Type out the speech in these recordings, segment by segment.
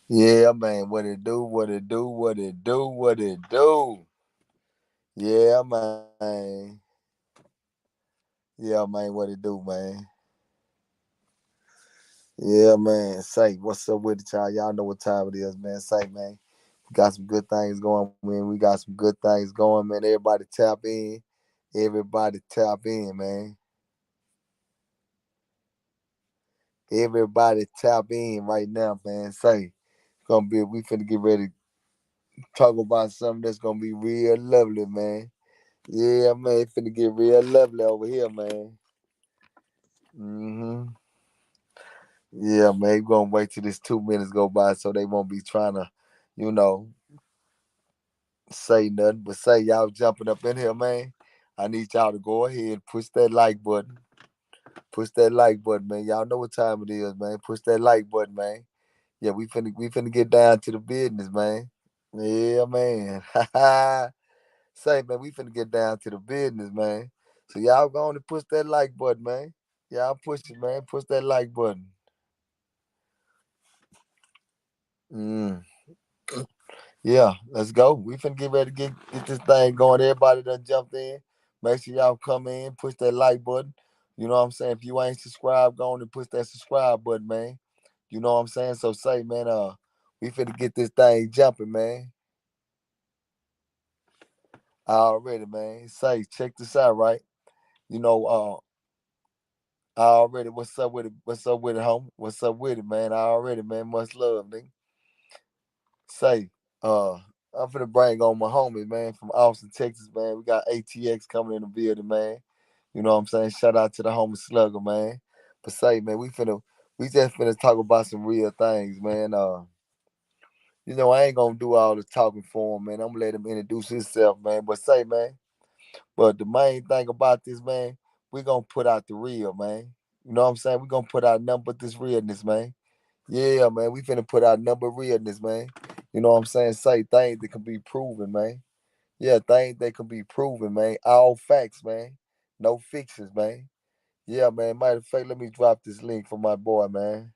Yeah, man. What it do? What it do? What it do? What it do? Yeah, man. Yeah, man. What it do, man? Yeah, man. Say, what's up with it, y'all? Y'all know what time it is, man. Say, man. We got some good things going, man. We got some good things going, man. Everybody tap in. Everybody tap in, man. Everybody tap in right now, man. Say, we finna get ready to talk about something that's gonna be real lovely, man. Yeah, man, it finna get real lovely over here, man. hmm Yeah, man, we gonna wait till this 2 minutes go by so they won't be trying to, you know, say nothing. But say y'all jumping up in here, man. I need y'all to go ahead and push that like button. Push that like button, man. Y'all know what time it is, man. Push that like button, man. Yeah, we finna get down to the business, man. Yeah, man. Say, man, we finna get down to the business, man. So y'all go on and push that like button, man. Y'all push it, man. Push that like button. Mm. Yeah, let's go. We finna get ready to get this thing going. Everybody done jumped in. Make sure y'all come in, push that like button. You know what I'm saying? If you ain't subscribed, go on and push that subscribe button, man. You know what I'm saying? So say, man, we finna get this thing jumping, man. Already, man. Say, check this out, right? You know, already, what's up with it? What's up with it, homie? What's up with it, man? Already, man. Much love, nigga. Say, uh, I'm finna bring on my homies, man, from Austin, Texas, man. We got ATX coming in the building, man. You know what I'm saying? Shout out to the homie Slugger, man. But say, man, we just finna talk about some real things, man. I ain't gonna do all the talking for him, man. I'm gonna let him introduce himself, man. But say, man, but the main thing about this, man, we gonna put out the real, man. You know what I'm saying? We gonna put out nothing but this realness, man. Yeah, man, we finna put out number realness, man. You know what I'm saying? Say things that can be proven, man. Yeah, things that can be proven, man. All facts, man. No fictions, man. Yeah, man. Matter of fact, let me drop this link for my boy, man.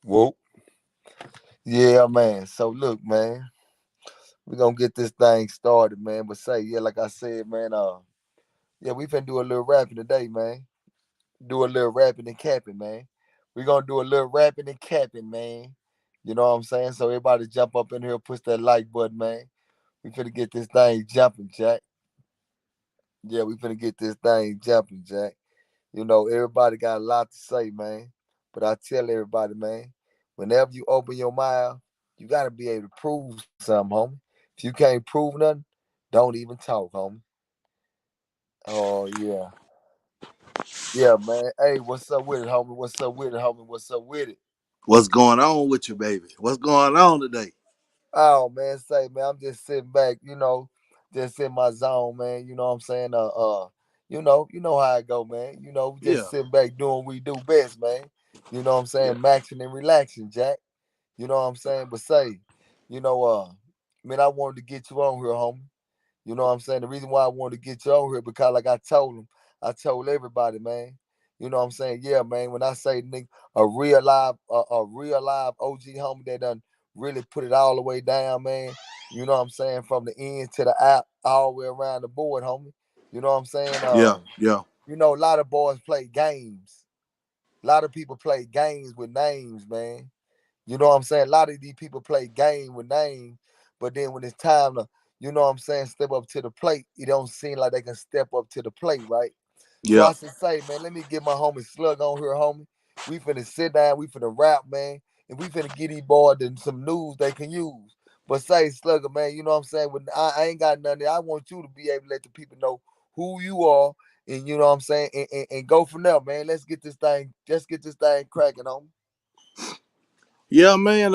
Whoa. Yeah, man. So look, man, we gonna get this thing started, man. But say, yeah, like I said, man, yeah, we finna do a little rapping today, man. Do a little rapping and capping, man. We gonna do a little rapping and capping, man. You know what I'm saying? So everybody jump up in here, push that like button, man. We finna get this thing jumping, Jack. Yeah, we finna get this thing jumping, Jack. Everybody got a lot to say, man. But I tell everybody, man, whenever you open your mouth, you gotta be able to prove something, homie. If you can't prove nothing, don't even talk, homie. Oh yeah. Yeah, man. Hey, what's up with it, homie? What's up with it, homie? What's up with it? What's going on with you, baby? What's going on today? Oh man, say man, I'm just sitting back, just in my zone, man. You know what I'm saying? You know how I go, man. We just Yeah, sitting back doing what we do best, man. You know what I'm yeah, saying? Maxing and relaxing, Jack. You know what I'm saying? But say, you know, man, I wanted to get you on here, homie. You know what I'm saying? The reason why I wanted to get you on here because, like I told him, I told everybody, man. You know what I'm saying? Yeah, man. When I say nigga, a real live OG homie that done really put it all the way down, man. You know what I'm saying? From the end to the out, all the way around the board, homie. You know what I'm saying? yeah, yeah, A lot of boys play games. A lot of people play games with names, man. You know what I'm saying? A lot of these people play game with names, but then when it's time to, step up to the plate, it don't seem like they can step up to the plate, right? So yeah, I should say, man, let me get my homie Slug on here, homie. We finna sit down, we finna rap, man, and we finna get these boys some news they can use. But say, Slugger, man, you know what I'm saying? When I ain't got nothing there, I want you to be able to let the people know who you are, and you know what I'm saying, and go from there, man. Let's get this thing cracking, homie. yeah, man.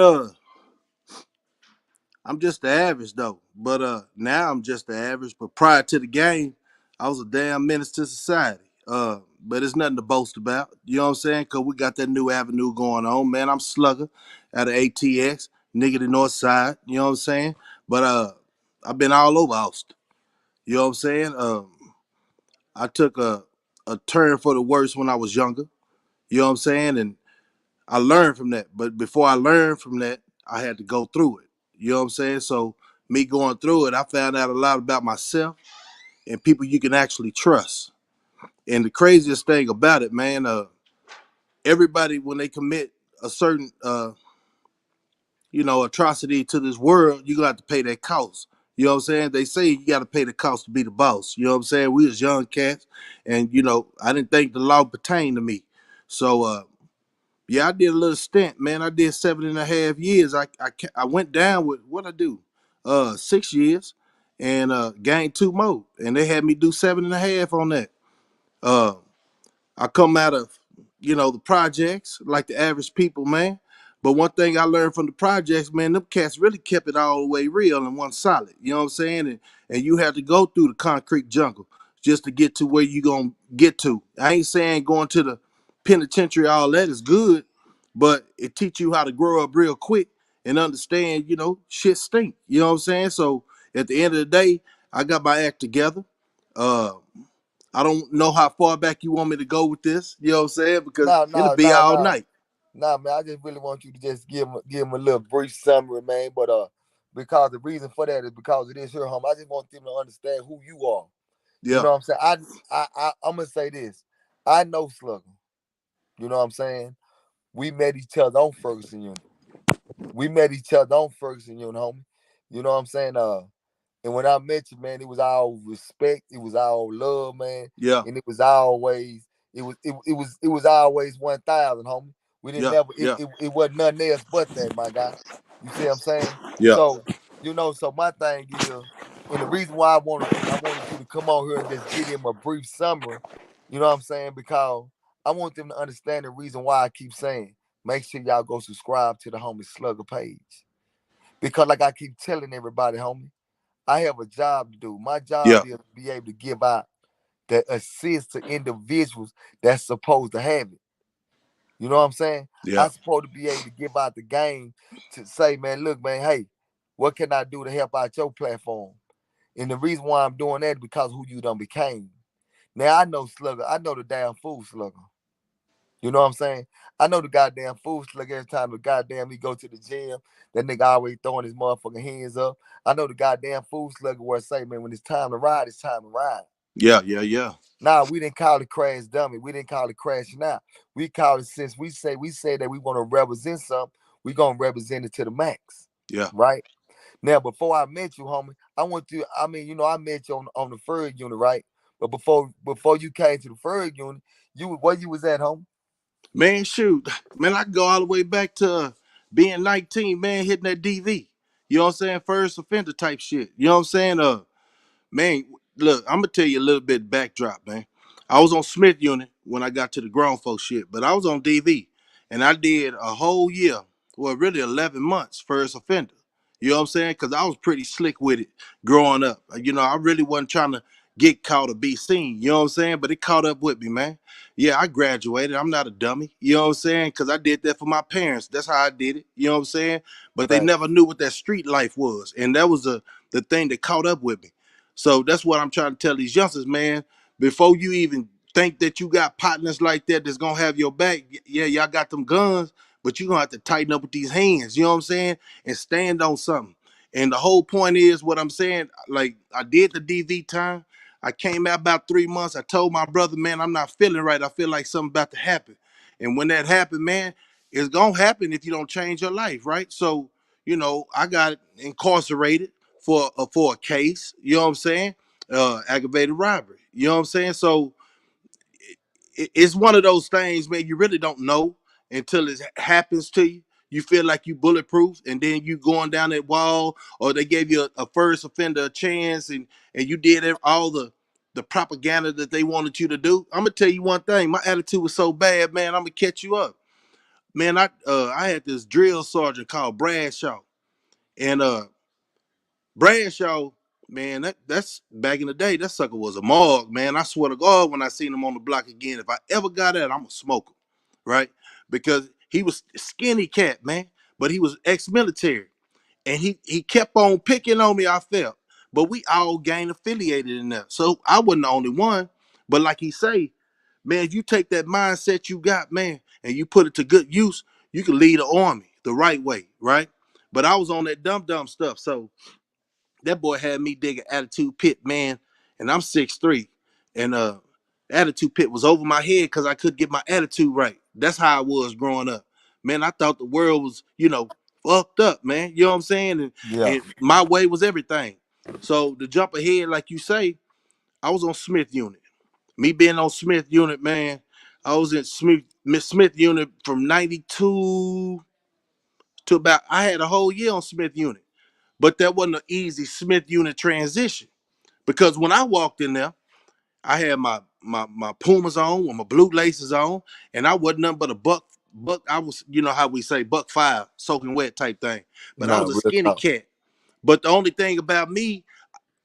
I'm just the average though. but now I'm just the average. But prior to the game, I was a damn menace to society. But it's nothing to boast about. You know what I'm saying? Cause we got that new avenue going on, man. I'm Slugger out of ATX, nigga the North Side. You know what I'm saying? But I've been all over Austin. You know what I'm saying? I took a turn for the worse when I was younger. You know what I'm saying? And I learned from that. But before I learned from that, I had to go through it. You know what I'm saying? So me going through it, I found out a lot about myself and people you can actually trust. And the craziest thing about it, man, everybody when they commit a certain atrocity to this world, you got to pay that cost. You know what I'm saying? They say you got to pay the cost to be the boss. You know what I'm saying? We was young cats, and I didn't think the law pertained to me. So yeah, I did a little stint, man. I did 7.5 years. I went down with what I do, 6 years, and gained two more, and they had me do 7.5 on that. Uh, I come out of, the projects like the average people, man. But one thing I learned from the projects, man, them cats really kept it all the way real and one solid. You know what I'm saying? And you have to go through the concrete jungle just to get to where you gonna get to. I ain't saying going to the penitentiary, all that is good, but it teach you how to grow up real quick and understand, shit stink. You know what I'm saying? So at the end of the day, I got my act together. Uh, I don't know how far back you want me to go with this. You know what I'm saying? Because No, it'll no, be no, all no. night. Nah, man, I just really want you to just give him a little brief summary, man. But because the reason for that is because it is here, home. I just want them to understand who you are. You Yeah, know what I'm saying? I'm gonna say this. I know Slugger. You know what I'm saying? We met each other on Ferguson unit. We met each other on Ferguson unit, homie. You know what I'm saying? And when I met you, man, it was all respect, it was all love, man, yeah, and it was always 1,000, homie. We didn't yeah, never yeah, it wasn't nothing else but that, my guy. You see what I'm saying? yeah, So so my thing is, and the reason why I wanted you to come on here and just give them a brief summary. You know what I'm saying? Because I want them to understand the reason why I keep saying, make sure y'all go subscribe to the homie Slugger page. Because like I keep telling everybody, homie. I have a job to do. My yeah, job is to be able to give out that assist to individuals that's supposed to have it. You know what I'm saying? yeah, I'm supposed to be able to give out the game to say, man, look, man, hey, what can I do to help out your platform? And the reason why I'm doing that is because who you done became. Now I know Slugger. I know the damn fool Slugger. You know what I'm saying? I know the goddamn fool Slugger every time the goddamn he go to the gym. That nigga always throwing his motherfucking hands up. I know the goddamn fool Slugger where I say, man, when it's time to ride, it's time to ride. yeah, yeah, yeah, Nah, we didn't call it crash dummy. We didn't call it crashing out. We call it since we say that we want to represent something, we gonna represent it to the max. yeah. Right? Now, before I met you, homie, I met you on the Ferg unit, right? But before you came to the Ferg unit, where you was at, homie? Man, shoot, man, I can go all the way back to being 19, man, hitting that DV. You know what I'm saying? First offender type shit. You know what I'm saying? Man, look, I'm gonna tell you a little bit backdrop, man. I was on Smith unit when I got to the grown folk shit, but I was on DV, and I did a whole year, well, really 11 months first offender. You know what I'm saying? Because I was pretty slick with it growing up. I really wasn't trying to get caught or be seen. You know what I'm saying? But it caught up with me, man. Yeah, I graduated. I'm not a dummy. You know what I'm saying? Because I did that for my parents. That's how I did it. You know what I'm saying? But they never Facts. knew what that street life was, and that was the thing that caught up with me. So that's what I'm trying to tell these youngsters, man. Before you even think that you got partners like that that's gonna have your back, yeah, y'all got them guns, but you're gonna have to tighten up with these hands, you know what I'm saying? And stand on something. And the whole point is what I'm saying, like I did the DV time. I came out about 3 months. I told my brother, man, I'm not feeling right. I feel like something about to happen. And when that happened, man, it's gonna happen if you don't change your life, right? So, I got incarcerated for a case. You know what I'm saying? Aggravated robbery. You know what I'm saying? So it's one of those things, man. You really don't know until it happens to you. You feel like you bulletproof, and then you going down that wall, or they gave you a first offender a chance, and you did all the propaganda that they wanted you to do. I'm gonna tell you one thing. My attitude was so bad, man. I'm gonna catch you up, man. I had this drill sergeant called Bradshaw, and Bradshaw, man, that's back in the day. That sucker was a mug, man. I swear to God, when I seen him on the block again, if I ever got at, I'm gonna smoke him, right? Because he was a skinny cat, man, but he was ex-military, and he kept on picking on me. I felt, but we all gang affiliated in there, so I wasn't the only one. But like he say, man, if you take that mindset you got, man, and you put it to good use, you can lead an army the right way, right? But I was on that dumb stuff, so that boy had me digging attitude pit, man, and I'm 6'3", and attitude pit was over my head because I couldn't get my attitude right. That's how I was growing up, man. I thought the world was, fucked up, man. You know what I'm saying? Yeah. And my way was everything. So to jump ahead, like you say, I was on Smith unit. Me being on Smith unit, man, I was in Smith unit from '92 to about. I had a whole year on Smith unit, but that wasn't an easy Smith unit transition because when I walked in there, I had my Pumas on with my blue laces on, and I wasn't nothing but a buck. I was, how we say, buck five, soaking wet type thing. But I Nah, was a real skinny talk. cat. But the only thing about me,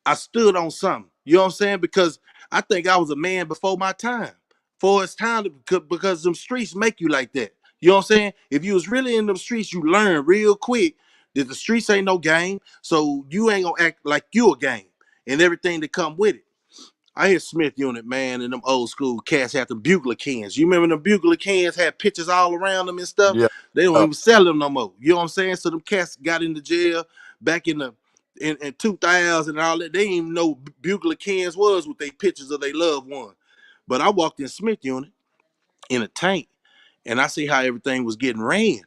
I stood on something. You know what I'm saying? Because I think I was a man before my time. For it's time because them streets make you like that. You know what I'm saying? If you was really in them streets, you learn real quick that the streets ain't no game. So you ain't gonna act like you a game and everything that come with it. I hit Smith unit, man, and them old school cats had the bugler cans. You remember them bugler cans had pictures all around them and stuff? Yeah. They don't Uh, even sell them no more. You know what I'm saying? So them cats got into jail back in 2000 and all that. They didn't even know bugler cans was with their pictures of their loved one. But I walked in Smith unit in a tank, and I see how everything was getting ran.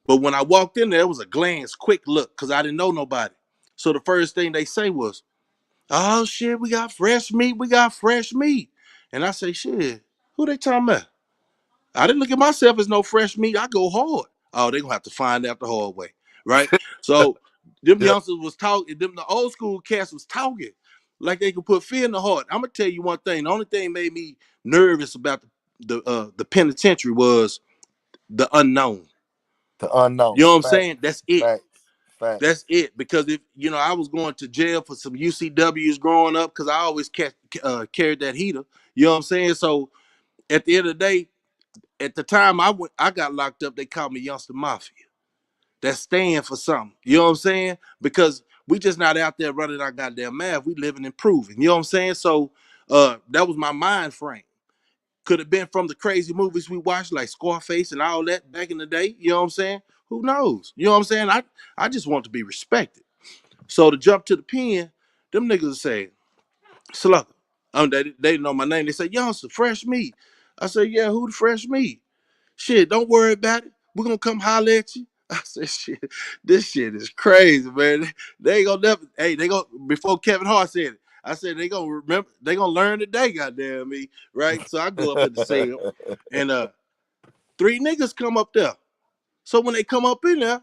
But when I walked in there, it was a glance, quick look, because I didn't know nobody. So the first thing they say was, "Oh shit, we got fresh meat. We got fresh meat." And I say, "Shit, who they talking about?" I didn't look at myself as no fresh meat. I go hard. Oh, they gonna have to find out the hard way, right? So them yeah. youngsters was talking. Them the old school cats was talking like they could put fear in the heart. I'm gonna tell you one thing. The only thing made me nervous about the penitentiary was the unknown. The You unknown. know what I'm Facts. saying? That's it. Facts. Facts. That's it. Because if I was going to jail for some UCWs growing up, because I always carried that heater. You know what I'm saying? So at the end of the day, at the time I got locked up, they called me Youngster Mafia. That's staying for something. You know what I'm saying? Because we just not out there running our goddamn mouth. We living and proving. You know what I'm saying? So that was my mind frame. Could have been from the crazy movies we watched, like Scarface and all that back in the day. You know what I'm saying? Who knows? You know what I'm saying? I just want to be respected. So to jump to the pen, them niggas say, Slugger. They know my name. They say, Youngster, fresh meat. I say, yeah, who the fresh meat? Shit, don't worry about it. We're gonna come holler at you. I said, shit, this shit is crazy, man. They ain't gonna never, hey, they gonna, before Kevin Hart said it, I said, they gonna remember, they gonna learn today, goddamn me, right? So I go up in the cell, and three niggas come up there. So when they come up in there,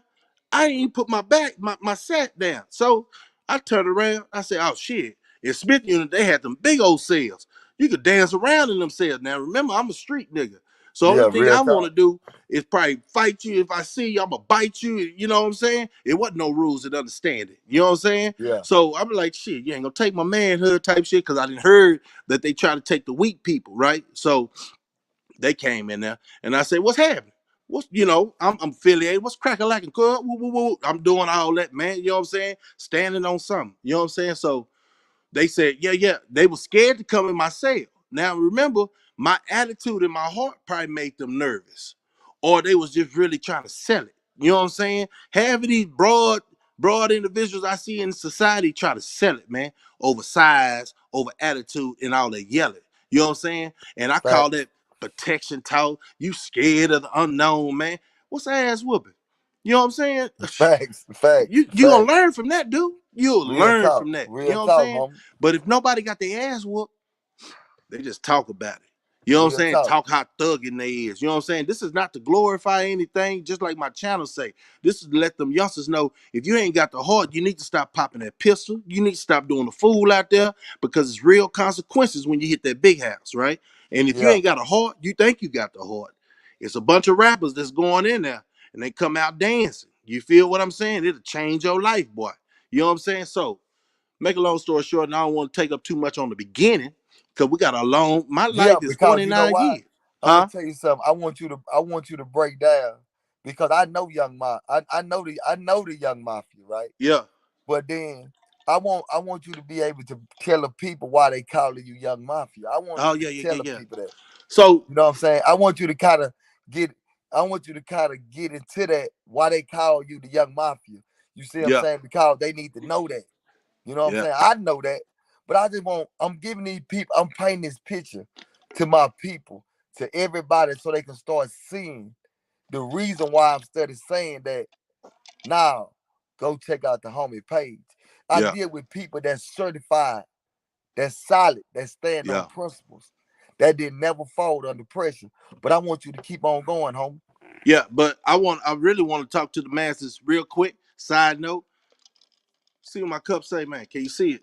I ain't even put my sack down. So I turned around. I said, "Oh shit!" In Smith unit, they had them big old cells. You could dance around in them cells. Now remember, I'm a street nigga. So the only Yeah. thing Real I want talk. to do is probably fight you. If I see you, I'ma bite you. You know what I'm saying? It wasn't no rules and understanding. You know what I'm saying? Yeah. So I'm like, shit, you ain't gonna take my manhood type shit because I didn't heard that they try to take the weak people, right? So they came in there, and I said, "What's happening? What's I'm affiliated. What's cracking like a club? Woo, woo, woo. I'm doing all that, man. You know what I'm saying? Standing on something. You know what I'm saying? So they said, yeah, yeah. They were scared to come in my cell. Now remember, my attitude in my heart probably made them nervous, or they was just really trying to sell it. You know what I'm saying? Half of these broad individuals I see in society try to sell it, man, over size, over attitude, and all that yelling. You know what I'm saying? And I call Facts. that protection talk. You scared of the unknown, man. What's ass whooping? You know what I'm saying? Facts. Facts. You gonna Facts. learn from that, dude. You'll Real learn talk. from that. You Real know what I'm talk, saying? homie. But if nobody got their ass whooped, they just talk about it. You know what I'm Real saying? talk. Talk how thugging they is. You know what I'm saying? This is not to glorify anything, just like my channel say. This is to let them youngsters know if you ain't got the heart, you need to stop popping that pistol. You need to stop doing the fool out there because it's real consequences when you hit that big house, right? And if you Yeah. ain't got a heart, you think you got the heart. It's a bunch of rappers that's going in there and they come out dancing. You feel what I'm saying? It'll change your life, boy. You know what I'm saying? So make a long story short, and I don't want to take up too much on the beginning because we got a long. My Yeah, life is because you know 49 why? years, I'm gonna huh? tell you something. I want you to break down because I know I know the young mafia, right? Yeah. But then I want you to be able to tell the people why they calling you young mafia. I want Oh you yeah, to yeah, tell yeah, the yeah. people that. So You know what I'm saying? Get I want you to kind of get into that why they call you the young mafia. You see what I'm yeah, saying? Because they need to know that. You know what I'm yeah, saying? I know that, but I'm giving these people, I'm painting this picture to my people, to everybody, so they can start seeing the reason why I'm steady saying that now. Go check out the homie page. I yeah, deal with people that's certified, that's solid, that stand on yeah, principles, that did never fold under pressure. But I want you to keep on going, homie. yeah. But I really want to talk to the masses real quick. Side note, see what my cup say, man. Can you see it?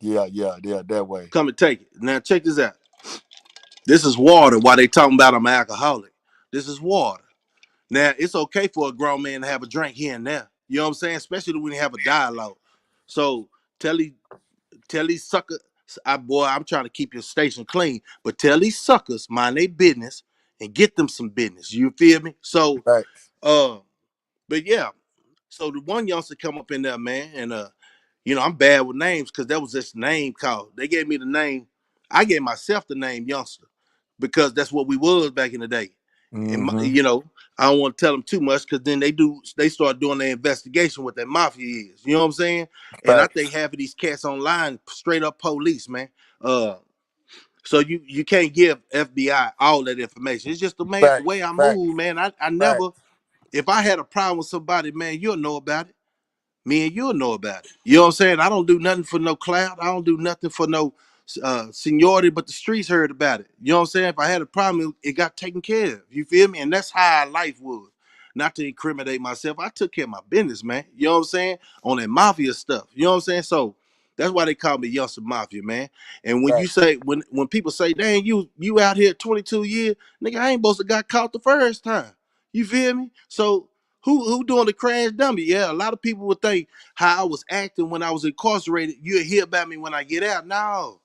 Yeah, yeah, yeah, that way. Come and take it. Now check this out. This is water. While they talking about I'm an alcoholic, this is water. Now it's okay for a grown man to have a drink here and there. You know what I'm saying? Especially when you have a dialogue. So tell these tell these suckers, boy, I'm trying to keep your station clean, but tell these suckers mind their business and get them some business. You feel me? So, Facts. uh, but yeah, so the one youngster come up in there, man, and I'm bad with names because that was just name call. They gave me the name. I gave myself the name youngster because that's what we was back in the day. And Mm-hmm. I don't want to tell them too much because then they start doing their investigation what that mafia is. You know what I'm saying? And I think Facts. half of these cats online straight up police, man. Uh, so you can't give FBI all that information. It's just the Facts. way I Facts. move, man. I never, Facts. if I had a problem with somebody, man, you'll know about it. Me and you'll know about it. You know what I'm saying? I don't do nothing for no clout. I don't do nothing for no seniority, but the streets heard about it. You know what I'm saying? If I had a problem, it got taken care of. You feel me? And that's how life was. Not to incriminate myself. I took care of my business, man. You know what I'm saying? On that mafia stuff. You know what I'm saying? So that's why they call me Youngster Mafia, man. And when you Facts. say when people say, "Dang, you out here 22 years, nigga, I ain't supposed to got caught the first time." You feel me? So who doing the crash dummy? Yeah, a lot of people would think how I was acting when I was incarcerated. You'll hear about me when I get out. No,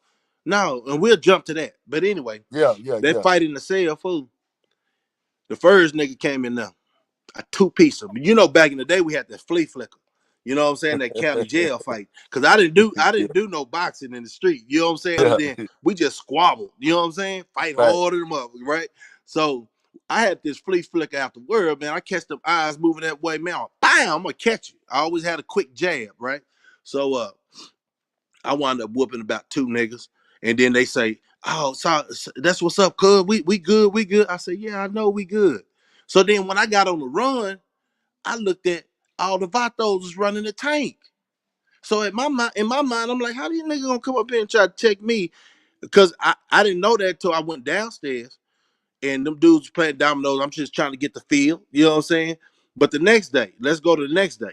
no, and we'll jump to that. But anyway, Yeah, yeah, that yeah. fight in the cell, fool. The first nigga came in there, a two-piecer. But back in the day we had that flea flicker. You know what I'm saying? That county jail fight. Cause I Yeah, didn't do no boxing in the street. You know what I'm saying? Other yeah. than we just squabbled. You know what I'm saying? Fight Facts. harder than up, right? So I had this flea flicker after word, man. I catch them eyes moving that way, man. Bam, I'm gonna catch you. I always had a quick jab, right? So I wound up whooping about two niggas. And then they say, "Oh, so that's what's up, cuz. We good, we good." I say, "Yeah, I know we good." So then when I got on the run, I looked at all the Vatos was running the tank. So in my mind, I'm like, how these niggas gonna come up here and try to check me? Because I didn't know that until I went downstairs and them dudes playing dominoes. I'm just trying to get the feel. You know what I'm saying? But the next day, let's go to the next day.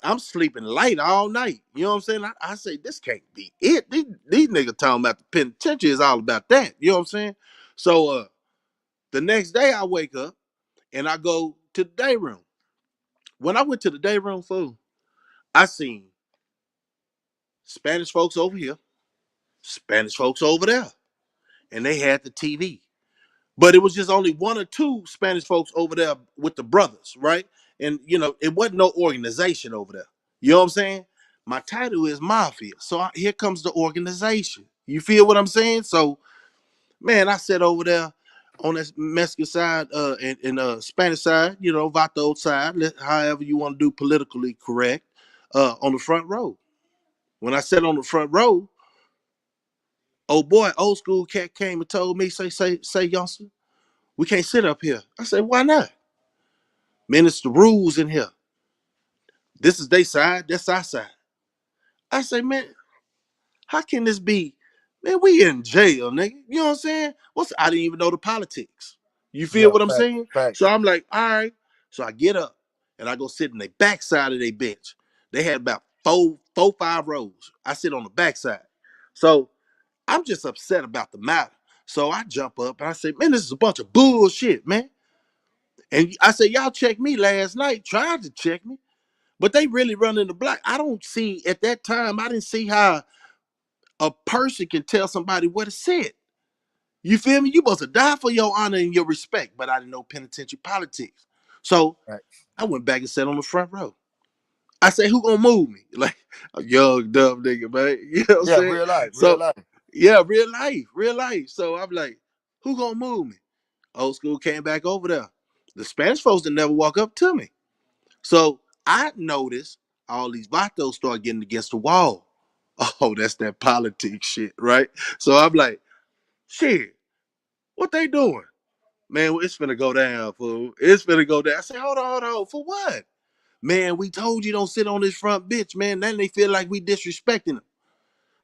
I'm sleeping light all night. You know what I'm saying? I say this can't be it. These niggas talking about the penitentiary is all about that. You know what I'm saying? So the next day I wake up and I go to the day room. When I went to the day room, fool, I seen Spanish folks over here, Spanish folks over there, and they had the TV. But it was just only one or two Spanish folks over there with the brothers, right? And it wasn't no organization over there. You know what I'm saying? My title is Mafia, so here comes the organization. You feel what I'm saying? So, man, I sat over there on this Mexican side, and Spanish side, Vato side, however you want to do politically correct, on the front row. When I sat on the front row, oh boy, old school cat came and told me, say, youngster, we can't sit up here. I said, why not? Man, it's the rules in here. This is their side, that's our side. I say, man, how can this be? Man, we in jail, nigga. You know what I'm saying? I didn't even know the politics. You feel Yeah, what I'm facts. saying? So Facts. I'm like, all right. So I get up and I go sit in the backside of their bench. They had about four, 5 rows. I sit on the backside. So I'm just upset about the matter. So I jump up and I say, man, this is a bunch of bullshit, man. And I said, y'all checked me last night, tried to check me. But they really running the block. I don't see at that time. I didn't see how a person can tell somebody what to say. You feel me? You supposed to die for your honor and your respect. But I didn't know penitentiary politics. So Right. I went back and sat on the front row. I said, who gonna move me? Like a young, dumb nigga, man. You know what I'm Yeah, saying? real life, real So, life. yeah, real life, real life. So I'm like, who gonna move me? Old school came back over there. The Spanish folks didn't never walk up to me. So I noticed all these vatos start getting against the wall. Oh, that's that politics shit, right? So I'm like, shit, what they doing? Man, it's finna go down, fool. It's finna go down. I said, hold on. For what? Man, we told you don't sit on this front bench, man. Then they feel like we disrespecting them.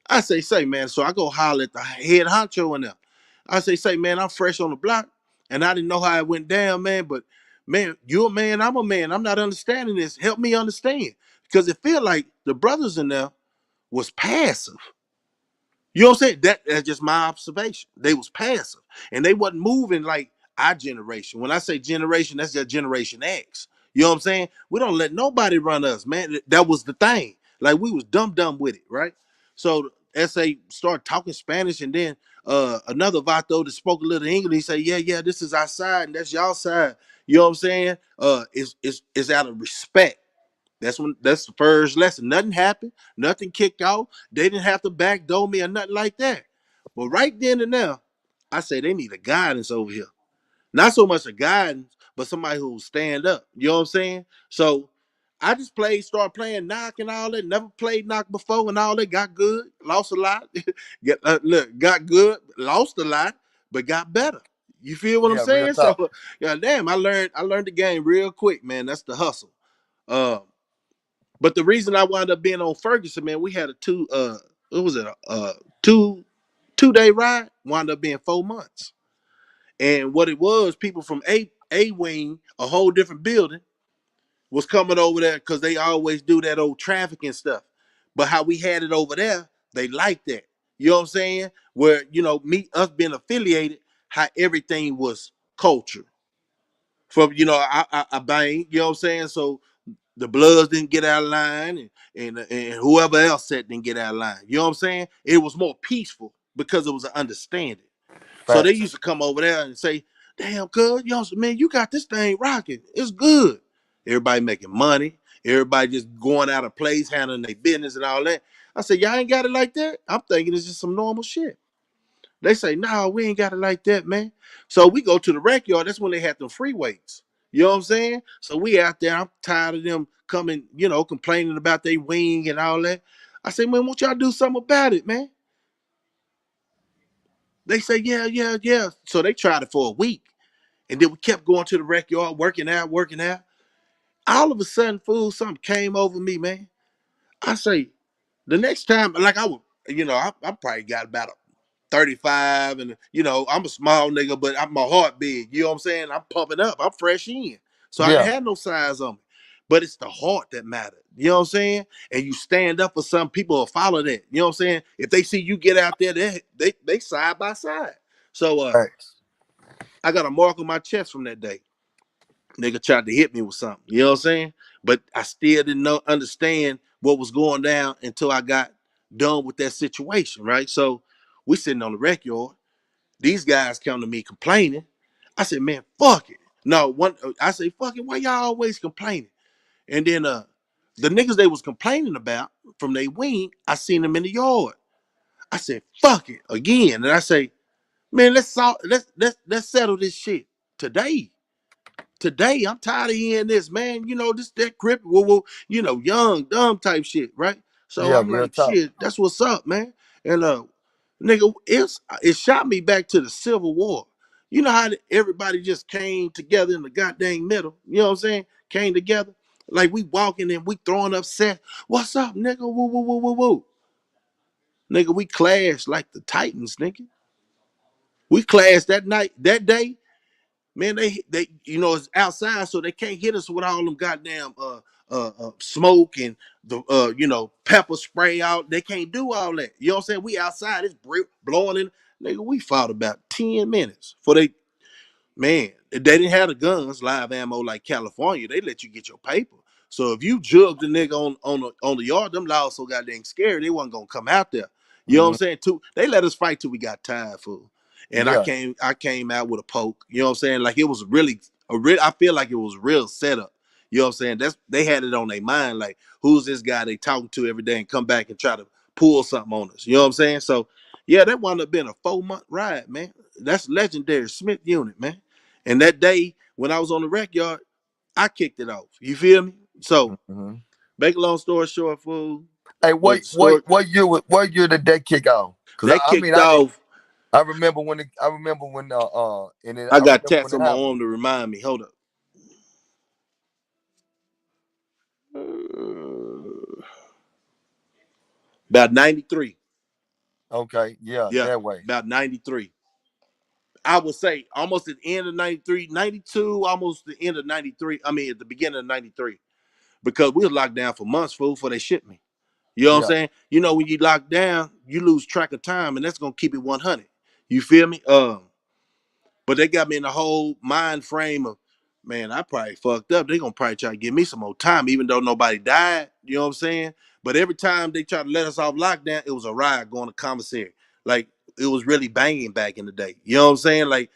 I say, man. So I go holler at the head honcho in there. I say, man, I'm fresh on the block, and I didn't know how it went down, man. But man, you're a man, I'm a man. I'm not understanding this. Help me understand, because it feel like the brothers in there was passive. You know what I'm saying? That's just my observation. They was passive and they wasn't moving like our generation. When I say generation, that's just Generation X. You know what I'm saying? We don't let nobody run us, man. That was the thing. Like we was dumb with it, right? So SA started talking Spanish, and then another vato that spoke a little English, he said, yeah, this is our side and that's y'all side. You know what I'm saying? It's out of respect. That's the first lesson. Nothing happened, nothing kicked out. They didn't have to backdoor me or nothing like that. But right then and now, I say they need a guidance over here. Not so much a guidance, but somebody who will stand up. You know what I'm saying? So I just started playing knock and all that. Never played knock before and all that. Got good, lost a lot. Got good, lost a lot, but got better. You feel what I'm Yeah, real saying? So, talk. yeah, damn, I learned the game real quick, man. That's the hustle. Uh, but the reason I wound up being on Ferguson, man, we had a what was it, two day ride, wound up being 4 months. And what it was, people from A wing, a whole different building, was coming over there because they always do that old trafficking stuff. But how we had it over there, they liked that. You know what I'm saying? Where, me, us being affiliated, how everything was culture. From, I bang, you know what I'm saying? So the Bloods didn't get out of line, and whoever else said didn't get out of line. You know what I'm saying? It was more peaceful because it was an understanding. So they Facts. used to come over there and say, "Damn, cuz, man, you got this thing rocking. It's good." Everybody making money. Everybody just going out of place, handling their business and all that. I said, "Y'all ain't got it like that." I'm thinking it's just some normal shit. They say, "No, we ain't got it like that, man." So we go to the rec yard. That's when they had them free weights. You know what I'm saying? So we out there. I'm tired of them coming, complaining about their wing and all that. I say, "Man, won't y'all do something about it, man?" They say, "Yeah." So they tried it for a week. And then we kept going to the rec yard, working out, working out. All of a sudden, fool, something came over me, man. I say, the next time, like I would, I probably got about a 35, and I'm a small nigga, but my heart big. You know what I'm saying? I'm pumping up. I'm fresh in. So I didn't Yeah. have no size on me. But it's the heart that mattered. You know what I'm saying? And you stand up for some people will follow that. You know what I'm saying? If they see you get out there, they side by side. So Facts. I got a mark on my chest from that day. Nigga tried to hit me with something. You know what I'm saying? But I still didn't understand what was going down until I got done with that situation, right? So we sitting on the rec yard. These guys come to me complaining. I said, "Man, fuck it." No, I say, "Fuck it, why y'all always complaining?" And then the niggas they was complaining about from their wing, I seen them in the yard. I said, "Fuck it," again. And I say, "Man, let's settle this shit today. Today, I'm tired of hearing this, man. This that crip, young, dumb type shit, right?" So Yeah, I'm real like, talk. shit, that's what's up, man. And nigga, it shot me back to the Civil War. You know how everybody just came together in the goddamn middle. You know what I'm saying? Came together. Like we walking and we throwing up set. What's up, nigga? Woo, woo, woo, woo, woo. Nigga, we clashed like the Titans, nigga. We clashed that night, that day. Man, they it's outside, so they can't hit us with all them goddamn smoke and the pepper spray out. They can't do all that. You know what I'm saying? We outside, it's blowing in. Nigga, we fought about 10 minutes for they man. They didn't have the guns, live ammo like California. They let you get your paper. So if you jugged the nigga on the yard, them laws so goddamn scared they wasn't gonna come out there. You know what I'm Mm-hmm. saying? Too, they let us fight till we got tired, fool. And I Yeah. came out with a poke. You know what I'm saying? Like it was really a real. I feel like it was real setup. You know what I'm saying? They had it on their mind. Like who's this guy they talking to every day and come back and try to pull something on us. You know what I'm saying? So yeah, that wound up being a 4-month ride, man. That's legendary Smith unit, man. And that day when I was on the rec yard, I kicked it off. You feel me? So, Mm-hmm. make a long story short, fool, Hey, was the story what year did that kick off? Cause that I mean kicked I did off. I remember when I remember when and then I I got remember when tats it on my happened. arm to remind me. Hold up. About 93. Okay, yeah, Yeah, that way. about 93. I would say almost at the end of 93, 92, almost the end of 93. I mean, at the beginning of 93. Because we was locked down for months, fool, before they shipped me. You know what I'm Yeah, saying? You know, when you lock down, you lose track of time, and that's gonna keep it 100. You feel me? But they got me in the whole mind frame of, man, I probably fucked up. They gonna probably try to give me some more time, even though nobody died. You know what I'm saying? But every time they try to let us off lockdown, it was a riot going to commissary. Like it was really banging back in the day. You know what I'm saying? Like,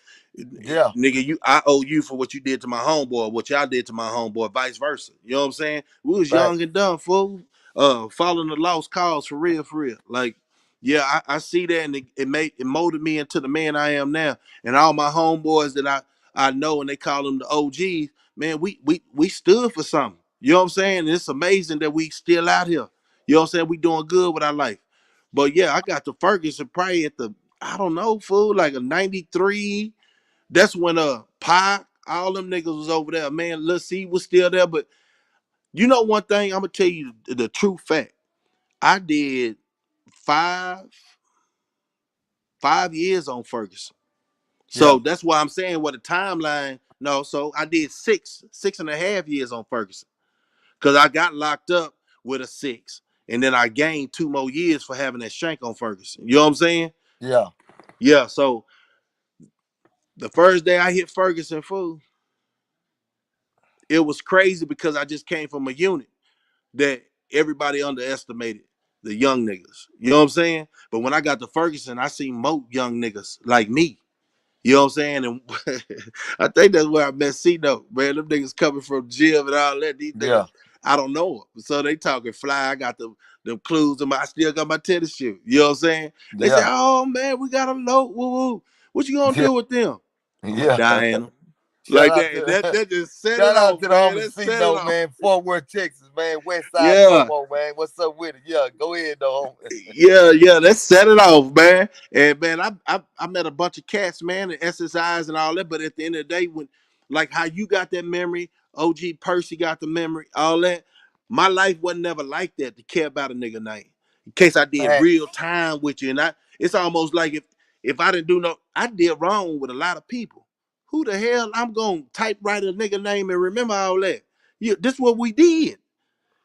yeah, nigga, I owe you for what you did to my homeboy, what y'all did to my homeboy, vice versa. You know what I'm saying? We was young facts. and dumb, fool. Following the lost cause for real, for real. Like, yeah, I see that, and it molded me into the man I am now. And all my homeboys that I know, and they call them the OGs. Man, we stood for something. You know what I'm saying? And it's amazing that we still out here. You know what I'm saying? We doing good with our life. But yeah, I got to Ferguson probably at the, I don't know, fool, like a 93. That's when Pie, all them niggas was over there. Man, Lil C was still there. But you know one thing, I'm gonna tell you the true fact. I did five 5 years on Ferguson. Yeah, So that's why I'm saying what a timeline. No, so I did 6.5 years on Ferguson. Cause I got locked up with a 6. And then I gained 2 more years for having that shank on Ferguson. You know what I'm saying? yeah. Yeah. So the first day I hit Ferguson, fool, it was crazy because I just came from a unit that everybody underestimated the young niggas. You know what I'm saying? But when I got to Ferguson, I seen more young niggas like me. You know what I'm saying? And I think that's where I met C-Note, man. Them niggas coming from gym and all that. These niggas, Yeah, I don't know them. So they talking fly. I got them clues. I still got my tennis shoe. You know what I'm saying? They say, yeah, oh, man, we got a load. Woo, woo. What you gonna yeah, do with them? I'm going to yeah. die in them. Shout Like out that. And to that just set it shout out off, to the man. homie That C set it note, off. man. Fort Worth, Texas, man. West Side Yeah. Como, man. What's up with it? Yeah, go ahead though, homie. Yeah, let's set it off, man. And man, I met a bunch of cats, man, and SSIs and all that. But at the end of the day, when like how you got that memory, OG Percy got the memory, all that. My life wasn't never like that to care about a nigga name. In case I did real Facts. time with you, and it's almost like if I didn't do no, I did wrong with a lot of people. Who the hell I'm gonna type write a nigga name and remember all that? This what we did.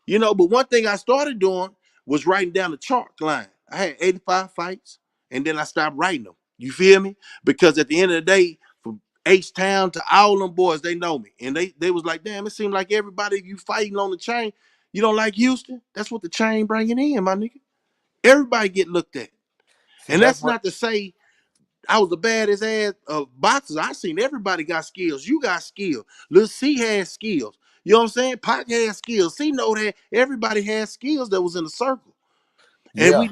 But one thing I started doing was writing down the chalk line. I had 85 fights, and then I stopped writing them. You feel me? Because at the end of the day, from H-Town to all them boys, they know me. And they was like, damn, it seemed like everybody you fighting on the chain, you don't like Houston? That's what the chain bringing in, my nigga. Everybody get looked at. See, And that's that's what. not to say I was the baddest ass boxer. I seen everybody got skills. You got skills. Lil C had skills. You know what I'm saying? Pac had skills. C know that everybody had skills that was in the circle. And Yeah.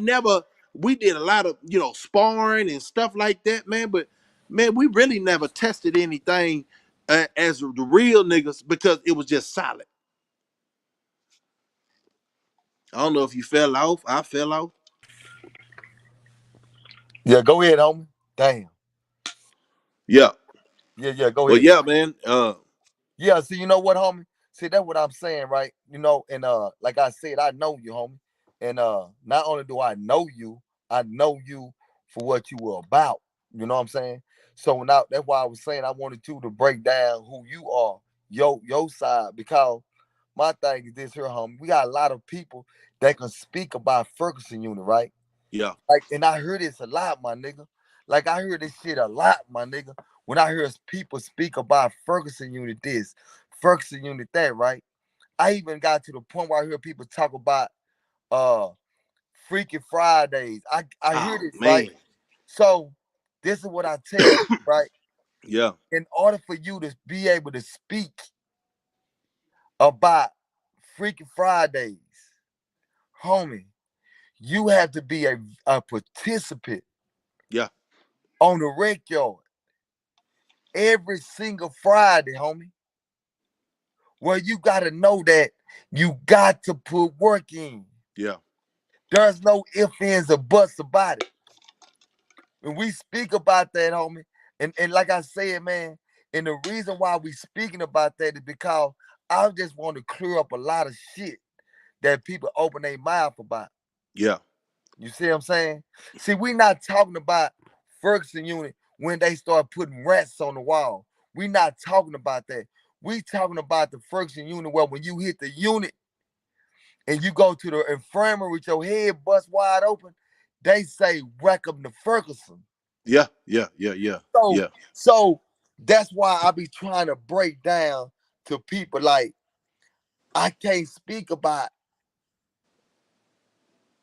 we did a lot of, sparring and stuff like that, man. But man, we really never tested anything as the real niggas because it was just solid. I don't know if you fell off. I fell off. Yeah, go ahead, homie. Damn. Yeah. Yeah, yeah, go But ahead. yeah, man. Yeah, see, you know what, homie? See, that's what I'm saying, right? And like I said, I know you, homie. And not only do I know you for what you were about. You know what I'm saying? So now that's why I was saying I wanted you to break down who you are, your side, because my thing is this here, homie. We got a lot of people that can speak about Ferguson unit, right? yeah. Like, and I hear this a lot, my nigga. Like, I hear this shit a lot, my nigga. When I hear people speak about Ferguson unit this, Ferguson unit that, right? I even got to the point where I hear people talk about uh Freaky Fridays. I hear Oh this, right? man. So this is what I tell people, right? Yeah. In order for you to be able to speak about Freaky Fridays, homie, you have to be a participant Yeah. on the rec yard every single Friday, homie. Well, you gotta know that you got to put work in. Yeah. There's no ifs, ands, or buts about it. When we speak about that, homie, and like I said, man, and the reason why we speaking about that is because I just want to clear up a lot of shit that people open their mouth about. Yeah. You see what I'm saying? See, we not talking about Ferguson unit when they start putting rats on the wall. We not talking about that. We talking about the Ferguson unit where when you hit the unit and you go to the infirmary with your head bust wide open, they say welcome to Ferguson. Yeah. Yeah. Yeah. Yeah. So Yeah. so that's why I be trying to break down to people like I can't speak about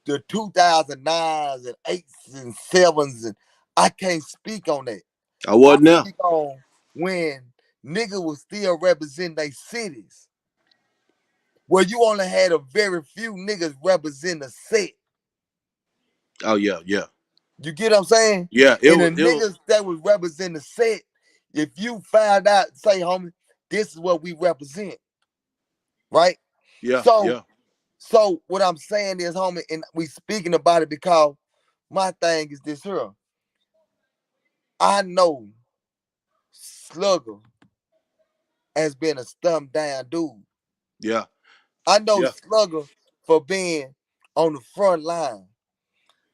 the 2009s and 8s and 7s and I can't speak on that. I I wasn't there. speak on when niggas was still representing their cities. Where you only had a very few niggas represent a set. Oh yeah. Yeah. You get what I'm saying? Yeah. It And the was. It was. niggas that was representing the set, if you found out, say, homie, this is what we represent, right? Yeah. So, Yeah. so what I'm saying is, homie, and we speaking about it because my thing is this here. I know Slugger has been a stumped down dude. Yeah. I know Yeah. Slugger for being on the front line.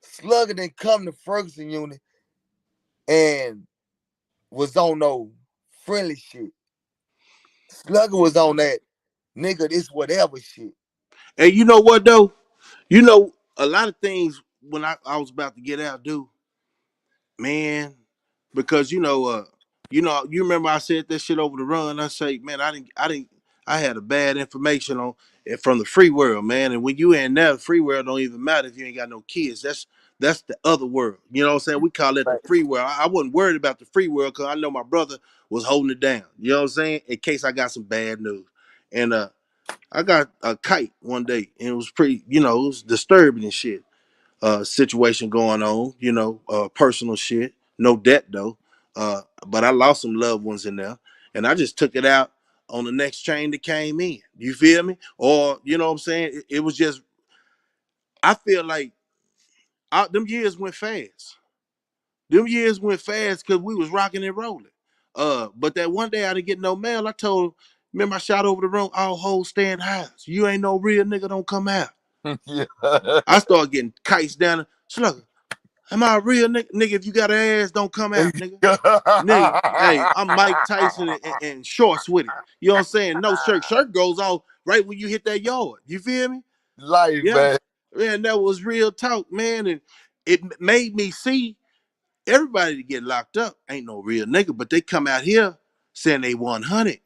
Slugger didn't come to Ferguson unit and was on no friendly shit. Slugger was on that nigga, this whatever shit. And you know what though? You know a lot of things when I was about to get out, dude. Man, because you remember I said that shit over the run. I say, man, I had a bad information on it from the free world, man. And when you in there, the free world don't even matter if you ain't got no kids. That's the other world. You know what I'm saying? We call it the Right. free world. I wasn't worried about the free world because I know my brother was holding it down. You know what I'm saying? In case I got some bad news. And I got a kite one day, and it was pretty, it was disturbing and shit situation going on, personal shit. No debt though. But I lost some loved ones in there. And I just took it out on the next train that came in. You feel me? Or, you know what I'm saying? It was just, I feel like them years went fast. Them years went fast because we was rocking and rolling. But that one day I didn't get no mail. I told him, remember I shot over the room, all hoes stand high. You ain't no real nigga, don't come out. Yeah. I started getting kites down. Slugger, am I a real nigga? Nigga, if you got an ass, don't come out, nigga. Nigga, hey, I'm Mike Tyson and shorts with it. You know what I'm saying? No shirt. Shirt goes off right when you hit that yard. You feel me? Life, Yeah. man. Man, that was real talk, man. And it made me see everybody that get locked up ain't no real nigga, but they come out here saying they 100.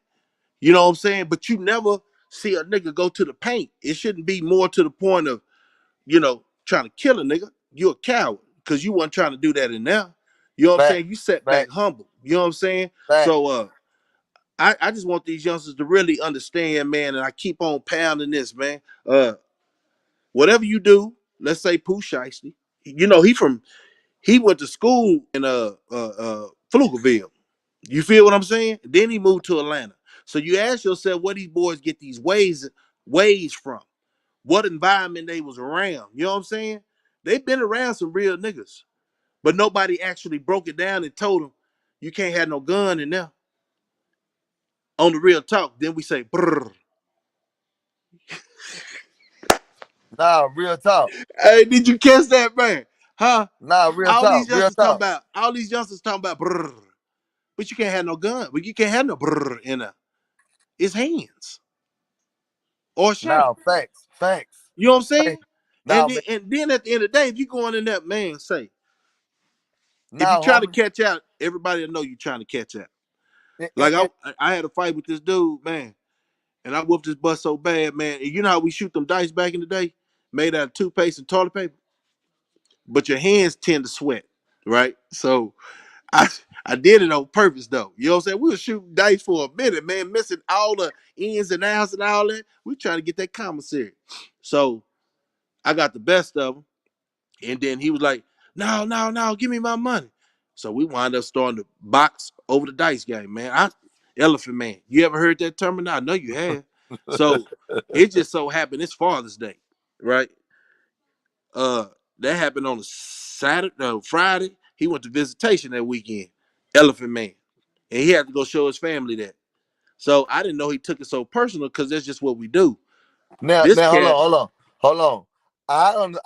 You know what I'm saying? But you never see a nigga go to the paint. It shouldn't be more to the point of trying to kill a nigga. You're a coward because you weren't trying to do that in there. You know what I'm Back, saying? You set back, back humble. You know what I'm saying? back. So I just want these youngsters to really understand, man, and I keep on pounding this, man. Whatever you do, let's say Pooh Shiesty, he went to school in Pflugerville. You feel what I'm saying? Then he moved to Atlanta. So you ask yourself where these boys get these ways from. What environment they was around. You know what I'm saying? They've been around some real niggas, but nobody actually broke it down and told them you can't have no gun in there. On the real talk, then we say, brr. Nah, real talk. Hey, did you catch that, man? Huh? Nah, real All talk. these Real youngsters talking talk. about, all these youngsters talking about, brr. But you can't have no gun. But you can't have no brr in there. It's hands or Nah, shank. facts, facts. You know what I'm Hey, saying? nah, man. And then at the end of the day, if you going in that, man, say, if you Nah, try to homie. catch out, everybody will know you trying to catch out. And, and, Like and I had a fight with this dude, man. And I whooped his butt so bad, man. And you know how we shoot them dice back in the day, made out of toothpaste and toilet paper, but your hands tend to sweat, right? So I I did it on purpose though. You know what I'm saying? We were shooting dice for a minute, man, missing all the ins and outs and all that. We trying to get that commissary. So I got the best of him. And then he was like, no, no, no, give me my money. So we wind up starting to box over the dice game, man. Elephant Man. You ever heard that term? I know you have. So it just so happened it's Father's Day, right? Uh, that happened on a Saturday, Friday. He went to visitation that weekend. Elephant Man, and he had to go show his family that. So I didn't know he took it so personal because that's just what we do. Now, This now, hold on, cat, hold on, hold on.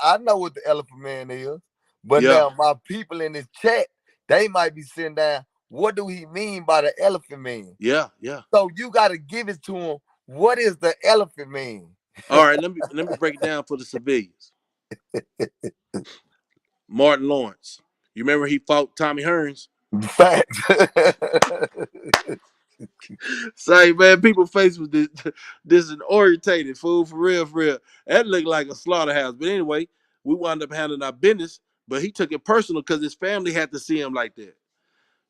I know what the Elephant Man is, but yeah, now my people in this chat, they might be sitting down. What do he mean by the Elephant Man? yeah, yeah. So you got to give it to him. What is the Elephant Man? All right, let me break it down for the civilians. Martin Lawrence. You remember he fought Tommy Hearns? Facts. Say, man, people face was disorientated, fool, for real, for real. That looked like a slaughterhouse. But anyway, we wound up handling our business, but he took it personal because his family had to see him like that.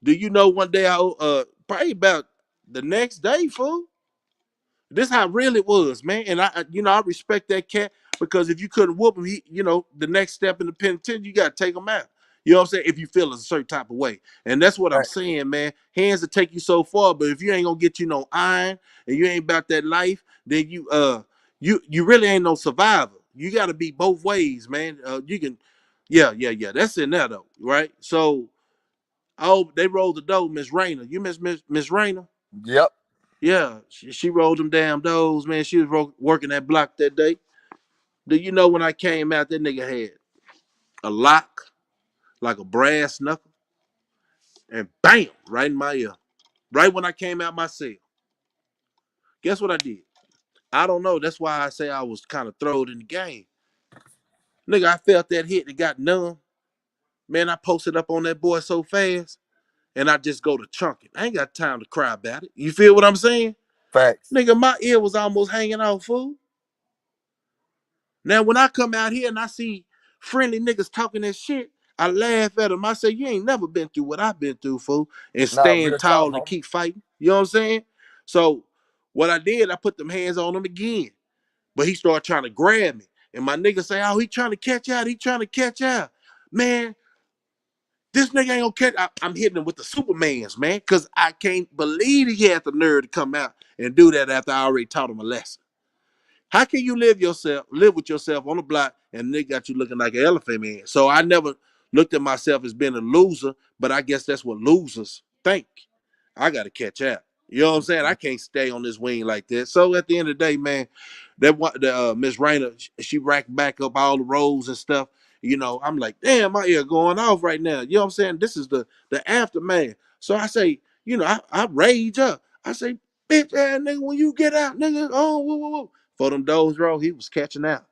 Do you know one day probably about the next day, fool? This how real it was, man. And I respect that cat because if you couldn't whoop him, the next step in the penitentiary, you gotta take him out. You know what I'm saying? If you feel a certain type of way, and that's what I'm Facts. saying, man. Hands to take you so far, but if you ain't gonna get you no iron and you ain't about that life, then you really ain't no survivor. You got to be both ways, man. You can, yeah. That's in there though, right? So, oh, they rolled the dough, Miss Rayner. You Miss Rayner? Yep. Yeah, she rolled them damn doors, man. She was working that block that day. Do you know when I came out, that nigga had a lock, like a brass knuckle, and bam, right in my ear. Right when I came out my cell. Guess what I did? I don't know. That's why I say I was kind of throwed in the game. Nigga, I felt that hit and got numb. Man, I posted up on that boy so fast, and I just go to chunking. I ain't got time to cry about it. You feel what I'm saying? Facts. Nigga, my ear was almost hanging off, fool. Now, when I come out here and I see friendly niggas talking that shit, I laugh at them. I say, you ain't never been through what I've been through, fool, and Nah, stand real talk, tall and homie. keep fighting. You know what I'm saying? So, what I did, I put them hands on him again. But he started trying to grab me. And my nigga say, oh, he trying to catch out. He trying to catch out. Man, this nigga ain't gonna catch. I'm hitting him with the Supermans, man, because I can't believe he had the nerve to come out and do that after I already taught him a lesson. How can you live with yourself on the block and they got you looking like an elephant man? So I never looked at myself as being a loser, but I guess that's what losers think. I got to catch up. You know what I'm saying? I can't stay on this wing like this. So at the end of the day, man, that one, the Miss Rayner, she racked back up all the rolls and stuff. I'm like, damn, my ear going off right now. You know what I'm saying? This is the aftermath. So I say, I rage up. I say, bitch ass nigga, when you get out, nigga, oh, woo, woo, woo. For them doors, bro, he was catching out,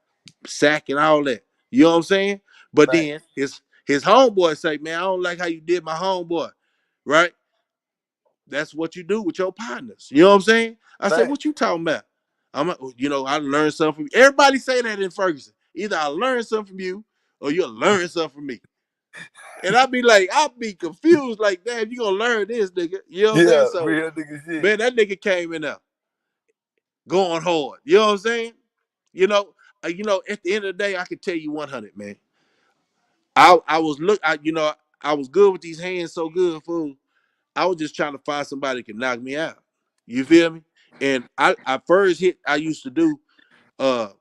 sacking all that. You know what I'm saying? But then Facts. his homeboy say, man, I don't like how you did my homeboy, right? That's what you do with your partners. You know what I'm saying? I said, Facts. what you talking about? I learned something from you. Everybody say that in Ferguson. Either I learned something from you or you'll learn something from me. And I'll be confused, like, damn, you gonna learn this, nigga. You know what I'm saying? Yeah, So, real nigga shit. man, that nigga came in there going hard. You know what I'm saying? You know, at the end of the day, I can tell you 100, man. I was I was good with these hands, so good, fool. I was just trying to find somebody that could knock me out. You feel me? And I first hit I used to do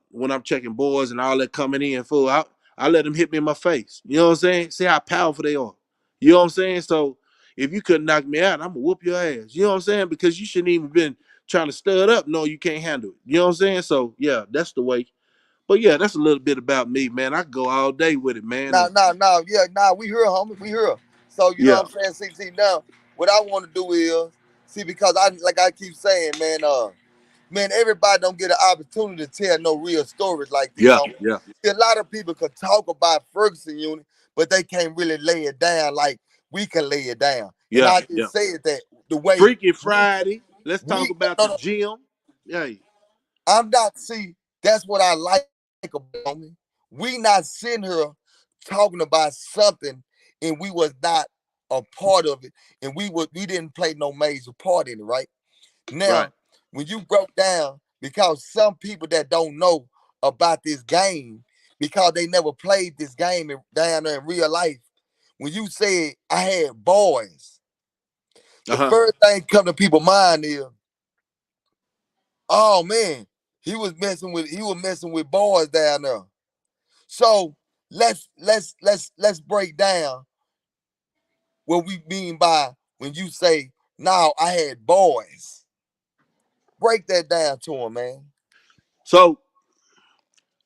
when I'm checking boards and all that coming in, fool. I let them hit me in my face. You know what I'm saying? See how powerful they are. You know what I'm saying? So if you couldn't knock me out, I'm gonna whoop your ass. You know what I'm saying? Because you shouldn't even been trying to stir it up. No, you can't handle it. You know what I'm saying? So yeah, that's the way. But yeah, that's a little bit about me, man. I go all day with it, man. Nah, And nah, nah, yeah, nah, we here, homie, we here. So you know yeah, what I'm saying? See, now what I want to do is see because I like I keep saying, man, everybody don't get an opportunity to tell no real stories like this, yeah, homie. yeah, See, a lot of people could talk about Ferguson unit, but they can't really lay it down like we can lay it down. And yeah, I yeah. just said that the way Freaky we Friday. Let's talk we about no, the no, gym. Hey. I'm not see. That's what I like about it, homie. We not sitting here talking about something, and we was not a part of it, and we didn't play no major part in it, right? Right. Now, when you broke down, because some people that don't know about this game, because they never played this game down there in real life, when you said I had boys, the Uh-huh. first thing come to people's mind is, oh man, he was messing with boys down there. So let's break down what we mean by when you say, now I had boys. Break that down to him, man. So,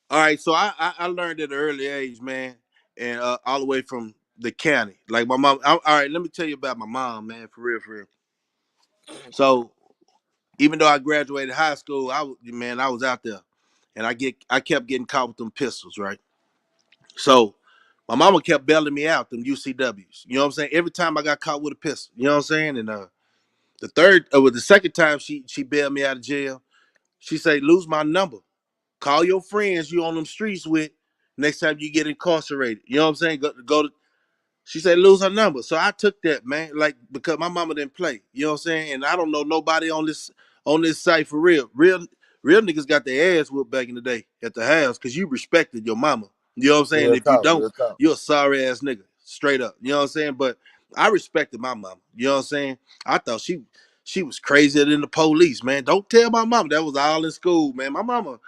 all right, so I learned at an early age, man, and all the way from the county. Like my mom. All right, let me tell you about my mom, man, for real, for real. So even though I graduated high school, I was out there, and I kept getting caught with them pistols, right? So my mama kept bailing me out them UCWs. You know what I'm saying? Every time I got caught with a pistol, you know what I'm saying? And the second time she bailed me out of jail, she said, "Lose my number. Call your friends you on them streets with next time you get incarcerated." You know what I'm saying? Go to She said lose her number. So I took that, man, like because my mama didn't play. You know what I'm saying? And I don't know nobody on this site for real. Real niggas got their ass whooped back in the day at the house because you respected your mama. You know what I'm saying? Real If you talk, don't, real talk. you're a sorry ass nigga. Straight up. You know what I'm saying? But I respected my mama. You know what I'm saying? I thought she was crazier than the police, man. Don't tell my mama. That was all in school, man. My mama,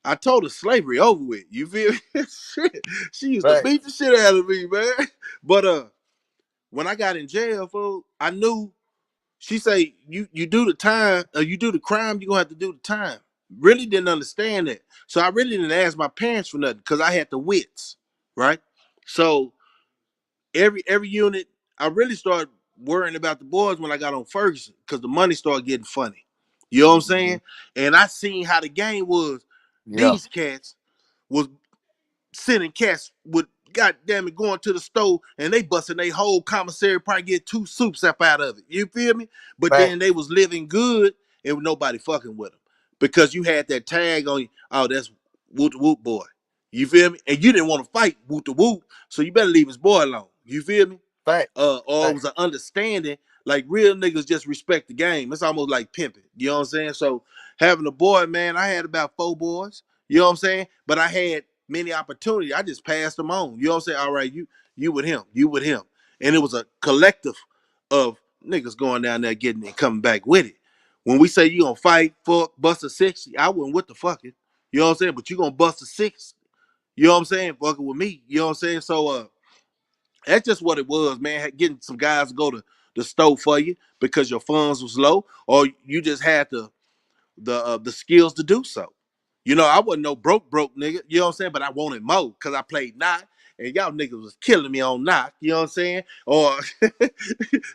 I told her slavery over with. You feel me? Shit. She used to Right. beat the shit out of me, man. But when I got in jail, fool, I knew. She say you do the time, you do the crime, you gonna have to do the time. Really didn't understand that, so I really didn't ask my parents for nothing because I had the wits, right? So every unit, I really started worrying about the boys when I got on Ferguson because the money started getting funny. You know what I'm Mm-hmm. saying? And I seen how the game was. Yeah. These cats was sending cats with goddamn it going to the store and they busting their whole commissary, probably get 2 soups up out of it. You feel me? But Fact. then they was living good and nobody fucking with them because you had that tag on you. Oh, that's Woot the Whoop boy. You feel me? And you didn't want to fight Woot the Whoop, so you better leave his boy alone. You feel me? Fact. Or it Fact. was an understanding, like real niggas just respect the game. It's almost like pimping. You know what I'm saying? So having a boy, man, I had about 4 boys. You know what I'm saying? But I had many opportunities. I just passed them on. You know what I'm saying? All right, you with him, you with him. And it was a collective of niggas going down there getting it, coming back with it. When we say you gonna fight, fuck, bust a 60, I wasn't with the fucking. You know what I'm saying? But you gonna bust a 6. You know what I'm saying? Fucking with me. You know what I'm saying? So that's just what it was, man. Getting some guys to go to the store for you because your funds was low, or you just had the skills to do so. You know, I wasn't no broke nigga. You know what I'm saying? But I wanted more because I played knock, and y'all niggas was killing me on knock. You know what I'm saying? Or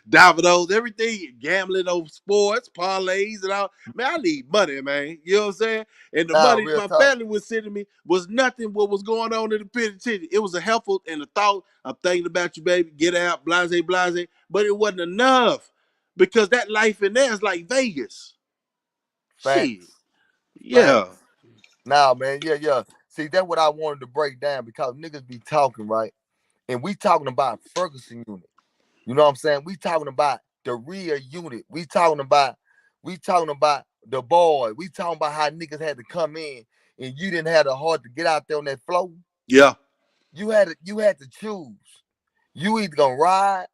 Davidos, everything, gambling over sports, parlays, and all. Man, I need money, man. You know what I'm saying? And the Now, money real my talk. family was sending me was nothing what was going on in the penitentiary. It was a helpful and a thought. I'm thinking about you, baby. Get out, blase, blase. But it wasn't enough because that life in there is like Vegas. Shit. Facts. Yeah. Facts. Now, man, yeah, yeah. See, that's what I wanted to break down because niggas be talking, right? And we talking about Ferguson unit. You know what I'm saying? We talking about the real unit. We talking about the boy. We talking about how niggas had to come in and you didn't have the heart to get out there on that floor. Yeah. You had to choose. You either gonna ride,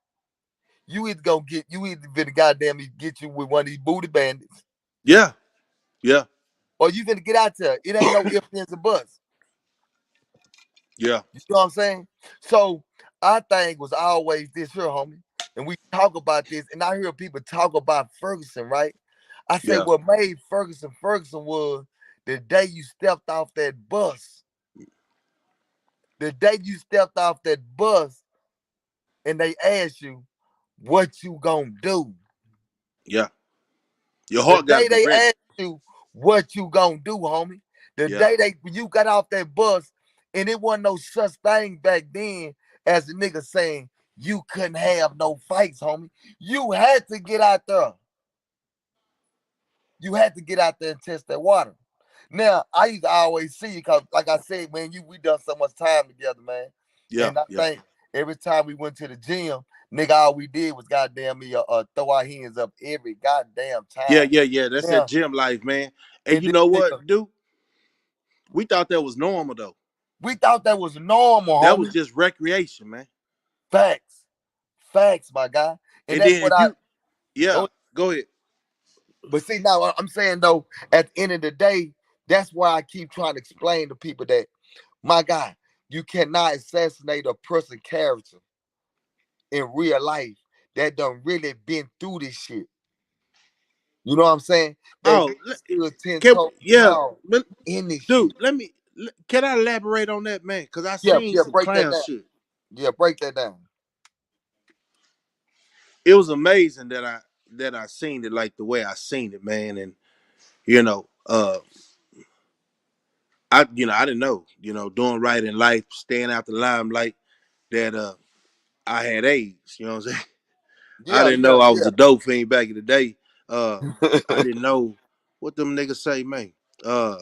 you either finna goddamn get you with one of these booty bandits, Yeah. Yeah. or you finna get out there. It ain't no ifs, ands, or buts. Yeah. You know what I'm saying? So our thing was always this here, homie. And we talk about this, and I hear people talk about Ferguson, right? I say Yeah. what made Ferguson Ferguson was the day you stepped off that bus. The day you stepped off that bus and they asked you, what you gonna do? Yeah. Your The heart got to day be they ready. asked you, what you gonna do, homie? The Yeah. day when you got off that bus, and it wasn't no such thing back then as the nigga saying you couldn't have no fights, homie. You had to get out there. You had to get out there and test that water. Now, I used to always see you because, like I said, man, we done so much time together, man. Yeah, And I yeah, think every time we went to the gym, nigga, all we did was goddamn me throw our hands up every goddamn yeah, time. yeah, yeah. That's that Now, gym life, man. And and you then, know what, nigga, dude? We thought that was normal though. we thought that was normal, That was homie. just recreation, man. Facts, facts, my guy. And And that's then what if I you, yeah, go. go ahead. But see, now I'm saying though, at the end of the day, that's why I keep trying to explain to people that, my God, you cannot assassinate a person's character in real life that done really been through this shit. You know what I'm saying? That Oh, really stood 10 can toes yeah, down but in this dude, shit. can I elaborate on that, man? Cause I Yeah, seen yeah, some break that clown down. shit. Yeah, break that down. It was amazing that I seen it like the way I seen it, man. And you know, I didn't know, doing right in life, staying out the limelight, that I had AIDS. You know what I'm saying? I Yeah, didn't yeah, know I was yeah. a dope fiend back in the day. Uh, I didn't know what them niggas say, man. Uh,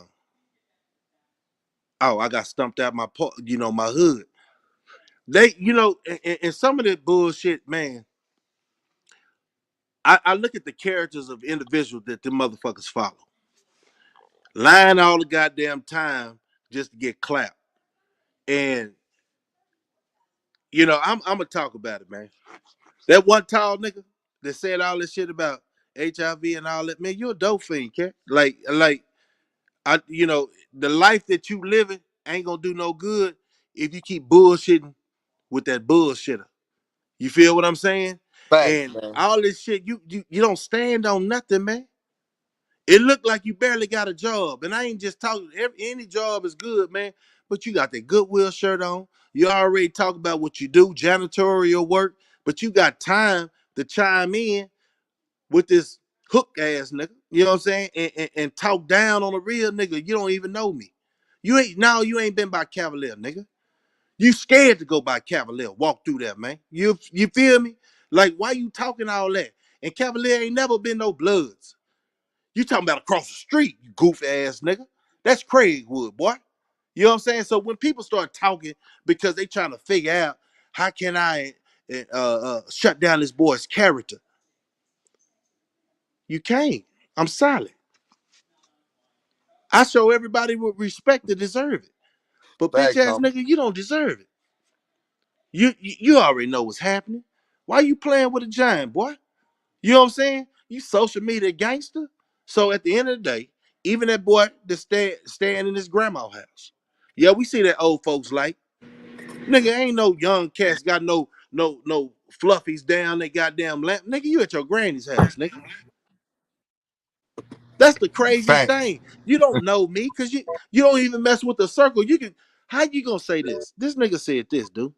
oh, I got stumped out my hood. They, and some of that bullshit, man. I look at the characters of individuals that the motherfuckers follow, lying all the goddamn time just to get clapped. And I'm gonna talk about it, man. That one tall nigga that said all this shit about HIV and all that, man, you a dope fiend, cat. Like the life that you living ain't gonna do no good if you keep bullshitting with that bullshitter. You feel what I'm saying? Facts, And man. all this shit, you don't stand on nothing, man. It looked like you barely got a job, and I ain't just talking. Any job is good, man. But you got that Goodwill shirt on. You already talk about what you do, janitorial work, but you got time to chime in with this hook ass nigga. You know what I'm saying? And talk down on a real nigga. You don't even know me. You ain't been by Cavalier, nigga. You scared to go by Cavalier, walk through there, man. You feel me? Like, why you talking all that? And Cavalier ain't never been no Bloods. You talking about across the street, you goofy ass nigga. That's Craigwood, boy. You know what I'm saying? So when people start talking because they trying to figure out how can I shut down this boy's character, you can't. I'm silent. I show everybody with respect to deserve it. But bitch Facts, ass homie. nigga, you don't deserve it. You already know what's happening. Why you playing with a giant, boy? You know what I'm saying? You social media gangster. So at the end of the day, even that boy that's staying in his grandma's house. Yeah, we see that old folks like. Nigga, ain't no young cats got no fluffies down they goddamn lamp. Nigga, you at your granny's house, nigga. That's the craziest Facts. thing. You don't know me because you don't even mess with the circle. You can how you gonna say this? This nigga said this, dude.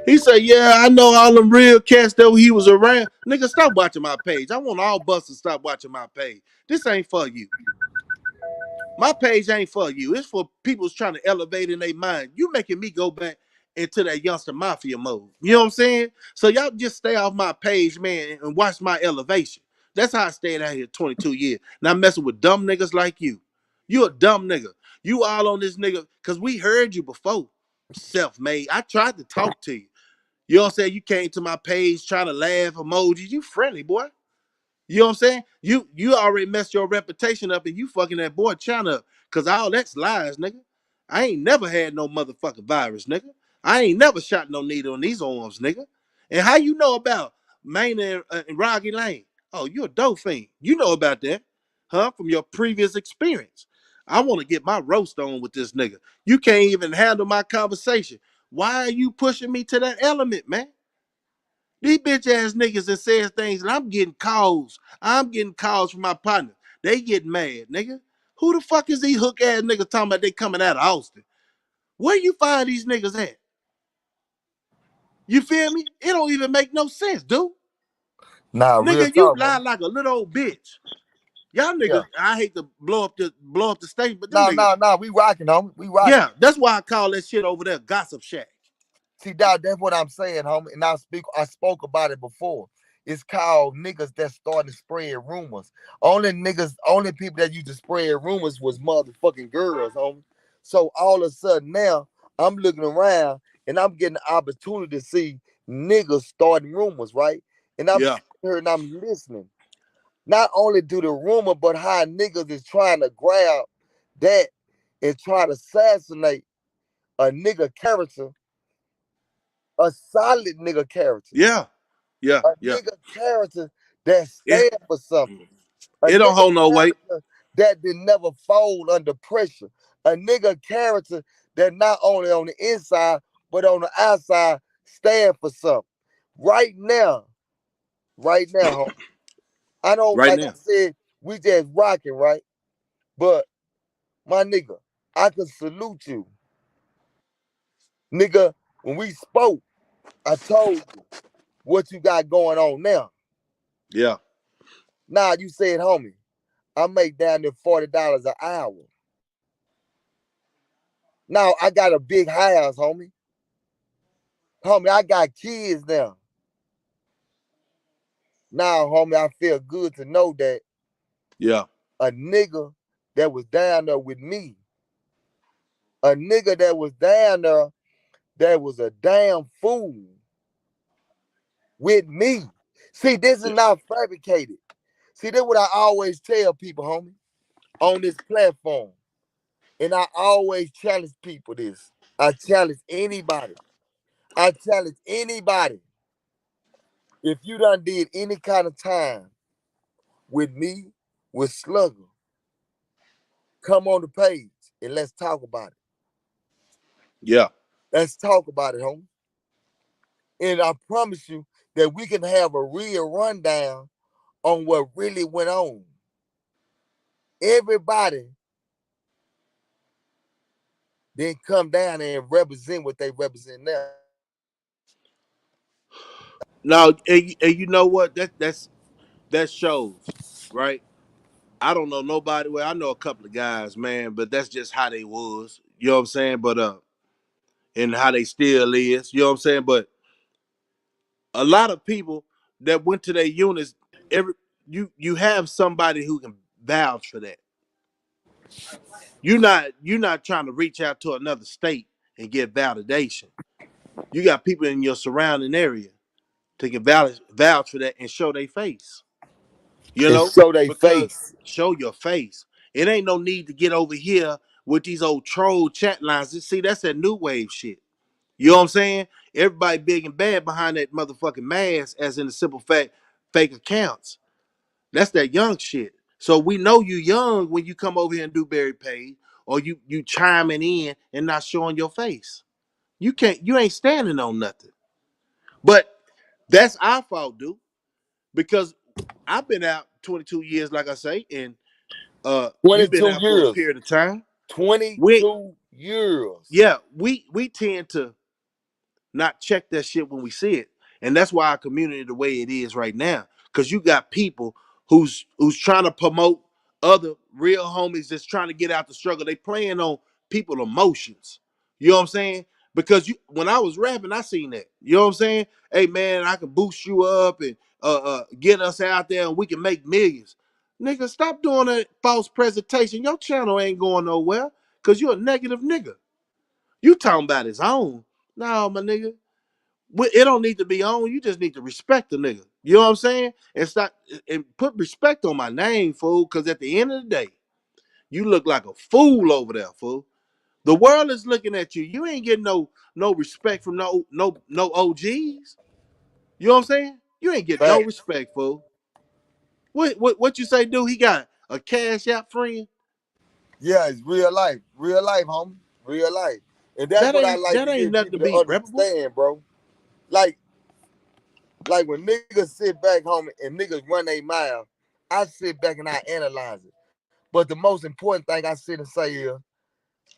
He said, "Yeah, I know all them real cats that he was around." Nigga, stop watching my page. I want all busters to stop watching my page. This ain't for you. My page ain't for you. It's for people who's trying to elevate in their mind. You making me go back into that youngster mafia mode. You know what I'm saying? So y'all just stay off my page, man, and watch my elevation. That's how I stayed out here 22 years. Not messing with dumb niggas like you. You a dumb nigga. You all on this nigga, because we heard you before. Self-made. I tried to talk to you. You know what I'm saying? You came to my page trying to laugh emojis. You friendly, boy. You know what I'm saying? You already messed your reputation up and you fucking that boy China up. Cause all that's lies, nigga. I ain't never had no motherfucking virus, nigga. I ain't never shot no needle in these arms, nigga. And how you know about Maine and Rocky Lane? Oh, you a dope fiend. You know about that, huh? From your previous experience. I want to get my roast on with this nigga. You can't even handle my conversation. Why are you pushing me to that element, man? These bitch ass niggas that says things, and I'm getting calls. I'm getting calls from my partner. They get mad, nigga. Who the fuck is these hook ass niggas talking about they coming out of Austin? Where you find these niggas at? You feel me? It don't even make no sense, dude. Nah, real Nigga, you talk, lie homie. like a little old bitch. Y'all Yeah. niggas, I hate to blow up the stage, but them No, niggas, no, no. We rocking, homie. We rocking. yeah, that's why I call that shit over there gossip shack. See, dog, that's what I'm saying, homie. And I spoke about it before. It's called niggas that started spreading rumors. Only people that used to spread rumors was motherfucking girls, homie. So all of a sudden now, I'm looking around and I'm getting the opportunity to see niggas starting rumors, right? And I'm Yeah. sitting here and I'm listening. Not only do the rumor, but how niggas is trying to grab that and try to assassinate a nigga character, a solid nigga character, Yeah. Yeah. a Yeah. nigga character that It stand for something, a it don't nigga hold no weight. character that did never fold under pressure, a nigga character that not only on the inside but on the outside stand for something. Right now, right now, homie, I don't Right like I now. said, we just rocking, right? But my nigga, I can salute you, nigga. When we spoke, I told you what you got going on now. Yeah. Now you said, homie, I make down to $40 an hour. Now I got a big house, homie. Homie, I got kids now. Now, homie, I feel good to know that Yeah. a nigga that was down there with me, a nigga that was down there that was a damn fool with me. See, this is Yeah. not fabricated. See, this is what I always tell people, homie, on this platform. And I always challenge people this. I challenge anybody. I challenge anybody. If you done did any kind of time with me, with Slugger, come on the page and let's talk about it. Yeah. Let's talk about it, homie. And I promise you that we can have a real rundown on what really went on. Everybody then come down and represent what they represent now. Now, and you know what? That shows, right? I don't know nobody. Well, I know a couple of guys, man, but that's just how they was. You know what I'm saying? But and how they still is. You know what I'm saying? But a lot of people that went to their units, every you have somebody who can vouch for that. You're not trying to reach out to another state and get validation. You got people in your surrounding area to can vouch for that and show their face. You And know, show their because face. show your face. It ain't no need to get over here with these old troll chat lines. See, that's that new wave shit. You know what I'm saying? Everybody big and bad behind that motherfucking mask, as in the simple fact, fake accounts. That's that young shit. So we know you young when you come over here and do Dewberry page, or you chiming in and not showing your face. You ain't standing on nothing. But that's our fault, dude. Because I've been out 22 years, like I say, and you've been 22 out for a years. period of time. We 22 years. yeah, we tend to not check that shit when we see it. And that's why our community the way it is right now. Cause you got people who's trying to promote other real homies that's trying to get out the struggle. They playing on people emotions. You know what I'm saying? Because when I was rapping, I seen that. You know what I'm saying? Hey man, I can boost you up and get us out there and we can make millions. Nigga, stop doing that false presentation. Your channel ain't going nowhere because you're a negative nigga. You talking about his own. No, my nigga. It don't need to be on. You just need to respect the nigga. You know what I'm saying? And stop and put respect on my name, fool. Because at the end of the day, you look like a fool over there, fool. The world is looking at you. You ain't getting no respect from no OGs. You know what I'm saying? You ain't getting no Fact. respect, fool. What you say, dude? He got a cash out friend. Yeah, it's real life, homie, real life. And that's what I like That to ain't get nothing to people to be reputable. understand, bro. Like, like when niggas sit back, homie, and niggas run their mouth, I sit back and I analyze it. But the most important thing I sit and say is,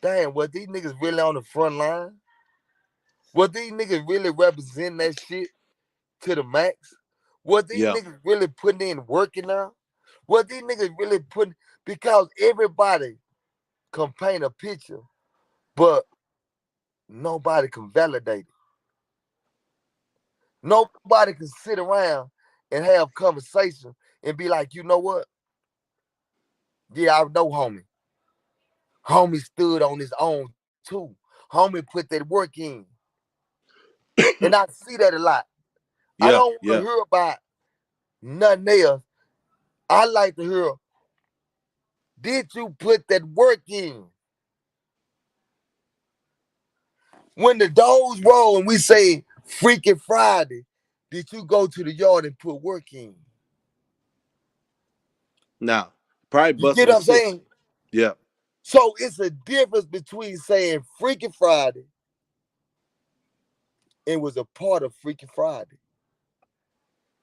damn, was these niggas really on the front line? Was these niggas really representing that shit to the max? Was these Yeah, niggas really putting in working now? Was these niggas really putting, because everybody can paint a picture, but nobody can validate it. Nobody can sit around and have conversation and be like, you know what? Yeah, I know homie. Homie stood on his own too. Homie put that work in. And I see that a lot. I Yeah, don't want to yeah. hear about nothing else. I like to hear, did you put that work in? When the doors roll and we say Freaky Friday, did you go to the yard and put work in? Now, probably You busted get a what I'm six. saying? Yeah. So it's a difference between saying Freaky Friday and was a part of Freaky Friday.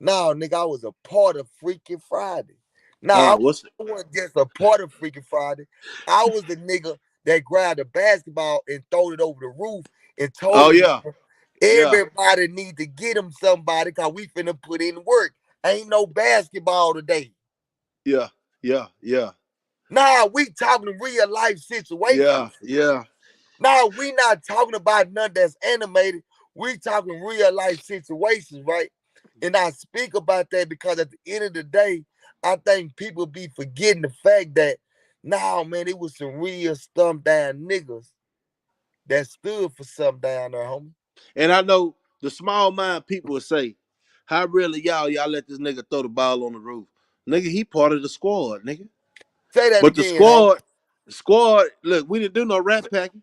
Now, nigga, I was a part of Freaky Friday. Now, What's I wasn't just a part of Freaky Friday. I was the nigga that grabbed a basketball and threw it over the roof and told oh the yeah, nigga, yeah, everybody need to get him somebody because we finna put in work. Ain't no basketball today. yeah, yeah, yeah, Now, we talking real life yeah, situations. yeah. Now, we not talking about nothing that's animated. We talking real life situations, right? And I speak about that because at the end of the day, I think people be forgetting the fact that, nah, man, it was some real stump down niggas that stood for something down there, homie. And I know the small mind people will say, how really y'all let this nigga throw the ball on the roof? Nigga, he part of the squad, nigga. Say that But the again, homie. squad, look, we didn't do no rat packing.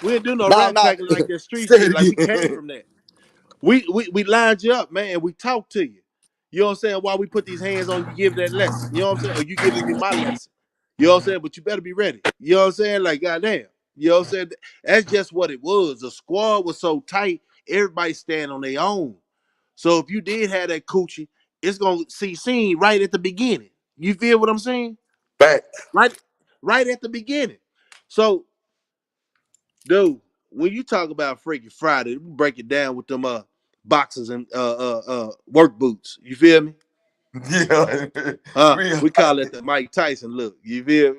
We didn't do no Nah, rat nah. packing like that street Say shit. Like we it came again. from that. We lined you up, man, and we talked to you. You know what I'm saying? While we put these hands on you, give that lesson. You know what I'm saying? Or you giving me my lesson. You know what I'm saying? But you better be ready. You know what I'm saying? Like, goddamn. You know what I'm saying? That's just what it was. The squad was so tight, everybody stand on their own. So if you did have that coochie, it's gonna see seen right at the beginning. You feel what I'm saying? Back. Right, right at the beginning. So, dude, when you talk about Freaky Friday, we break it down with them boxers and work boots. You feel me? Yeah. Real We life. call it the Mike Tyson look. You feel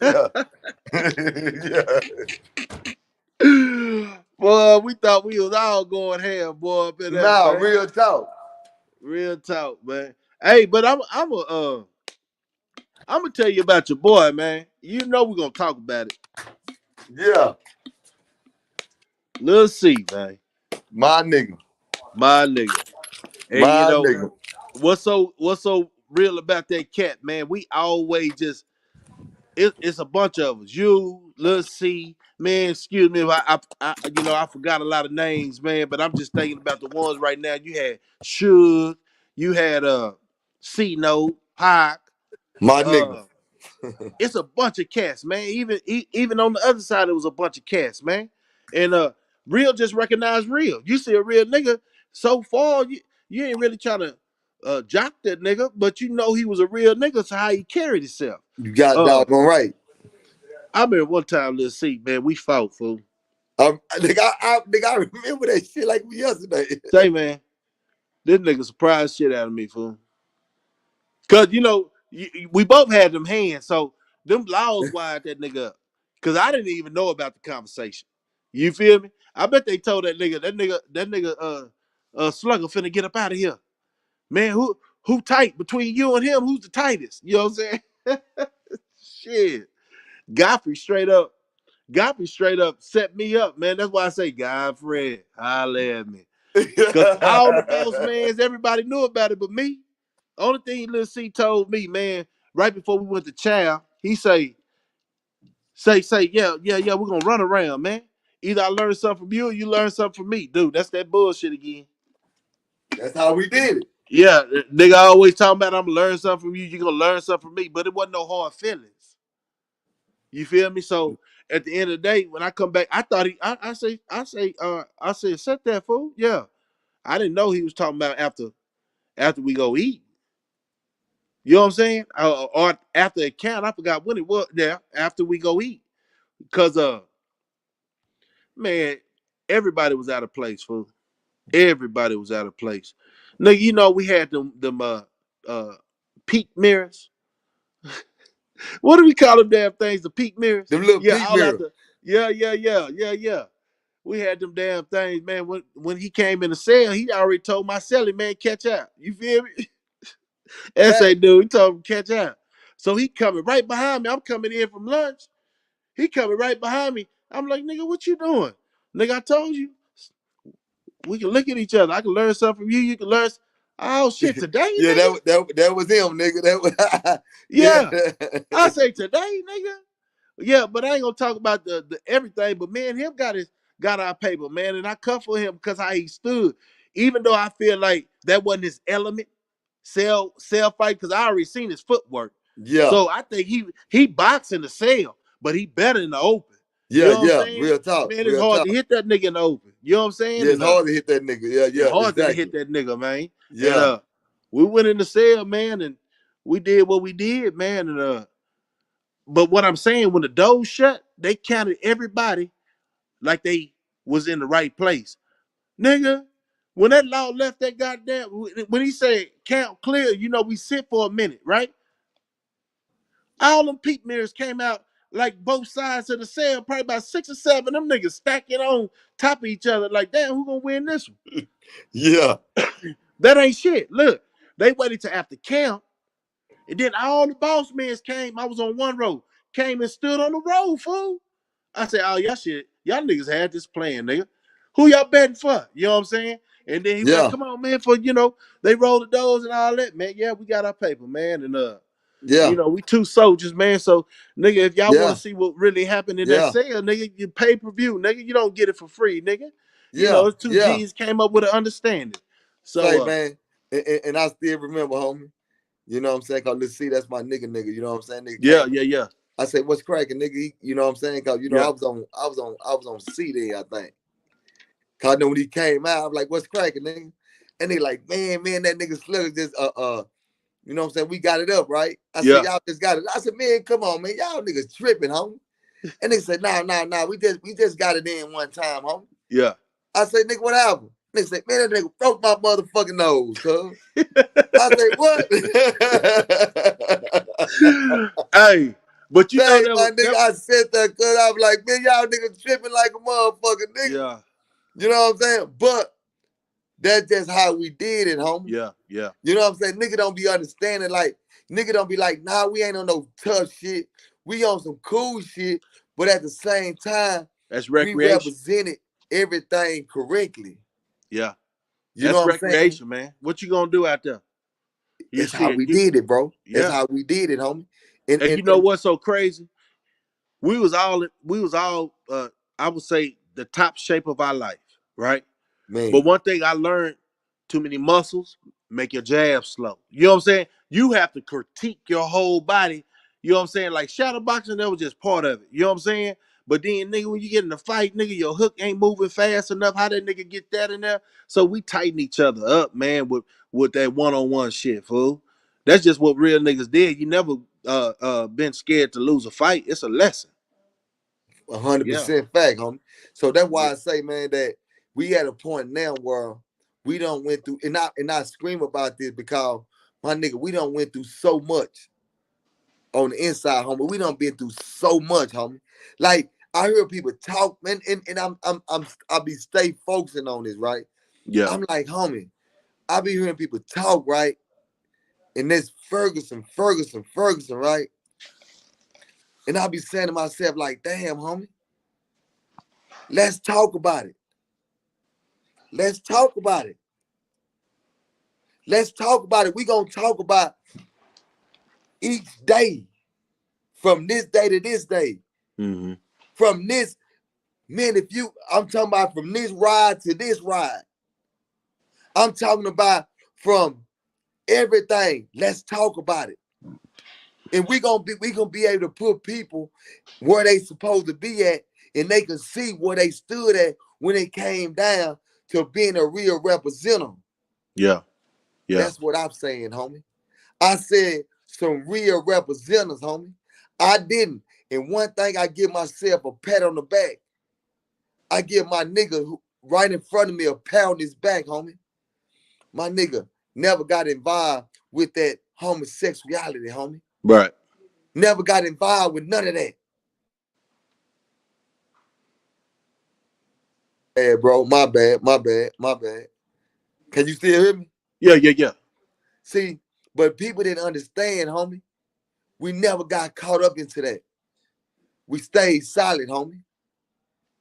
Yeah. Yeah. me? Boy, we thought we was all going ham, boy, up in that Nah, thing. real talk. Real talk, man. Hey, but I'm gonna tell you about your boy, man. You know we're gonna talk about it. Yeah. Lil C, man. My nigga. My nigga. And you My know, nigga. what's so real about that cat, man? We always just it's a bunch of us. You, let's see, man. Excuse me if I forgot a lot of names, man. But I'm just thinking about the ones right now. You had Suge, you had C Note, Pac. My nigga. Uh, it's a bunch of cats, man. Even on the other side, it was a bunch of cats, man. And real just recognize real. You see a real nigga so far, you ain't really trying to jock that nigga, but you know he was a real nigga. So how he carried himself. You got Uh, doggone right. I remember one time, let's see, man, we fought, fool. Nigga, I remember that shit like yesterday. Say, man, this nigga surprised shit out of me, fool. Cause we both had them hands, so them laws wired that nigga up. Cause I didn't even know about the conversation. You feel me? I bet they told that nigga, Slugger finna get up out of here. Man, who tight between you and him? Who's the tightest? You know what I'm saying? Shit. Godfrey straight up, Godfrey straight up set me up, man. That's why I say Godfrey, holla at me. Cause all the boss mans, everybody knew about it but me. Only thing Lil C told me, man, right before we went to chow, he say, yeah, we're gonna run around, man. Either I learn something from you or you learn something from me. Dude, that's that bullshit again. That's how we did it. Yeah, nigga always talking about I'm gonna learn something from you, you gonna learn something from me, but it wasn't no hard feelings. You feel me? So at the end of the day, when I come back, I thought I said, set that fool. Yeah. I didn't know he was talking about after we go eat. You know what I'm saying? Or after a count, I forgot when it was. Yeah, after we go eat, cause man, everybody was out of place, fool. Everybody was out of place. Nigga, we had them uh peak mirrors. What do we call them damn things? The peak mirrors? Them little Yeah, peak all out mirror. the yeah. We had them damn things, man. When he came in the cell, he already told my celly, man, catch out. You feel me? Fact. SA dude, he told him catch out. So he coming right behind me. I'm coming in from lunch. He coming right behind me. I'm like, nigga, what you doing? Nigga, I told you. We can look at each other. I can learn something from you. You can learn. Oh shit, today, Yeah, nigga? that was him, nigga. That was Yeah. I yeah. say today, nigga. Yeah, but I ain't gonna talk about the everything. But me and him got our paper, man, and I cuff for him because how he stood. Even though I feel like that wasn't his element, cell fight, because I already seen his footwork. Yeah. So I think he boxed in the cell, but he better in the open. You Yeah, know what I'm yeah. saying? Real talk. Man, it's Real hard to talk. hit that nigga in the open. You know what I'm saying? Yeah, it's And hard to hit that nigga. Yeah, it's yeah, hard to hit exactly. that nigga, man. And Yeah. we went in the cell, man, and we did what we did, man. And but what I'm saying, when the doors shut, they counted everybody like they was in the right place. Nigga, when that law left that goddamn, when he said count clear, you know, we sit for a minute, right? All them peep mirrors came out like both sides of the cell, probably about 6 or 7. Them niggas stacking on top of each other like, damn, who gonna win this one? Yeah. That ain't shit. Look, they waited to after count, and then all the boss men came. I was on one row, came and stood on the road, fool. I said, oh, y'all shit, y'all niggas had this plan, nigga. Who y'all betting for? You know what I'm saying? And then he was like, Yeah. come on, man, for, you know, they rolled the doors and all that, man. Yeah, we got our paper, man. And you Yeah. know, we two soldiers, man. So, nigga, if y'all want Yeah. to see what really happened in that Yeah. sale, nigga, you pay per view, nigga. You don't get it for free, nigga. You know, Yeah. it's two Yeah. G's came up with an understanding. So, Say, man, and I still remember, homie. You know what I'm saying? Cause let's see, that's my nigga. You know what I'm saying? Nigga yeah, came. yeah, yeah, I said, what's cracking, nigga? You know what I'm saying? Cause you know, yeah, I was on C there, I think. Cause I know when he came out, I'm like, what's cracking, nigga? And they like, man, that nigga Slugger just you know what I'm saying? We got it up, right? I said, yeah, y'all just got it. I said, man, come on, man. Y'all niggas tripping, homie. And they said, nah. We just got it in one time, homie. yeah. I said, nigga, what happened? They said, man, that nigga broke my motherfucking nose, cuz. I said, what? Hey, but you know Dang, that my was nigga, that. I said that cuz I was like, man, y'all niggas tripping like a motherfucker, nigga. Yeah, You know what I'm saying? But that's just how we did it, homie. yeah, yeah. You know what I'm saying? Nigga don't be understanding, like, nigga don't be like, nah, we ain't on no tough shit. We on some cool shit, but at the same time, That's we recreation. represented everything correctly. Yeah, You know that's what I'm saying? recreation, man. What you gonna do out there? You It's see how it. we did it, bro. It's Yeah. how we did it, homie. And And and you know and what's so crazy? We was all I would say the top shape of our life, right? But man, one thing I learned, too many muscles make your jab slow. You know what I'm saying? You have to critique your whole body. You know what I'm saying? Like shadow boxing, that was just part of it. You know what I'm saying? But then, nigga, when you get in a fight, nigga, your hook ain't moving fast enough. How that nigga get that in there? So we tighten each other up, man, with that one-on-one shit, fool. That's just what real niggas did. You never been scared to lose a fight. It's a lesson. a hundred Yeah. percent fact, homie. So that's Yeah. why I say, man, that we at a point now where we don't went through, and I scream about this because my nigga, we don't went through so much on the inside, homie. We done been through so much, homie. Like I hear people talk, man, and I'll be stay focusing on this, right? Yeah. I'm like, homie, I be hearing people talk, right? And this Ferguson, right? And I'll be saying to myself, like, damn, homie, let's talk about it. Let's talk about it. Let's talk about it. We gonna talk about each day from this day to this day. Mm-hmm. From this, man, I'm talking about from this ride to this ride. I'm talking about from everything. Let's talk about it. And we gonna be able to put people where they supposed to be at, and they can see where they stood at when it came down to being a real representative. Yeah. Yeah. That's what I'm saying, homie. I said some real representatives, homie. I didn't. And one thing, I give myself a pat on the back. I give my nigga right in front of me a pat on his back, homie. My nigga never got involved with that homosexuality, homie. Right. Never got involved with none of that. bro. My bad. My bad. My bad. Can you still hear me? Yeah, yeah, yeah, See, but people didn't understand, homie. We never got caught up into that. We stayed solid, homie.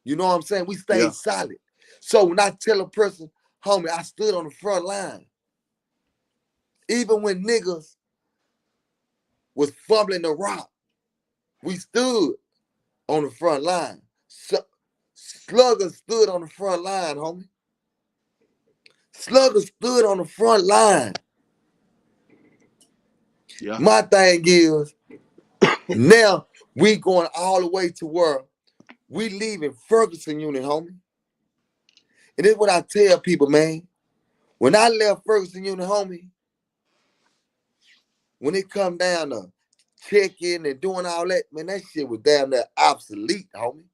You know what I'm saying? We yeah, stayed solid. So when I tell a person, homie, I stood on the front line. Even when niggas was fumbling the rock, we stood on the front line. So, Slugger stood on the front line, homie. Slugger stood on the front line. yeah, My thing is, now we going all the way to where we leaving Ferguson unit, homie. And this is what I tell people, man. When I left Ferguson unit, homie, when it come down to checking and doing all that, man, that shit was damn near obsolete, homie.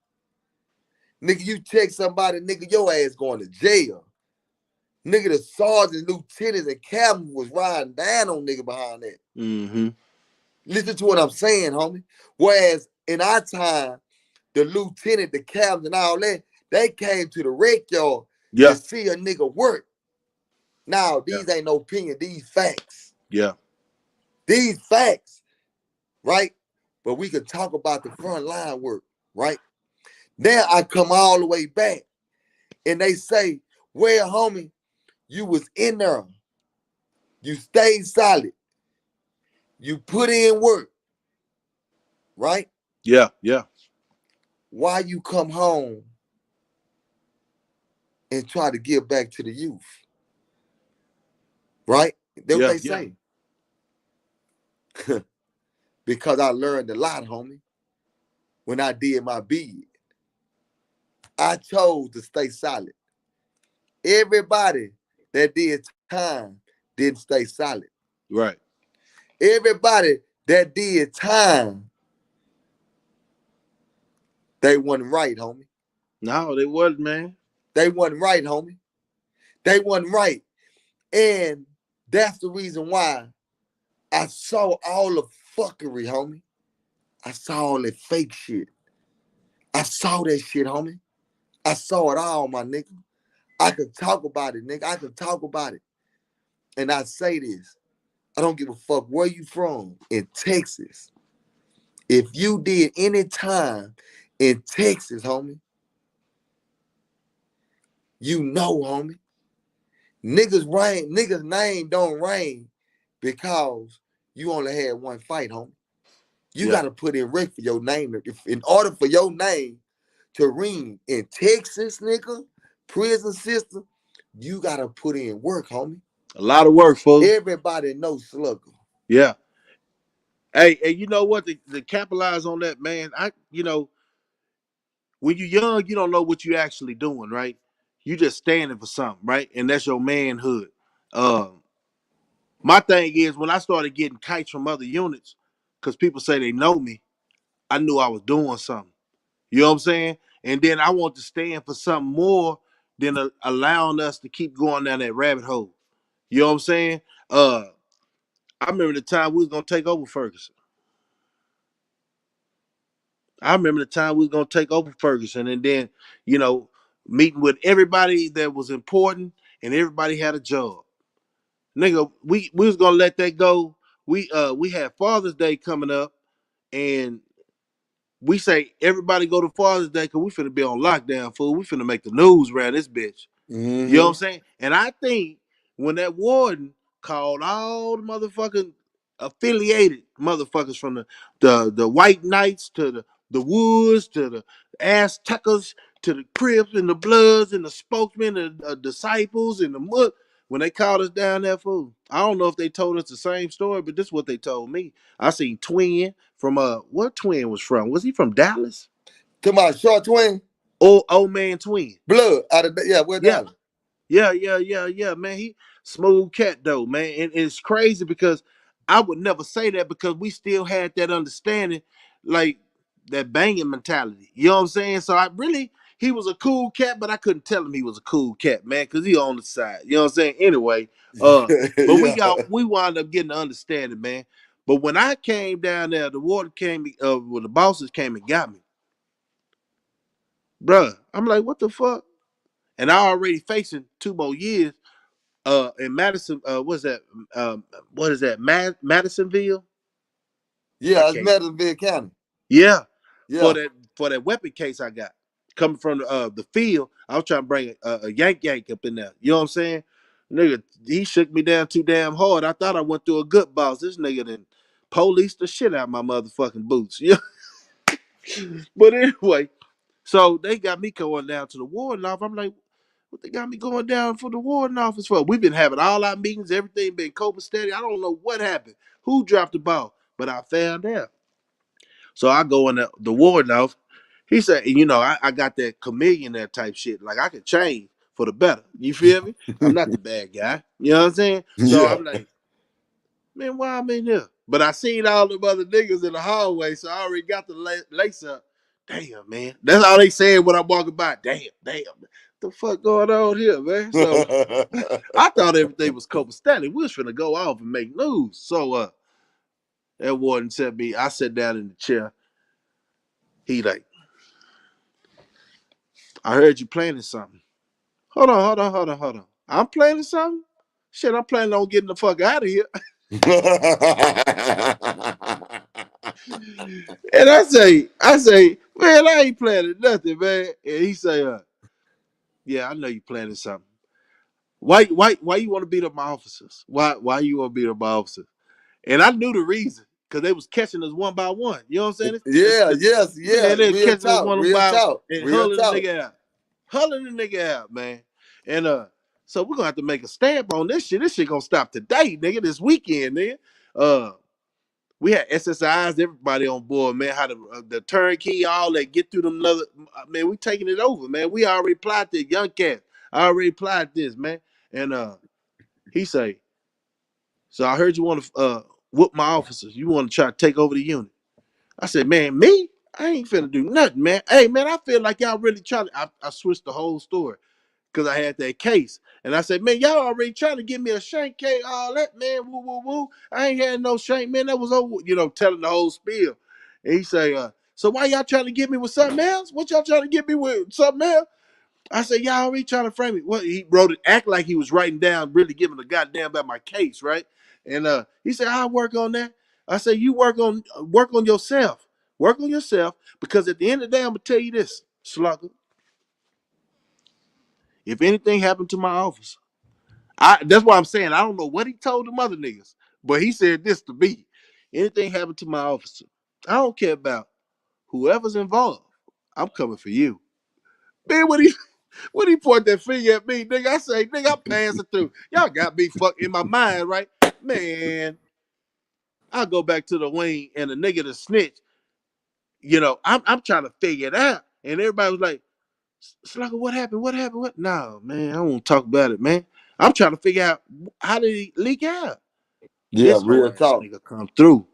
Nigga, you check somebody, nigga, your ass going to jail. Nigga, the sergeants, lieutenants, and captains was riding down on nigga behind that. mm-hmm, Listen to what I'm saying, homie. Whereas in our time, the lieutenant, the captains, and all that, they came to the rec yard to yeah, see a nigga work. Now, yeah, these ain't no opinion, these facts. yeah, These facts, right? But we could talk about the front line work, right? Now I come all the way back and they say, well, homie, you was in there. You stayed solid. You put in work, right? yeah, yeah, Why you come home and try to give back to the youth, right? That's what yeah, they yeah. say. Because I learned a lot, homie, when I did my bid. I chose to stay solid. Everybody that did time didn't stay solid. Right. Everybody that did time, they wasn't right, homie. No, they wasn't, man. They wasn't right, homie. They wasn't right. And that's the reason why I saw all the fuckery, homie. I saw all that fake shit. I saw that shit, homie. I saw it all, my nigga. I could talk about it, nigga. I could talk about it. And I say this. I don't give a fuck where you from in Texas. If you did any time in Texas, homie, you know, homie. Niggas name don't rain because you only had one fight, homie. You Yeah. gotta put in work for your name. If in order for your name to ring in Texas, nigga, prison system, you gotta put in work, homie. A lot of work, fool. Everybody knows Slugger. Yeah. Hey, you know what? To capitalize on that, man, when you're young, you don't know what you're actually doing, right? You just standing for something, right? And that's your manhood. Um, my thing is when I started getting kites from other units, because people say they know me, I knew I was doing something. You know what I'm saying? And then I want to stand for something more than allowing us to keep going down that rabbit hole. You know what I'm saying? Uh, I remember the time we was gonna take over Ferguson. I remember the time we was gonna take over Ferguson, and then you know meeting with everybody that was important, and everybody had a job. Nigga, we was gonna let that go. We had Father's Day coming up, and we say everybody go to Father's Day because we finna be on lockdown, fool. We finna make the news around this bitch. You know what I'm Mm-hmm. saying? And I think when that warden called all the motherfucking affiliated motherfuckers from the White Knights to the Woods to the Aztecas to the Crips and the Bloods and the spokesmen and disciples and the mud, when they called us down there, fool. I don't know if they told us the same story, but this is what they told me. I seen Twin from what Twin was from? Was he from Dallas? To my short twin, Old man Twin. blood out of yeah, we're Yeah. down. Yeah, man. He smooth cat though, man. And it's crazy because I would never say that because we still had that understanding, like that banging mentality. You know what I'm saying? So I really he was a cool cat, but I couldn't tell him he was a cool cat, man, because he on the side. You know what I'm saying? Anyway, but Yeah. we wound up getting the understanding, man. But when I came down there, the water came, the bosses came and got me, bruh. I'm like, what the fuck? and I already facing 2 more years. In Madison, what's that? What is that? Madisonville? I Yeah, it's can't. Madisonville County. Yeah, for Yeah. that weapon case I got coming from the field. I was trying to bring a yank up in there. You know what I'm saying? Nigga, he shook me down too damn hard. I thought I went through a good boss. This nigga then policed the shit out of my motherfucking boots. Yeah. But anyway, so they got me going down to the warden office. I'm like, what they got me going down for the warden office for? We've been having all our meetings, everything been copacetic. I don't know what happened. Who dropped the ball? But I found out. So I go in the warden office. He said, I got that chameleon that type shit. Like I can change for the better. You feel me? I'm not the bad guy. You know what I'm saying? So Yeah. I'm like, man, why I'm in here? But I seen all them other niggas in the hallway, so I already got the lace up. Damn, man. That's all they saying when I'm walking by. Damn, damn. The fuck going on here, man? So I thought everything was copacetic. We was finna go off and make news. So that warden said me, I sat down in the chair. He like, I heard you planning something. Hold on. I'm planning something? Shit, I'm planning on getting the fuck out of here. And I say, man, I ain't planning nothing, man. And he say, yeah, I know you planning something. Why you want to beat up my officers? Why you want to beat up my officers? And I knew the reason, because they was catching us one by one. You know what I'm saying? Yeah, yes, Man, yeah. they was Real catching us talk, one real by talk, and real hulling the talk. nigga out. Hulling the nigga out, man. And so we're gonna have to make a stamp on this shit. This shit gonna stop today, nigga, this weekend, nigga. Uh we had SSIs, everybody on board, man. How the turnkey, all that, get through them another, man, we taking it over, man. We already applied this, young cat. I already applied this, man. And he say, so I heard you want to whoop my officers. You want to try to take over the unit. I said, man, me? I ain't finna do nothing, man. Hey, man, I feel like y'all really trying to. I switched the whole story because I had that case. And I said, man, y'all already trying to give me a shank case, all that, man. Woo, woo, woo. I ain't had no shank, man. That was over, telling the whole spiel. And he say, so why y'all trying to get me with something else? What y'all trying to get me with something else? I said, y'all already trying to frame it. Well, he wrote it, act like he was writing down, really giving a goddamn about my case, right? And he said, I'll work on that. I said, you work on yourself. Work on yourself, because at the end of the day, I'm gonna tell you this, Slugger. If anything happened to my officer, that's why I'm saying I don't know what he told them other niggas, but he said this to me. Anything happened to my officer, I don't care about whoever's involved. I'm coming for you. Man, when he point that finger at me, nigga, I say, nigga, I'm passing through. Y'all got me fucked in my mind, right? Man, I go back to the wing and the nigga the snitch, I'm trying to figure it out. And everybody was like, Slugger, what happened? What happened? What? No, man, I don't want to talk about it, man. I'm trying to figure out how did he leak out. Yeah, This whole real ass talk. nigga come through.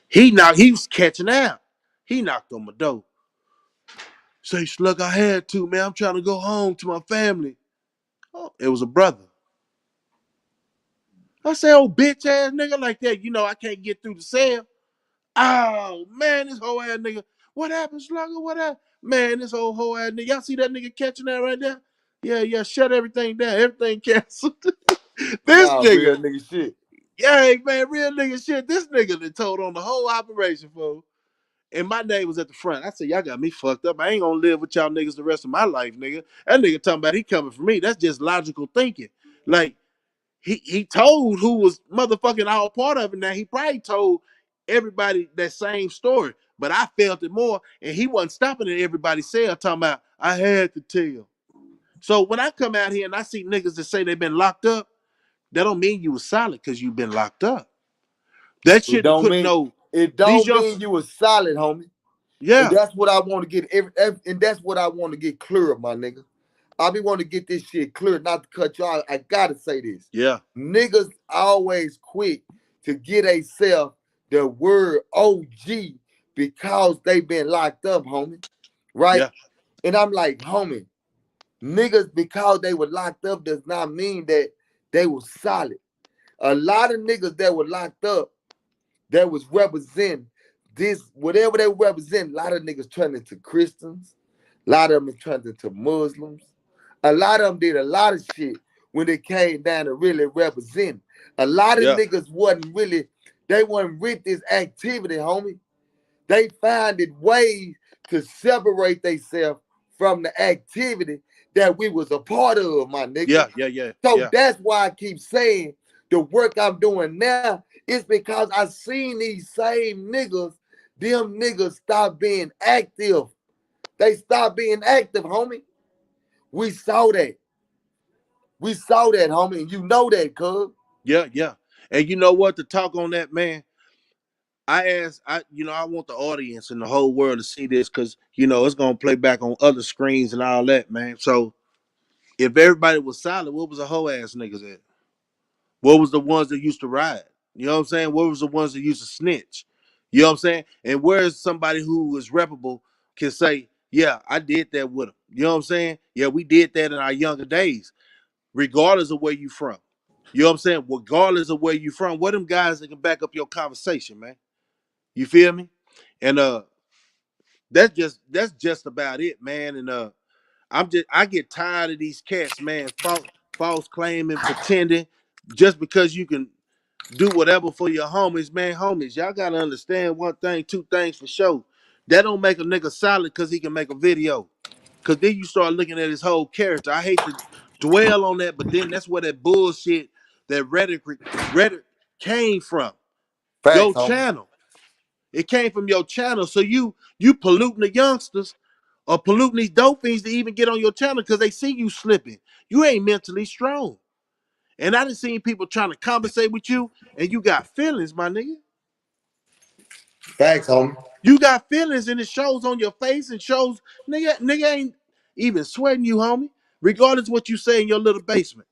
He was catching out. He knocked on my door. Say, Slug, I had to, man. I'm trying to go home to my family. Oh, it was a brother. I say, oh, bitch ass nigga like that, I can't get through the cell. Oh, man, this whole ass nigga. What happened, Slugger? What happened? Man, this whole ass nigga. Y'all see that nigga catching that right there? Yeah, shut everything down. Everything canceled. This Nah, nigga, real nigga shit. yeah, man, real nigga shit. This nigga that told on the whole operation, fool. And my name was at the front. I said, y'all got me fucked up. I ain't gonna live with y'all niggas the rest of my life, nigga. That nigga talking about he coming for me. That's just logical thinking. Like, he told who was motherfucking all part of it. Now he probably told everybody that same story, but I felt it more, and he wasn't stopping at everybody's cell talking about I had to tell. So when I come out here and I see niggas that say they've been locked up, that don't mean you was solid because you've been locked up. That It shit to don't put mean no it these don't mean youngsters. you was solid, homie. And Yeah, that's what I want to get and that's what I want to get clear of, my nigga. I be want to get this shit clear, not to cut you out. I gotta say this. yeah, Niggas always quick to get a self the word OG because they been locked up, homie. Right? yeah, And I'm like, homie, niggas because they were locked up does not mean that they were solid. A lot of niggas that were locked up that was representing this, whatever they represent, a lot of niggas turned into Christians, a lot of them turned into Muslims. A lot of them did a lot of shit when it came down to really representing. A lot of Yeah, niggas wasn't really, they wasn't with this activity, homie. They found it ways to separate themselves from the activity that we was a part of, my nigga. yeah, yeah, yeah, So yeah, that's why I keep saying the work I'm doing now is because I seen these same niggas, them niggas stop being active. They stop being active, homie. We saw that. We saw that, homie, and you know that, cuz. yeah, yeah. And you know what? To talk on that, man, I want the audience and the whole world to see this because it's gonna play back on other screens and all that, man. So if everybody was silent, what was the whole ass niggas at? What was the ones that used to ride? You know what I'm saying? What was the ones that used to snitch? You know what I'm saying? And where's somebody who is reputable can say, yeah, I did that with them. You know what I'm saying? Yeah, we did that in our younger days, regardless of where you from. You know what I'm saying? Regardless of where you from, what them guys that can back up your conversation, man. You feel me? And that's just about it, man. And I get tired of these cats, man, false claiming, pretending just because you can do whatever for your homies, man. Homies, y'all gotta understand one thing, two things for sure. That don't make a nigga solid because he can make a video. Cause then you start looking at his whole character. I hate to dwell on that, but then that's where that bullshit, that rhetoric came from. Facts, Your homie. channel. It came from your channel. So you polluting the youngsters or polluting these dope fiends to even get on your channel because they see you slipping. You ain't mentally strong. And I done seen people trying to compensate with you, and you got feelings, my nigga. Facts, homie. You got feelings, and it shows on your face and shows nigga ain't even sweating you, homie. Regardless of what you say in your little basement.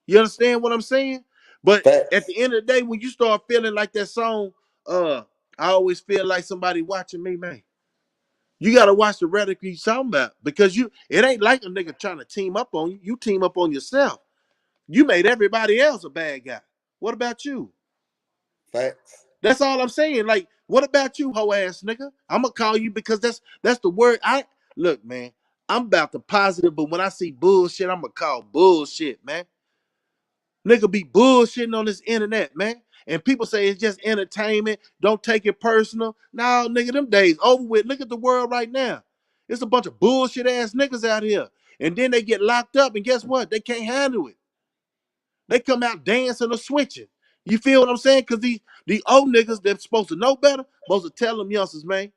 You understand what I'm saying? But at Facts. the end of the day, when you start feeling like that song, I always feel like somebody watching me, man. You gotta watch the rhetoric you talking about because it ain't like a nigga trying to team up on you. You team up on yourself. You made everybody else a bad guy. What about you? Facts. That's all I'm saying. Like, what about you, hoe ass nigga? I'm gonna call you because that's the word. I look, man. I'm about the positive, but when I see bullshit, I'm gonna call bullshit, man. Nigga be bullshitting on this internet, man. And people say it's just entertainment. Don't take it personal. No, nigga, them days over with. Look at the world right now. It's a bunch of bullshit ass niggas out here. And then they get locked up, and guess what? They can't handle it. They come out dancing or switching. You feel what I'm saying? Because the old niggas that's supposed to know better, supposed to tell them youngsters, man,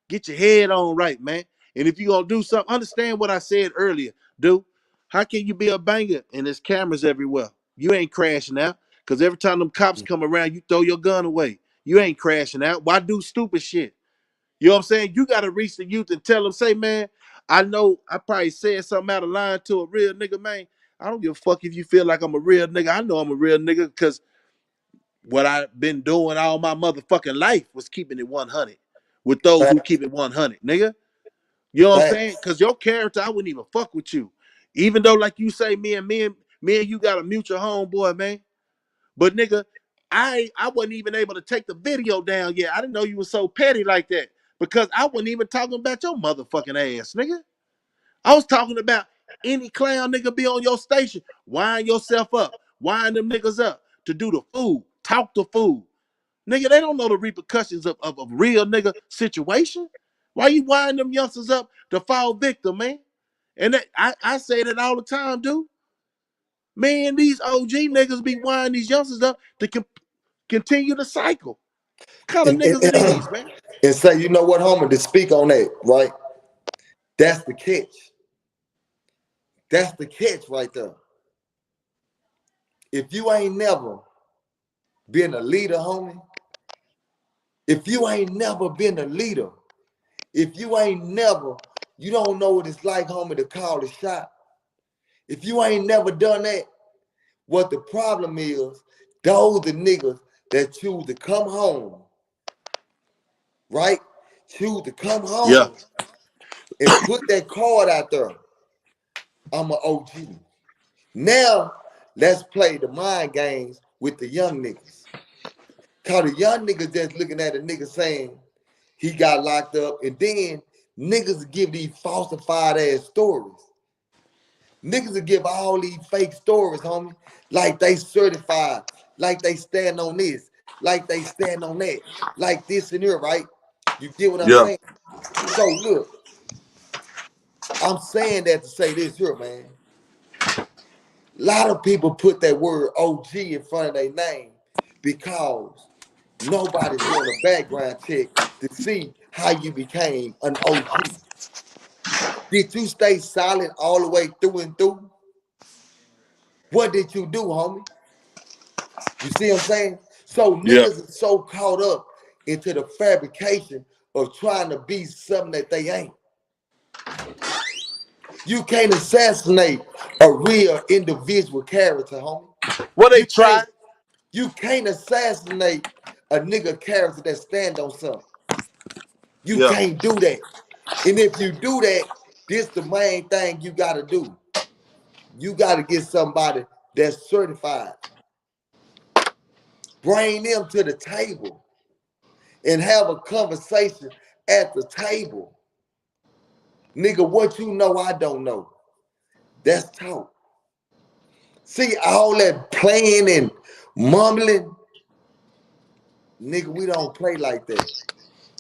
get your head on right, man. And if you gonna do something, understand what I said earlier, dude. How can you be a banger and there's cameras everywhere? You ain't crashing out. Cause every time them cops come around, you throw your gun away. You ain't crashing out. Why do stupid shit? You know what I'm saying? You gotta reach the youth and tell them, say, man, I know I probably said something out of line to a real nigga, man. I don't give a fuck if you feel like I'm a real nigga. I know I'm a real nigga because what I've been doing all my motherfucking life was keeping it 100 with those who Facts. keep it 100, nigga. You know what I'm saying? Facts. Because your character, I wouldn't even fuck with you. Even though, like you say, me and you got a mutual homeboy, man. But nigga, I wasn't even able to take the video down yet. I didn't know you were so petty like that. Because I wasn't even talking about your motherfucking ass, nigga. I was talking about any clown nigga be on your station. Wind yourself up. Wind them niggas up to do the food. Talk the food. Nigga, they don't know the repercussions of a real nigga situation. Why you wind them youngsters up to fall victim, man? And I say that all the time, dude. Man, these OG niggas be winding these youngsters up to continue the cycle. What kind of And, niggas it is, man? and say, you know what, homie, to speak on that, right? That's the catch. That's the catch right there. If you ain't never been a leader, homie, if you ain't never been a leader, if you ain't never, you don't know what it's like, homie, to call the shot. If you ain't never done that, what the problem is, those the niggas that choose to come home, right? Choose to come Yeah. home and put that card out there. I'm an OG. Now, let's play the mind games with the young niggas. Cause the young niggas just looking at a nigga saying he got locked up, and then niggas give these falsified ass stories. Niggas will give all these fake stories, homie, like they certified, like they stand on this, like they stand on that, like this and here, right? You get what I'm Yeah. saying? So look, I'm saying that to say this here, man. A lot of people put that word OG in front of their name because nobody's doing a background check to see how you became an OG. Did you stay silent all the way through and through? What did you do, homie? You see what I'm saying? So Yeah. niggas are so caught up into the fabrication of trying to be something that they ain't. You can't assassinate a real individual character, homie. Well, they You tried. can't you can't assassinate a nigga character that stand on something. You Yeah. can't do that. And if you do that, this the main thing you gotta do. You gotta get somebody that's certified. Bring them to the table and have a conversation at the table. Nigga, what you know, I don't know. That's talk. See, all that playing and mumbling, nigga, we don't play like that.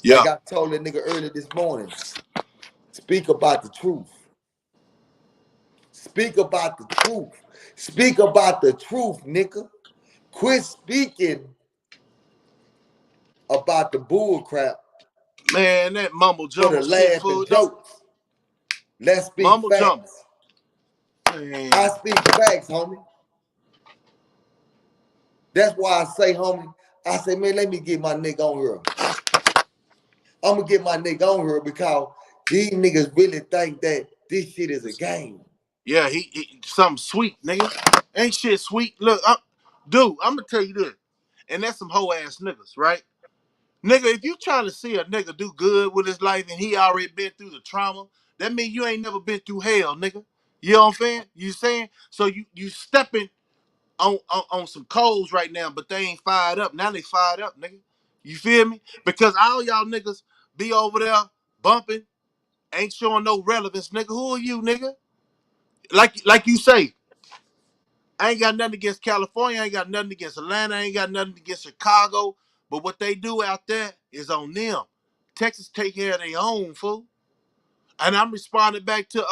Yeah. Like I told that nigga earlier this morning, speak about the truth. Speak about the truth. Speak about the truth, nigga. Quit speaking about the bull crap Man, that mumble for the jumble shit, laugh fool. and Don't jokes. Let's speak mumble jumble. facts. I Man. speak facts, homie. That's why I say, homie, I say, man, let me get my nigga on here. I'm gonna get my nigga on here because these niggas really think that this shit is a game. Yeah, he something sweet, nigga. Ain't shit sweet. Look, dude, I'm gonna tell you this. And that's some hoe ass niggas, right? Nigga, if you trying to see a nigga do good with his life and he already been through the trauma, that mean you ain't never been through hell, nigga. You know what I'm saying? You saying? So you stepping on some coals right now, but they ain't fired up. Now they fired up, nigga. You feel me? Because all y'all niggas be over there bumping, ain't showing no relevance, nigga. Who are you, nigga? Like you say, I ain't got nothing against California. I ain't got nothing against Atlanta. I ain't got nothing against Chicago. But what they do out there is on them. Texas take care of their own, fool. And I'm responding back to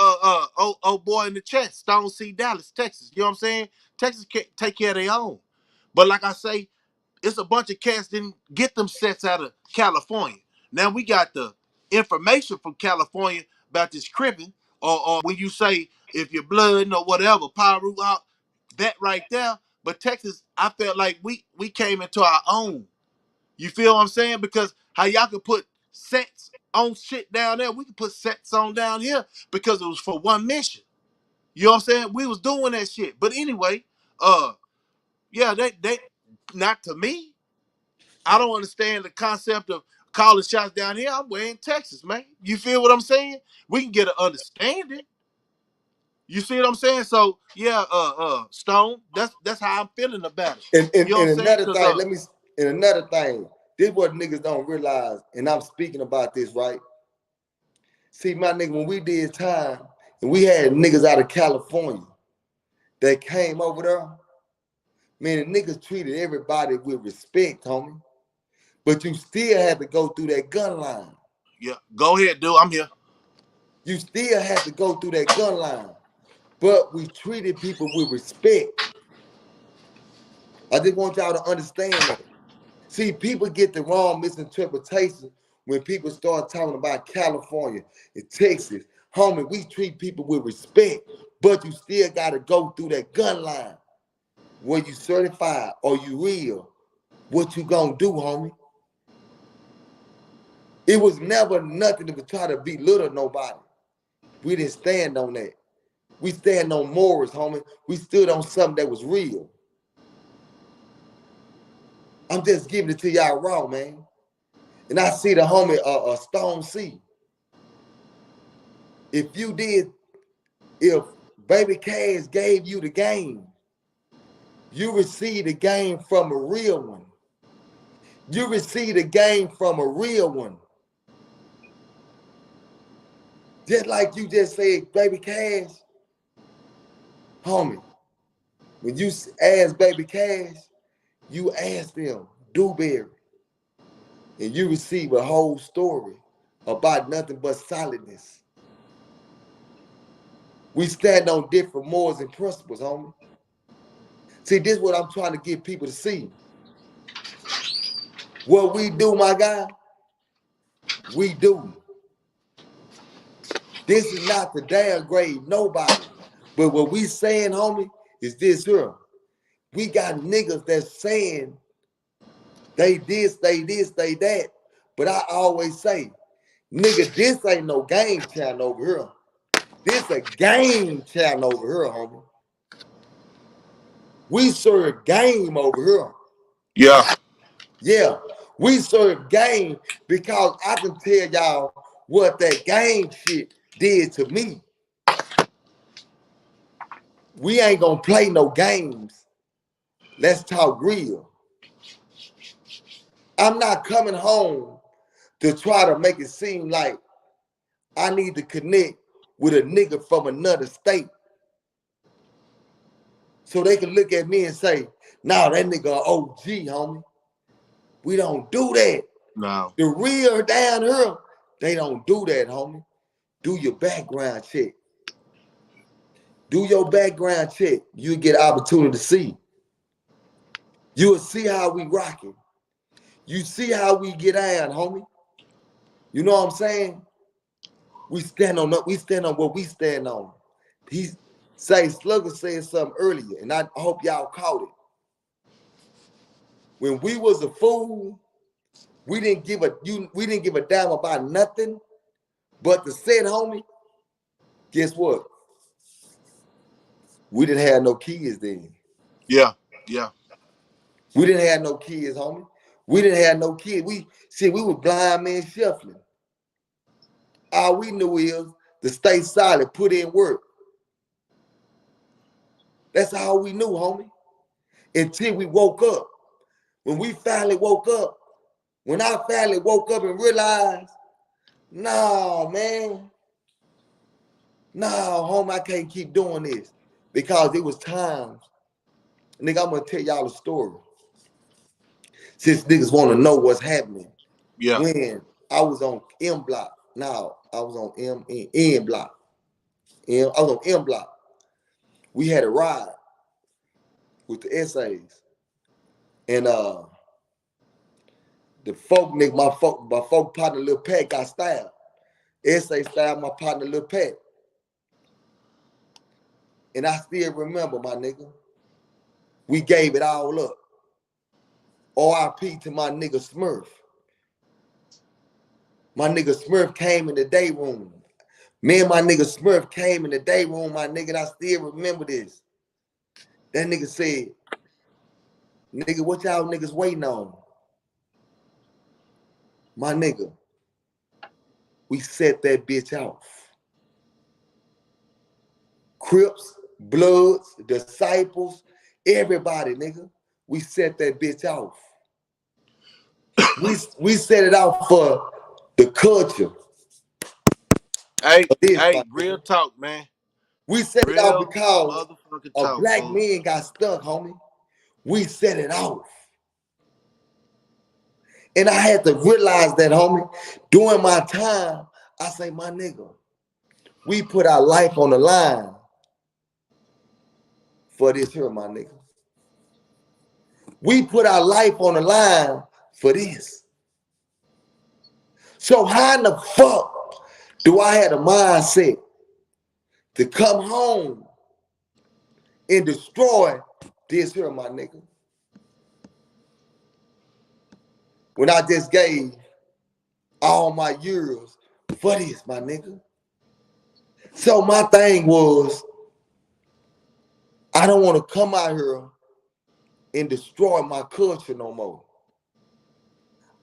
old boy in the chat, Stone C Dallas, Texas. You know what I'm saying? Texas take care of their own. But like I say, it's a bunch of cats didn't get them sets out of California. Now we got the information from California about this cripping, or when you say if you're blood or whatever, Pyru out, that right there. But Texas, I felt like we came into our own. You feel what I'm saying? Because how y'all could put sets on shit down there, we could put sets on down here because it was for one mission. You know what I'm saying? We was doing that shit. But anyway, yeah, they not to me. I don't understand the concept of calling shots down here. I'm way in Texas, man. You feel what I'm saying? We can get an understanding. You see what I'm saying? So yeah, Stone, that's how I'm feeling about it. And, and, You know what I'm and saying? another Cause thing, and another thing, this what niggas don't realize, and I'm speaking about this, right? See, my nigga, when we did time, and we had niggas out of California that came over there, man, the niggas treated everybody with respect, homie. But you still had to go through that gun line. yeah, go ahead, dude. I'm here. You still had to go through that gun line. But we treated people with respect. I just want y'all to understand that. See, people get the wrong misinterpretation when people start talking about California and Texas. Homie, we treat people with respect, but you still got to go through that gun line. Were you certified or you real? What you gonna do, homie? It was never nothing to try to belittle nobody. We didn't stand on that. We stand on morals, homie. We stood on something that was real. I'm just giving it to y'all raw, man. And I see the homie Stone C. If you did, if Baby Cash gave you the game, you received the game from a real one. You received the game from a real one. Just like you just said, Baby Cash, Homie, when you ask Baby Cash, you ask them Dewberry, and you receive a whole story about nothing but solidness. We stand on different morals and principles, homie. See, this is what I'm trying to get people to see. What we do, my guy, we do. This is not to downgrade nobody. But what we saying, homie, is this here. We got niggas that's saying they this, they this, they that. But I always say, nigga, this ain't no game channel over here. This a game channel over here, homie. We serve game over here. Yeah. Yeah, we serve game because I can tell y'all what that game shit did to me. We ain't gonna play no games. Let's talk real. I'm not coming home to try to make it seem like I need to connect with a nigga from another state so they can look at me and say, nah, that nigga OG, homie. We don't do that. No. The real down here, they don't do that, homie. Do your background check. Do your background check. You get an opportunity to see. You'll see how we rocking. You see how we get on, homie. You know what I'm saying? We stand on what we stand on. He say Slugger said something earlier, and I hope y'all caught it. When we was a fool, we didn't give a damn about nothing but the said homie. Guess what? We didn't have no kids then. Yeah. Yeah. We didn't have no kids, homie. We didn't have no kids. We were blind man shuffling. All we knew is to stay solid, put in work. That's all we knew, homie. Until we woke up. When we finally woke up, when I finally woke up and realized, nah, man, nah, homie, I can't keep doing this. Because it was times, nigga, I'm gonna tell y'all a story. Since niggas wanna know what's happening. Yeah. When I was on M block. Now I was on N block. I was on M block. We had a ride with the essays. And the folk nigga, my folk partner Lil Pat got stabbed. Essay stabbed my partner Lil Pat. And I still remember, my nigga. We gave it all up. RIP to my nigga Smurf. My nigga Smurf came in the day room. Me and my nigga Smurf came in the day room, my nigga, and I still remember this. That nigga said, nigga, what y'all niggas waiting on? My nigga, we set that bitch off. Crips, Bloods, Disciples, everybody, nigga. We set that bitch off. We set it off for the culture Hey, of this, my hey, real nigga. talk, man. We set it off Real because motherfucking a talk, black folks. man got stuck, homie. We set it off. And I had to realize that, homie, during my time, I say, my nigga, we put our life on the line for this here, my nigga. We put our life on the line for this. So how in the fuck do I have a mindset to come home and destroy this here, my nigga? When I just gave all my years for this, my nigga. So my thing was, I don't want to come out here and destroy my culture no more.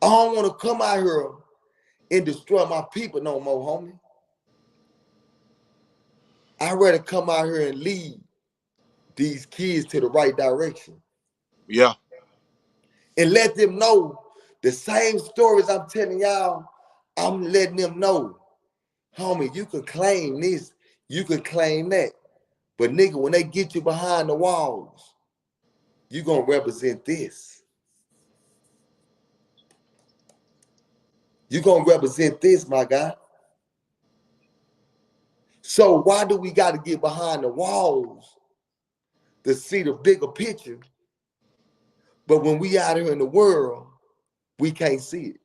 I don't want to come out here and destroy my people no more, homie. I'd rather come out here and lead these kids to the right direction. Yeah. And let them know the same stories I'm telling y'all, I'm letting them know, homie, you could claim this, you could claim that. But nigga, when they get you behind the walls, you gonna represent this. You gonna represent this, my guy. So why do we got to get behind the walls to see the bigger picture? But when we out here in the world, we can't see it.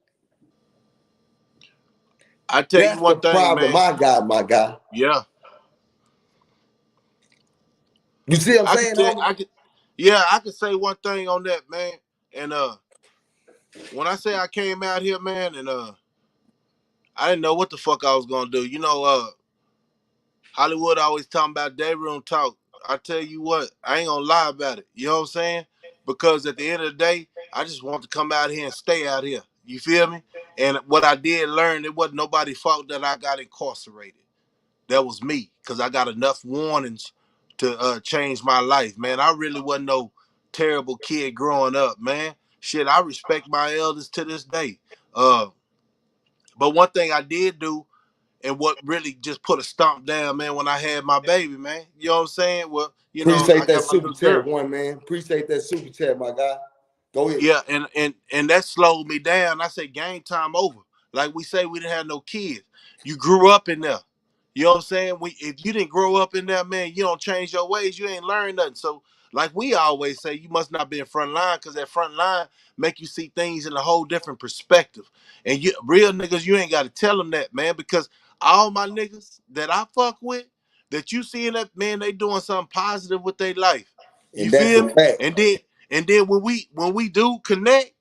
I tell you That's the one thing, problem man. I got, my guy. Yeah, You see what I'm I could saying, tell. homie? I could. Yeah, I could say one thing on that, man. And when I say I came out here, man, and I didn't know what the fuck I was gonna do. You know, Hollywood always talking about day room talk. I tell you what, I ain't gonna lie about it. You know what I'm saying? Because at the end of the day, I just want to come out here and stay out here. You feel me? And what I did learn, it wasn't nobody's fault that I got incarcerated. That was me, because I got enough warnings to change my life, man. I really wasn't no terrible kid growing up, man. Shit, I respect my elders to this day. Uh, but one thing I did do, and what really just put a stomp down, man, when I had my baby, man. You know what I'm saying? Well, you know, I Appreciate that got my super little girl. chat, one man. Appreciate that super chat, my guy. Go ahead. Yeah, and that slowed me down. I said, game time over. Like we say, we didn't have no kids. You grew up in there. You know what I'm saying? If you didn't grow up in there, man, you don't change your ways. You ain't learned nothing. So, like we always say, you must not be in front line, because that front line make you see things in a whole different perspective. And you real niggas, you ain't got to tell them that, man, because all my niggas that I fuck with, that you seeing that, man, they doing something positive with their life. You And that's feel a me? fact. And then when we do connect,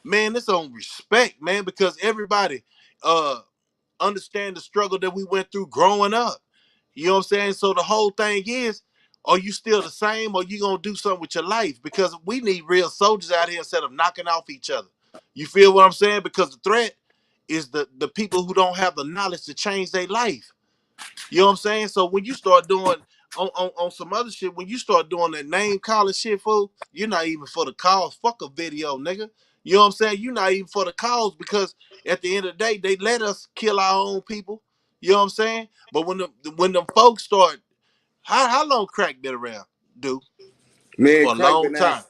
man, it's on respect, man, because everybody understand the struggle that we went through growing up. You know what I'm saying? So the whole thing is, are you still the same, or you gonna do something with your life? Because we need real soldiers out here instead of knocking off each other. You feel what I'm saying? Because the threat is the people who don't have the knowledge to change their life. You know what I'm saying? So when you start doing on some other shit, when you start doing that name calling shit, fool, you're not even for the cause. Fuck a video, nigga. You know what I'm saying? You're not even for the cause, because at the end of the day, they let us kill our own people. You know what I'm saying? But when them folks start, how long crack been around, dude? Man, For a long time.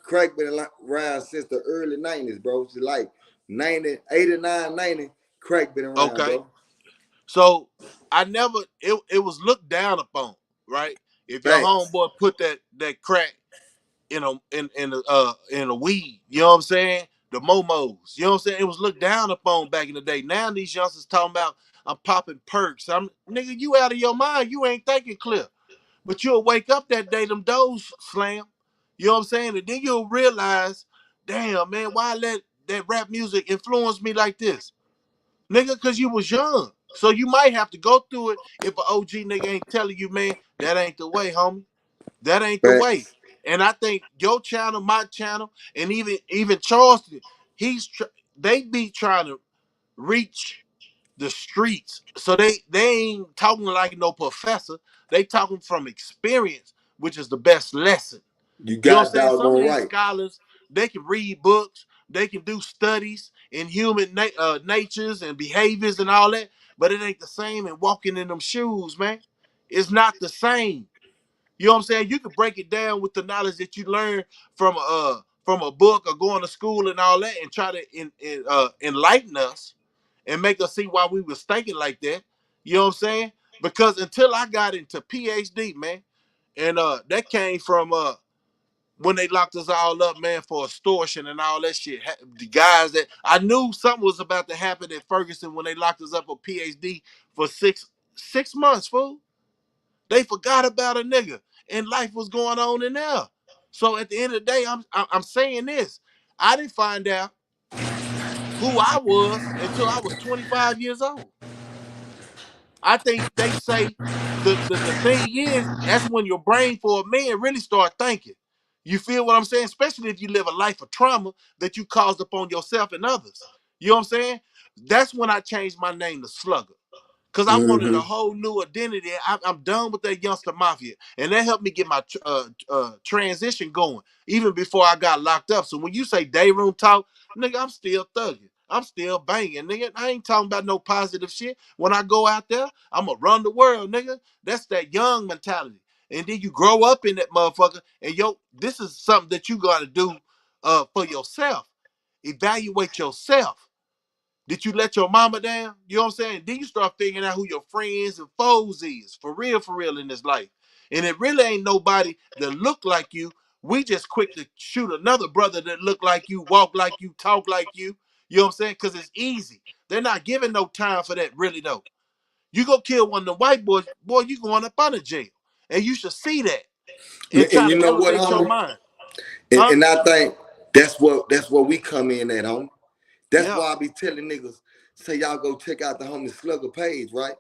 Crack been around since the early 90s, bro. It's like 90, 89, 90. Crack been around, Okay. bro. So I never it was looked down upon, right? If your Facts. homeboy put that crack in a weed. You know what I'm saying? The momos. You know what I'm saying? It was looked down upon back in the day. Now these youngsters talking about I'm popping perks. I'm nigga, you out of your mind. You ain't thinking clear. But you'll wake up that day, them doors slam. You know what I'm saying? And then you'll realize, damn man, why let that rap music influence me like this? Nigga, cause you was young. So you might have to go through it if an OG nigga ain't telling you, man, that ain't the way, homie. That ain't the way. Facts. And I think your channel, my channel, and even Charleston, they be trying to reach the streets. So they ain't talking like no professor. They talking from experience, which is the best lesson. You You know what got I'm saying? Some of doggone these right. scholars, they can read books, they can do studies in human natures and behaviors and all that, but it ain't the same in walking in them shoes, man. It's not the same. You know what I'm saying? You can break it down with the knowledge that you learn from a book or going to school and all that, and try to enlighten us and make us see why we was thinking like that. You know what I'm saying? Because until I got into PhD, man, and that came from when they locked us all up, man, for extortion and all that shit. The guys that I knew something was about to happen at Ferguson when they locked us up for PhD for six months, fool. They forgot about a nigga, and life was going on in there. So at the end of the day, I'm saying this. I didn't find out who I was until I was 25 years old. I think they say the thing is, that's when your brain for a man really start thinking. You feel what I'm saying? Especially if you live a life of trauma that you caused upon yourself and others. You know what I'm saying? That's when I changed my name to Slugger. Because I wanted a Mm-hmm. whole new identity. I'm done with that youngster mafia. And that helped me get my transition going, even before I got locked up. So when you say day room talk, nigga, I'm still thugging. I'm still banging, nigga. I ain't talking about no positive shit. When I go out there, I'm going to run the world, nigga. That's that young mentality. and then you grow up in that motherfucker. And this is something that you got to do for yourself. Evaluate yourself. Did you let your mama down? You know what I'm saying? Then you start figuring out who your friends and foes is for real in this life. And it really ain't nobody that look like you. We just quick to shoot another brother that look like you, walk like you, talk like you. You know what I'm saying? Because it's easy. They're not giving no time for that, really, though. You go kill one of the white boys, boy, you going up out of jail. And you should see that and And try you to know what, elevate your homie? mind. And, Huh? and I think that's where we come in at, homie. That's Yeah. why I be telling niggas, say y'all go check out the homie Slugger page, right?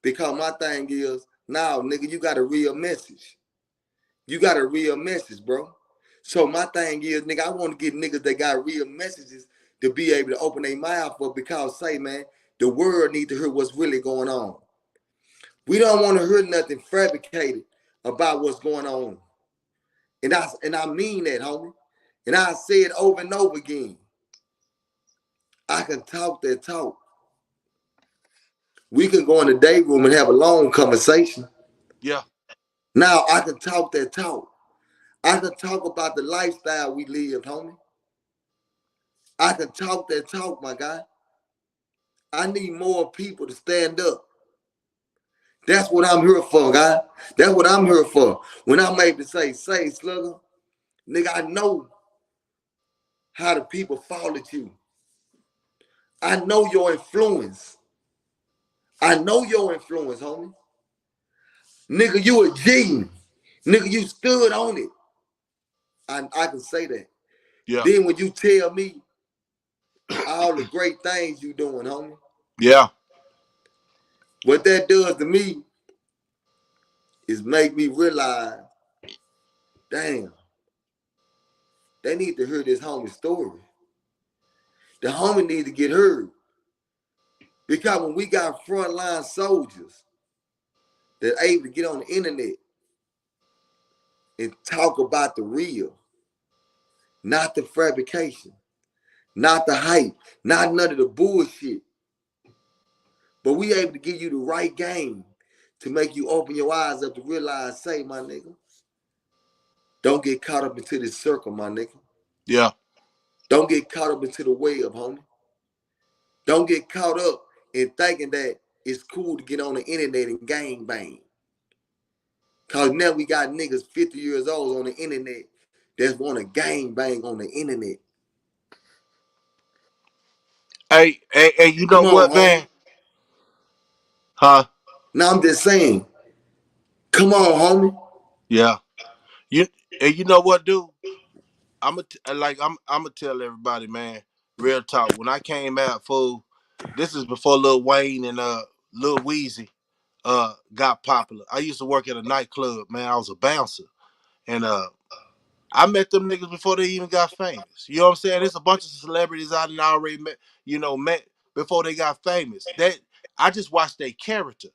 Because my thing is, now, nigga, you got a real message. You got a real message, bro. So my thing is, nigga, I want to get niggas that got real messages to be able to open their mouth up because, say, man, the world need to hear what's really going on. We don't want to hear nothing fabricated about what's going on. And I mean that, homie. And I say it over and over again. I can talk that talk. We can go in the day room and have a long conversation. Yeah. Now I can talk that talk. I can talk about the lifestyle we live, homie. I can talk that talk, my guy. I need more people to stand up. That's what I'm here for, guy. That's what I'm here for. When I'm able to say, Slugger, nigga, I know how the people fall at you. I know your influence. I know your influence, homie. Nigga, you a G. Nigga, you stood on it. I can say that. Yeah. Then when you tell me all the great things you doing, homie, Yeah. what that does to me is make me realize, damn, they need to hear this homie story. The homie need to get heard. Because when we got frontline soldiers that able to get on the internet and talk about the real, not the fabrication, not the hype, not none of the bullshit, but we able to give you the right game to make you open your eyes up to realize, say, my nigga, don't get caught up into this circle, my nigga. Yeah. Don't get caught up into the web, homie. Don't get caught up in thinking that it's cool to get on the internet and gang bang. Cause now we got niggas 50 years old on the internet that want to gang bang on the internet. Hey, you know Come on, what, homie. man? Huh? Now I'm just saying, come on, homie. Yeah. You and you know what, dude? I'm gonna tell everybody, man. Real talk. When I came out, fool, this is before Lil Wayne and Lil Weezy got popular. I used to work at a nightclub, man. I was a bouncer, and I met them niggas before they even got famous. You know what I'm saying? There's a bunch of celebrities I done already met before they got famous. That I just watched their character.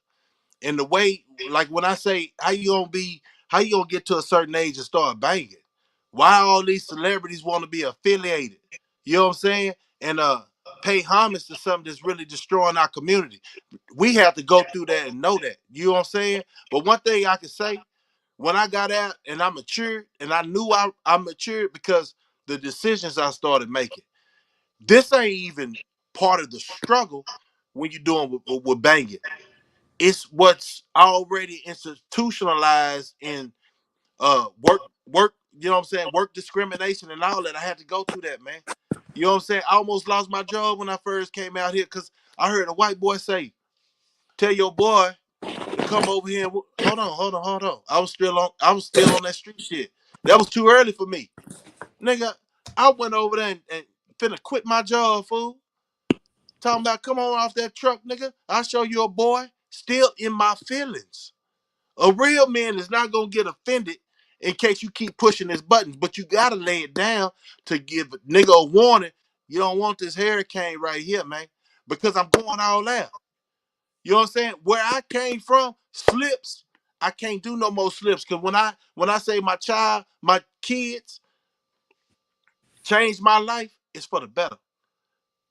And the way, like when I say how you gonna get to a certain age and start banging? Why all these celebrities want to be affiliated? You know what I'm saying? And pay homage to something that's really destroying our community. We have to go through that and know that. You know what I'm saying? But one thing I can say, when I got out and I matured, and I knew I matured because the decisions I started making. This ain't even part of the struggle when you're doing with banging. It's what's already institutionalized in work, you know what I'm saying, work discrimination and all that. I had to go through that, man. You know what I'm saying? I almost lost my job when I first came out here because I heard a white boy say, tell your boy to come over here and hold on. I was still on that street shit. That was too early for me. Nigga, I went over there and finna quit my job, fool. Talking about come on off that truck, nigga. I'll show you a boy still in my feelings. A real man is not gonna get offended in case you keep pushing his buttons, but you gotta lay it down to give a nigga a warning. You don't want this hurricane right here, man, because I'm going all out. You know what I'm saying? Where I came from, slips, I can't do no more slips. Cause when I say my kids changed my life, it's for the better.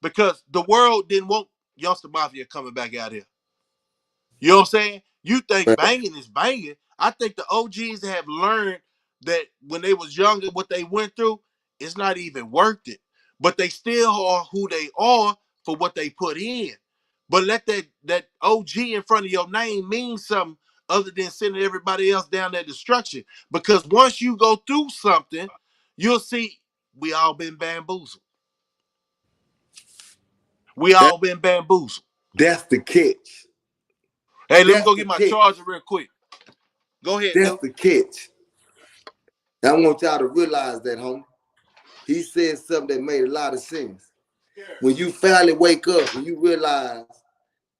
Because the world didn't want Youngster Mafia coming back out here. You know what I'm saying? You think banging is banging. I think the OGs have learned that when they was younger, what they went through, it's not even worth it. But they still are who they are for what they put in. But let that OG in front of your name mean something other than sending everybody else down that destruction. Because once you go through something, you'll see we all been bamboozled. We That all been bamboozled. that's the catch. Hey, let me That's go the get my catch. charger real quick. Go ahead, That's dude. the catch. I want y'all to realize that, homie. He said something that made a lot of sense. When you finally wake up and you realize,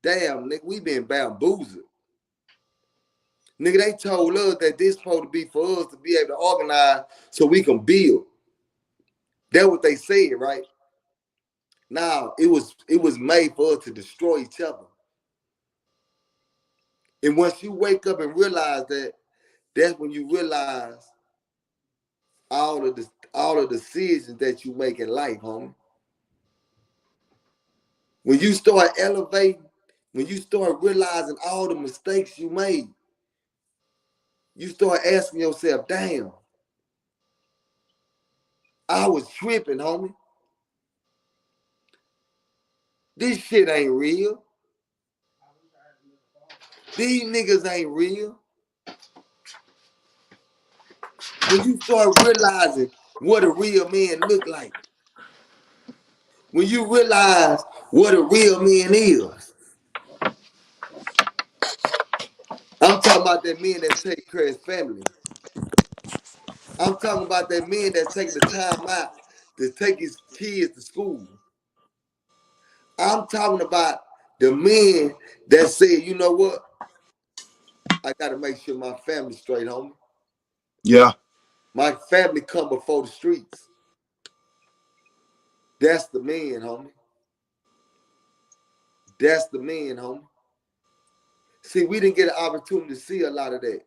damn, nigga, we been bamboozled. Nigga, they told us that this supposed to be for us to be able to organize so we can build. That's what they said, right? Now it was made for us to destroy each other. And once you wake up and realize that, that's when you realize all of the decisions that you make in life, homie. When you start elevating, when you start realizing all the mistakes you made, you start asking yourself, damn, I was tripping, homie. This shit ain't real. These niggas ain't real. When you start realizing what a real man look like, when you realize what a real man is, I'm talking about that man that take care of his family. I'm talking about that man that take the time out to take his kids to school. I'm talking about the man that said, you know what? I gotta make sure my family's straight, homie. Yeah. My family come before the streets. That's the man, homie. That's the man, homie. See, we didn't get an opportunity to see a lot of that.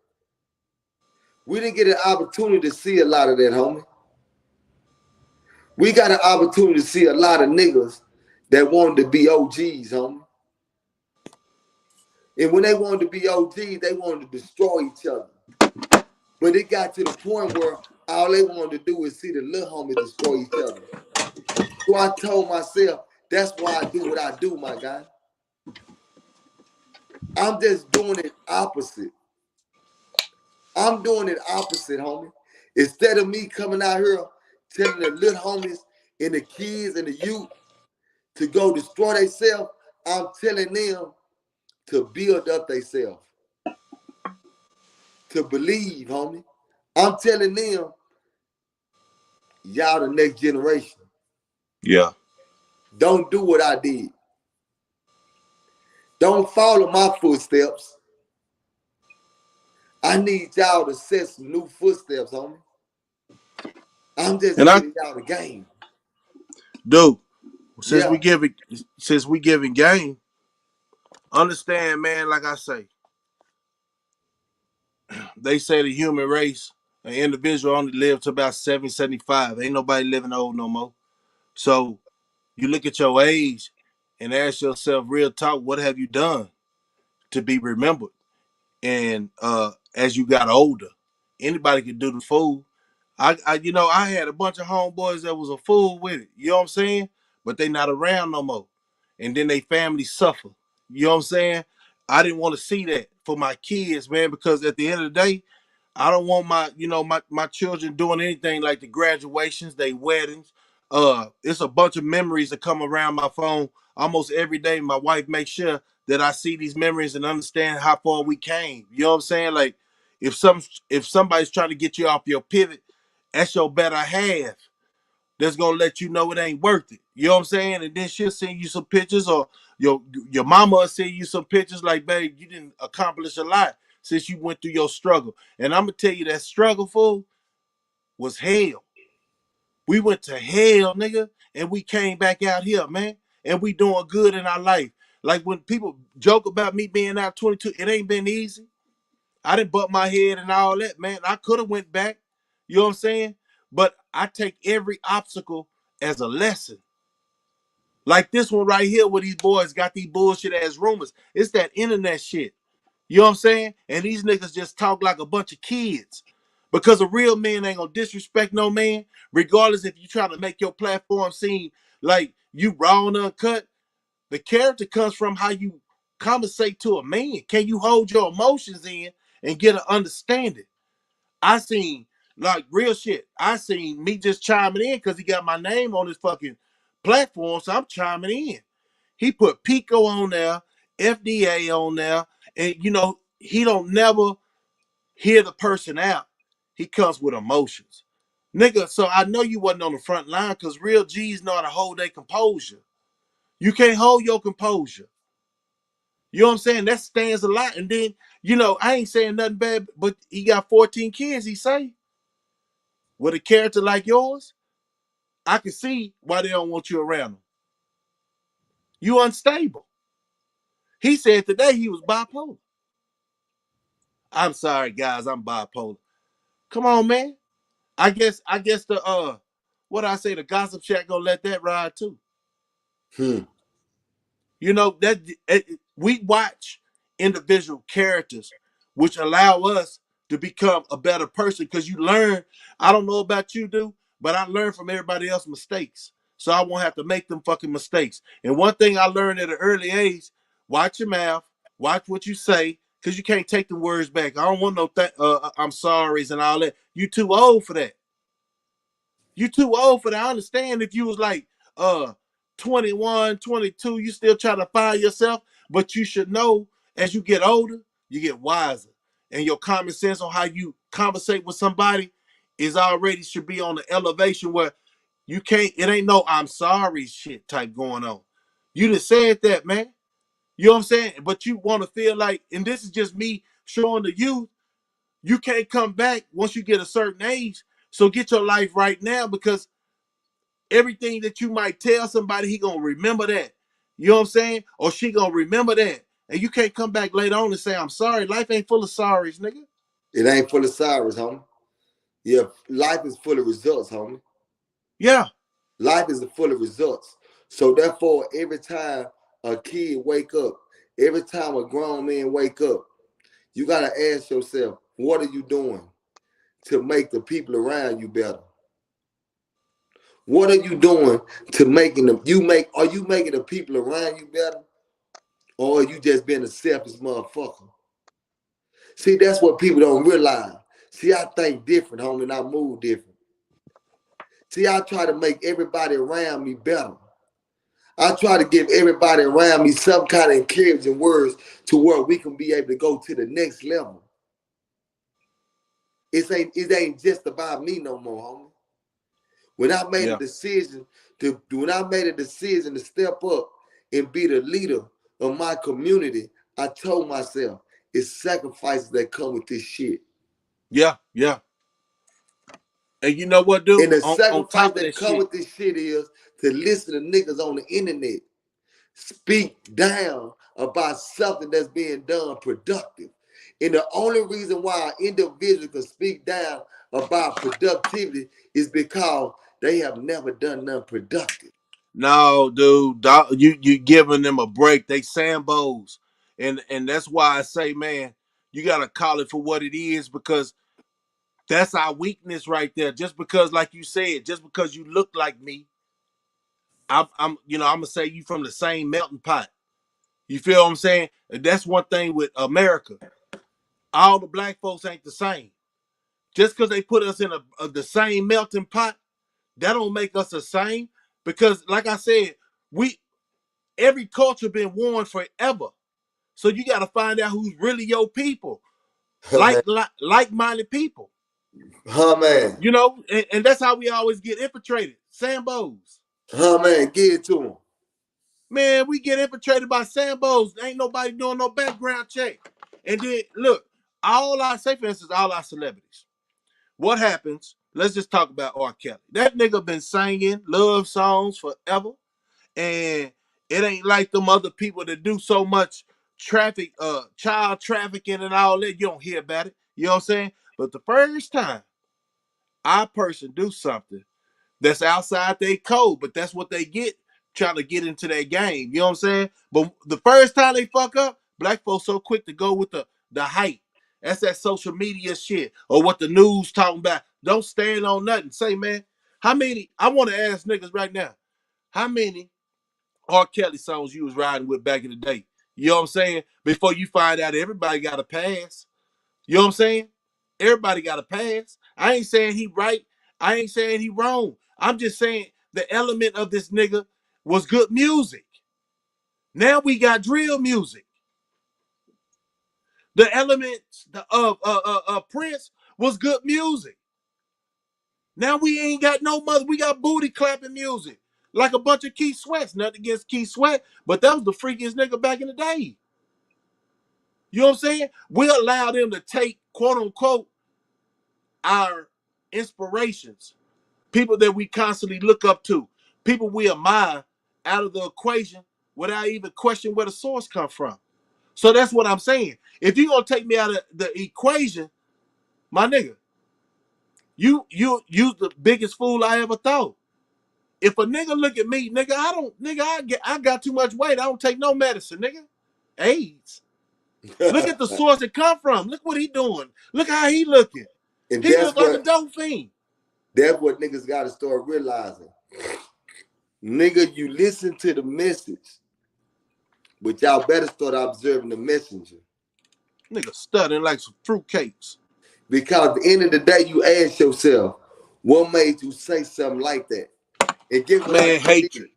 We didn't get an opportunity to see a lot of that, homie. We got an opportunity to see a lot of niggas that wanted to be OGs, homie. And when they wanted to be OGs, they wanted to destroy each other. But it got to the point where all they wanted to do is see the little homies destroy each other. So I told myself, that's why I do what I do, my guy. I'm just doing it opposite. I'm doing it opposite, homie. Instead of me coming out here telling the little homies and the kids and the youth to go destroy themselves, I'm telling them to build up themselves, to believe, homie. I'm telling them, y'all the next generation. Yeah. Don't do what I did. Don't follow my footsteps. I need y'all to set some new footsteps, homie. I'm just And I, giving y'all the game. dude, since we Yeah. giving since we giving game, understand, man. Like I say, they say the human race, an individual only lives to about 70, 75. Ain't nobody living old no more. So you look at your age and ask yourself, real talk, what have you done to be remembered? And as you got older, anybody could do the fool. I had a bunch of homeboys that was a fool with it. You know what I'm saying? But they not around no more. And then they family suffer. You know what I'm saying? I didn't want to see that for my kids, man, because at the end of the day, I don't want my children doing anything like the graduations, they weddings. It's a bunch of memories that come around my phone almost every day. My wife makes sure that I see these memories and understand how far we came. You know what I'm saying? Like if somebody's trying to get you off your pivot, that's your better half that's gonna let you know it ain't worth it. You know what I'm saying? And then she'll send you some pictures, or your mama will send you some pictures like, babe, you didn't accomplish a lot since you went through your struggle. And I'm gonna tell you that struggle, fool, was hell. We went to hell, nigga, and we came back out here, man. And we doing good in our life. Like when people joke about me being out 22, it ain't been easy. I didn't butt my head and all that, man. I could have went back. You know what I'm saying? But I take every obstacle as a lesson. Like this one right here, where these boys got these bullshit ass rumors. It's that internet shit. You know what I'm saying? And these niggas just talk like a bunch of kids. Because a real man ain't gonna disrespect no man, regardless if you try to make your platform seem like you raw and uncut. The character comes from how you conversate to a man. Can you hold your emotions in and get an understanding? I seen like real shit. I seen me just chiming in because he got my name on his fucking platform, so I'm chiming in. He put Pico on there, FDA on there, and you know he don't never hear the person out. He comes with emotions, nigga. So I know you wasn't on the front line because real G's know how to hold their composure. You can't hold your composure. You know what I'm saying? That stands a lot. And then, you know, I ain't saying nothing bad, but he got 14 kids, he say. With a character like yours, I can see why they don't want you around them. You unstable. He said today he was bipolar. I'm sorry, guys, I'm bipolar. Come on, man. I guess the what I say, the gossip shack gonna let that ride too. Hmm. You know that we watch individual characters, which allow us to become a better person. Because you learn. I don't know about you, do, but I learn from everybody else's mistakes, so I won't have to make them fucking mistakes. And one thing I learned at an early age: watch your mouth, watch what you say, because you can't take the words back. I don't want no I'm sorry's and all that. You too old for that. You too old for that. I understand if you was like uh 21, 22, you still trying to find yourself, but you should know as you get older, you get wiser. And your common sense on how you conversate with somebody is already should be on the elevation where you can't, it ain't no I'm sorry shit type going on. You just said that, man. You know what I'm saying? But you want to feel like, and this is just me showing the youth, you can't come back once you get a certain age. So get your life right now because everything that you might tell somebody, he gonna remember that. You know what I'm saying? Or she gonna remember that. And you can't come back later on and say, I'm sorry. Life ain't full of sorries, nigga. It ain't full of sorrows, homie. Yeah, life is full of results, homie. Yeah. Life is full of results. So therefore, every time a kid wake up, every time a grown man wake up, you gotta ask yourself, what are you doing to make the people around you better? What are you doing to making them you make are you making the people around you better? Or are you just being a selfish motherfucker? See, that's what people don't realize. See, I think different, homie, and I move different. See, I try to make everybody around me better. I try to give everybody around me some kind of encouraging words to where we can be able to go to the next level. It ain't just about me no more, homie. When I made a Yeah. decision to step up and be the leader of my community, I told myself it's sacrifices that come with this shit. Yeah. Yeah. And you know what, dude? And the On sacrifice top of that that come shit. with this shit is to listen to niggas on the internet speak down about something that's being done productive. And the only reason why an individual can speak down about productivity is because they have never done nothing productive. No, dude, you giving them a break. They Sambos. And that's why I say, man, you gotta call it for what it is because that's our weakness right there. Just because, like you said, just because you look like me, I'm gonna say you from the same melting pot. You feel what I'm saying? And that's one thing with America. All the black folks ain't the same. Just because they put us in the same melting pot, that don't make us the same. Because, like I said, we every culture been worn forever. So you got to find out who's really your people, Man, like-minded people. man, You know, and that's how we always get infiltrated. Sambos. man, give it to him. Man, we get infiltrated by Sambos. Ain't nobody doing no background check. And then look, all our say for instance, all our celebrities. What happens? Let's just talk about R. Kelly. That nigga been singing love songs forever. And it ain't like them other people that do so much child trafficking and all that. You don't hear about it. You know what I'm saying? But the first time our person do something that's outside their code, but that's what they get trying to get into their game. You know what I'm saying? But the first time they fuck up, black folks so quick to go with the the hype. That's that social media shit or what the news talking about. Don't stand on nothing. Say, man, how many? I want to ask niggas right now, how many R. Kelly songs you was riding with back in the day? You know what I'm saying? Before you find out everybody got a pass. You know what I'm saying? Everybody got a pass. I ain't saying he right. I ain't saying he wrong. I'm just saying the element of this nigga was good music. Now we got drill music. The elements of Prince was good music. Now we ain't got no mother. We got booty clapping music. Like a bunch of Keith Sweats. Nothing against Keith Sweat, but that was the freakiest nigga back in the day. You know what I'm saying? We allow them to take, quote unquote, our inspirations, people that we constantly look up to, people we admire out of the equation without even questioning where the source come from. So that's what I'm saying. If you're gonna take me out of the equation, my nigga, you the biggest fool I ever thought. If a nigga look at me, nigga, I got too much weight. I don't take no medicine, nigga. AIDS. Look at the source it come from. Look what he doing. Look how he looking. And He look like a dope fiend. that's what niggas gotta start realizing. Nigga, you listen to the message, but y'all better start observing the messenger. Nigga studying like some fruitcakes. Because at the end of the day, you ask yourself, what made you say something like that? And get what I Man, just did. hatred.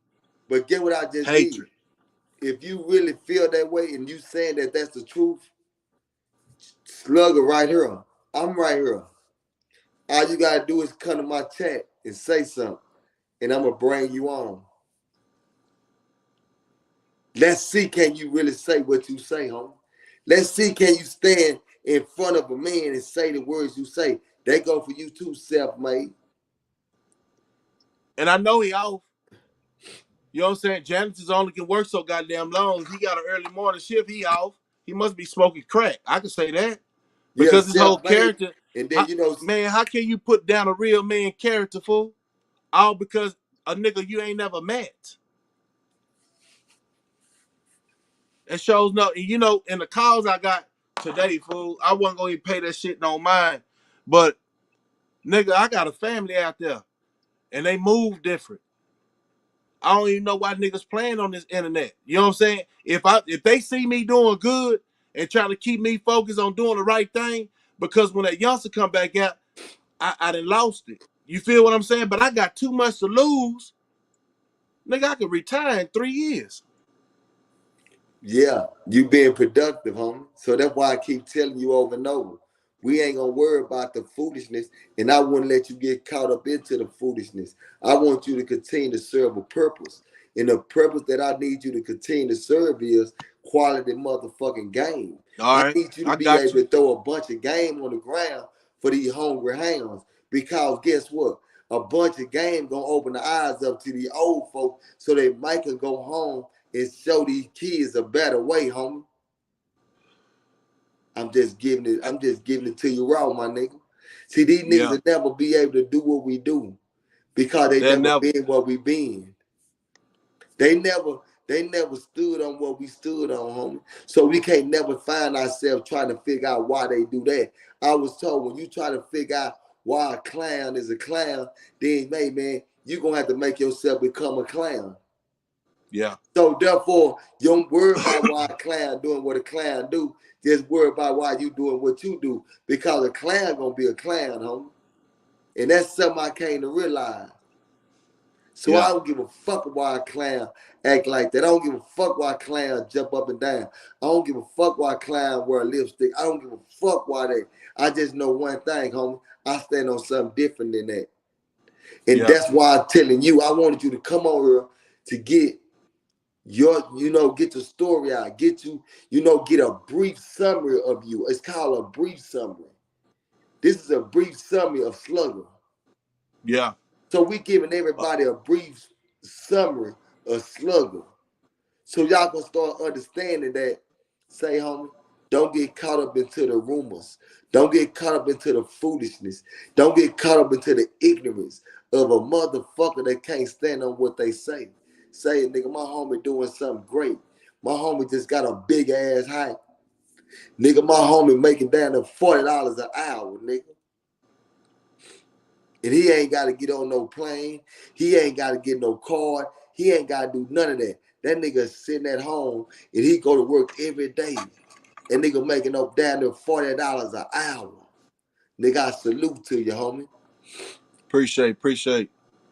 But get what I just did. Hatred. If you really feel that way and you saying that that's the truth, Slugger right here. I'm right here. All you gotta do is come to my chat and say something, and I'm gonna bring you on. Let's see, can you really say what you say, homie? Let's see, can you stand in front of a man and say the words you say? They go for you too, self-made. And I know he off. You know what I'm saying? Janitors only can work so goddamn long. He got an early morning shift. He off. He must be smoking crack. I can say that Yeah, because his whole self-made. character. And then Man, how can you put down a real man character, fool? All because a nigga you ain't never met. It shows no. You know, in the calls I got today, fool, I wasn't gonna even pay that shit no mind. But nigga, I got a family out there, and they move different. I don't even know why niggas playing on this internet. You know what I'm saying? If they see me doing good and trying to keep me focused on doing the right thing, because when that youngster come back out, I done lost it. You feel what I'm saying? But I got too much to lose. Nigga, I could retire in 3 years. yeah, you being productive, homie. So that's why I keep telling you over and over. We ain't gonna worry about the foolishness, and I wouldn't let you get caught up into the foolishness. I want you to continue to serve a purpose. And the purpose that I need you to continue to serve is quality motherfucking game. All I right, need you to I be got able you. to throw a bunch of game on the ground for these hungry hounds. Because guess what? A bunch of game gonna open the eyes up to the old folks so they might can go home and show these kids a better way, homie. I'm just giving it to you raw, my nigga. See, these niggas Yeah, will never be able to do what we do because they they'll never never. been what we been. They never they never stood on what we stood on, homie. So we can't never find ourselves trying to figure out why they do that. I was told when you try to figure out why a clown is a clown, then hey man, you're gonna have to make yourself become a clown. Yeah, So therefore, you don't worry about why a clown doing what a clown do. Just worry about why you doing what you do. Because a clown gonna be a clown, homie. And that's something I came to realize. So I yeah, don't give a fuck why a clown act like that. I don't give a fuck why a clown jump up and down. I don't give a fuck why a clown wear lipstick. I don't give a fuck why they. I just know one thing, homie. I stand on something different than that. And yeah, that's why I'm telling you, I wanted you to come on here to get get your story out, get a brief summary of you. It's called a brief summary. This is a brief summary of Slugger. yeah, So we giving everybody a brief summary of Slugger. So y'all can start understanding that, say, homie, don't get caught up into the rumors. Don't get caught up into the foolishness. Don't get caught up into the ignorance of a motherfucker that can't stand on what they say. Say, nigga, my homie doing something great. My homie just got a big ass hype. Nigga, my homie making down to $40 an hour, nigga. And he ain't got to get on no plane. He ain't got to get no card. He ain't got to do none of that. That nigga sitting at home and he go to work every day. And nigga making up down to $40 an hour. Nigga, I salute to you, homie. Appreciate.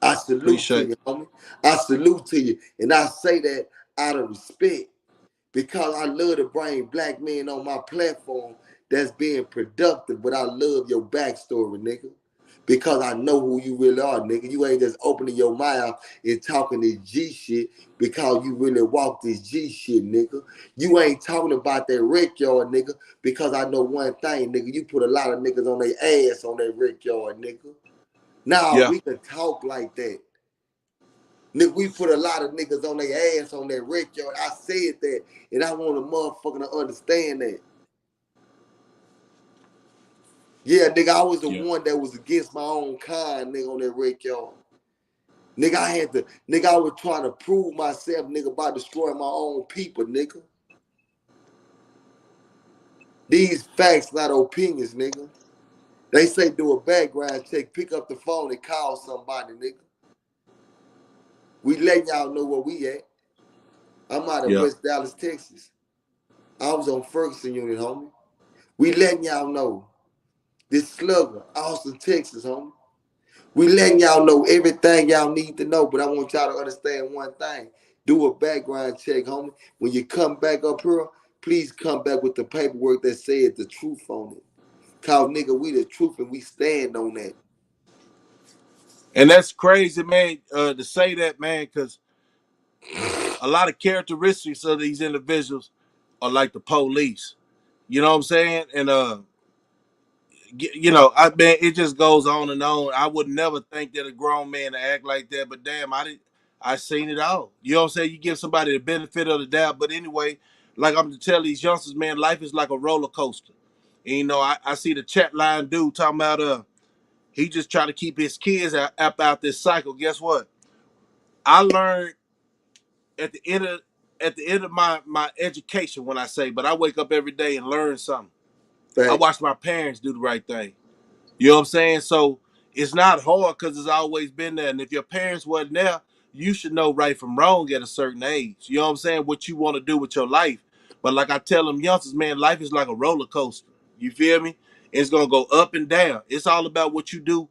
I salute to you, homie. I salute to you. And I say that out of respect because I love to bring black men on my platform that's being productive, but I love your backstory, nigga. Because I know who you really are, nigga. You ain't just opening your mouth and talking this G shit because you really walk this G shit, nigga. You ain't talking about that rec yard, nigga, because I know one thing, nigga. You put a lot of niggas on their ass on that rec yard, nigga. Now we can talk like that. Nigga, we put a lot of niggas on their ass on that rec yard. I said that, and I want a motherfucker to understand that. Yeah, nigga, I was the one that was against my own kind, nigga, on that rec yard. Nigga, I was trying to prove myself, nigga, by destroying my own people, nigga. These facts, not opinions, nigga. They say do a background check, pick up the phone and call somebody, nigga. We letting y'all know where we at. I'm out of West Dallas, Texas. I was on Ferguson unit, homie. We letting y'all know. This Slugger, Austin, Texas, homie. We letting y'all know everything y'all need to know, but I want y'all to understand one thing. Do a background check, homie. When you come back up here, please come back with the paperwork that said the truth on it. Cause nigga, we the truth and we stand on that. And that's crazy, man, to say that, man, because a lot of characteristics of these individuals are like the police. You know what I'm saying? And I mean, it just goes on and on. I would never think that a grown man to act like that, but damn, I seen it all. You know what I'm saying? You give somebody the benefit of the doubt, but anyway, like I'm to tell these youngsters, man, life is like a roller coaster. And, I see the chat line dude talking about he just trying to keep his kids out this cycle. Guess what? I learned at the end of my education when I say, but I wake up every day and learn something. I Facts. watch my parents do the right thing. You know what I'm saying? So it's not hard because it's always been there. And if your parents wasn't there, you should know right from wrong at a certain age. You know what I'm saying? What you want to do with your life. But like I tell them youngsters, man, life is like a roller coaster. You feel me? It's gonna go up and down. It's all about what you do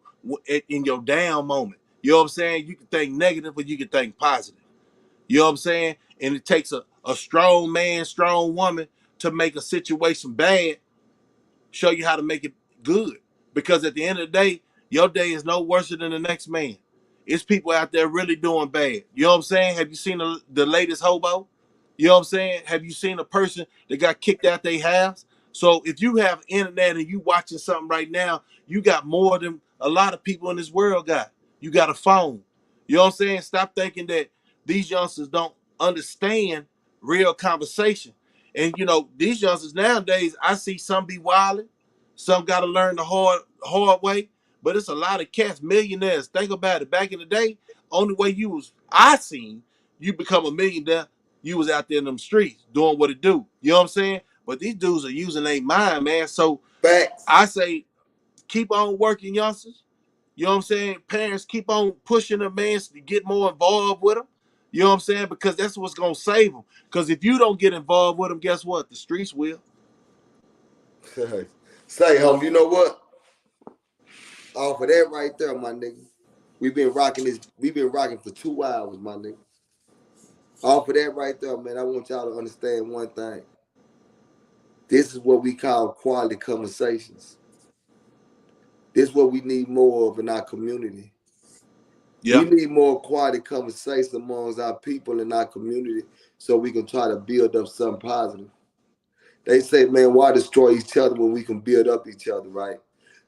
in your down moment. You know what I'm saying? You can think negative or you can think positive. You know what I'm saying? And it takes a strong man, strong woman to make a situation bad, show you how to make it good. Because at the end of the day, your day is no worse than the next man. It's people out there really doing bad. You know what I'm saying? Have you seen the latest hobo? You know what I'm saying? Have you seen a person that got kicked out their house? So if you have internet and you watching something right now, you got more than a lot of people in this world got. You got a phone. You know what I'm saying? Stop thinking that these youngsters don't understand real conversation. And these youngsters nowadays, I see some be wilding, some got to learn the hard way. But it's a lot of cats, millionaires. Think about it. Back in the day, only way I seen you become a millionaire, you was out there in them streets doing what it do. You know what I'm saying? But these dudes are using their mind, man. So Facts. I say, keep on working, youngsters. You know what I'm saying? Parents keep on pushing their man to get more involved with them. You know what I'm saying? Because that's what's gonna save them. Because if you don't get involved with them, guess what? The streets will. Say, homie, you know what? Off of that right there, my nigga. We've been rocking for 2 hours, my nigga. Off of that right there, man, I want y'all to understand one thing. This is what we call quality conversations. This is what we need more of in our community. We Yeah. need more quality conversations amongst our people in our community so we can try to build up something positive. They say, man, why destroy each other when we can build up each other, right?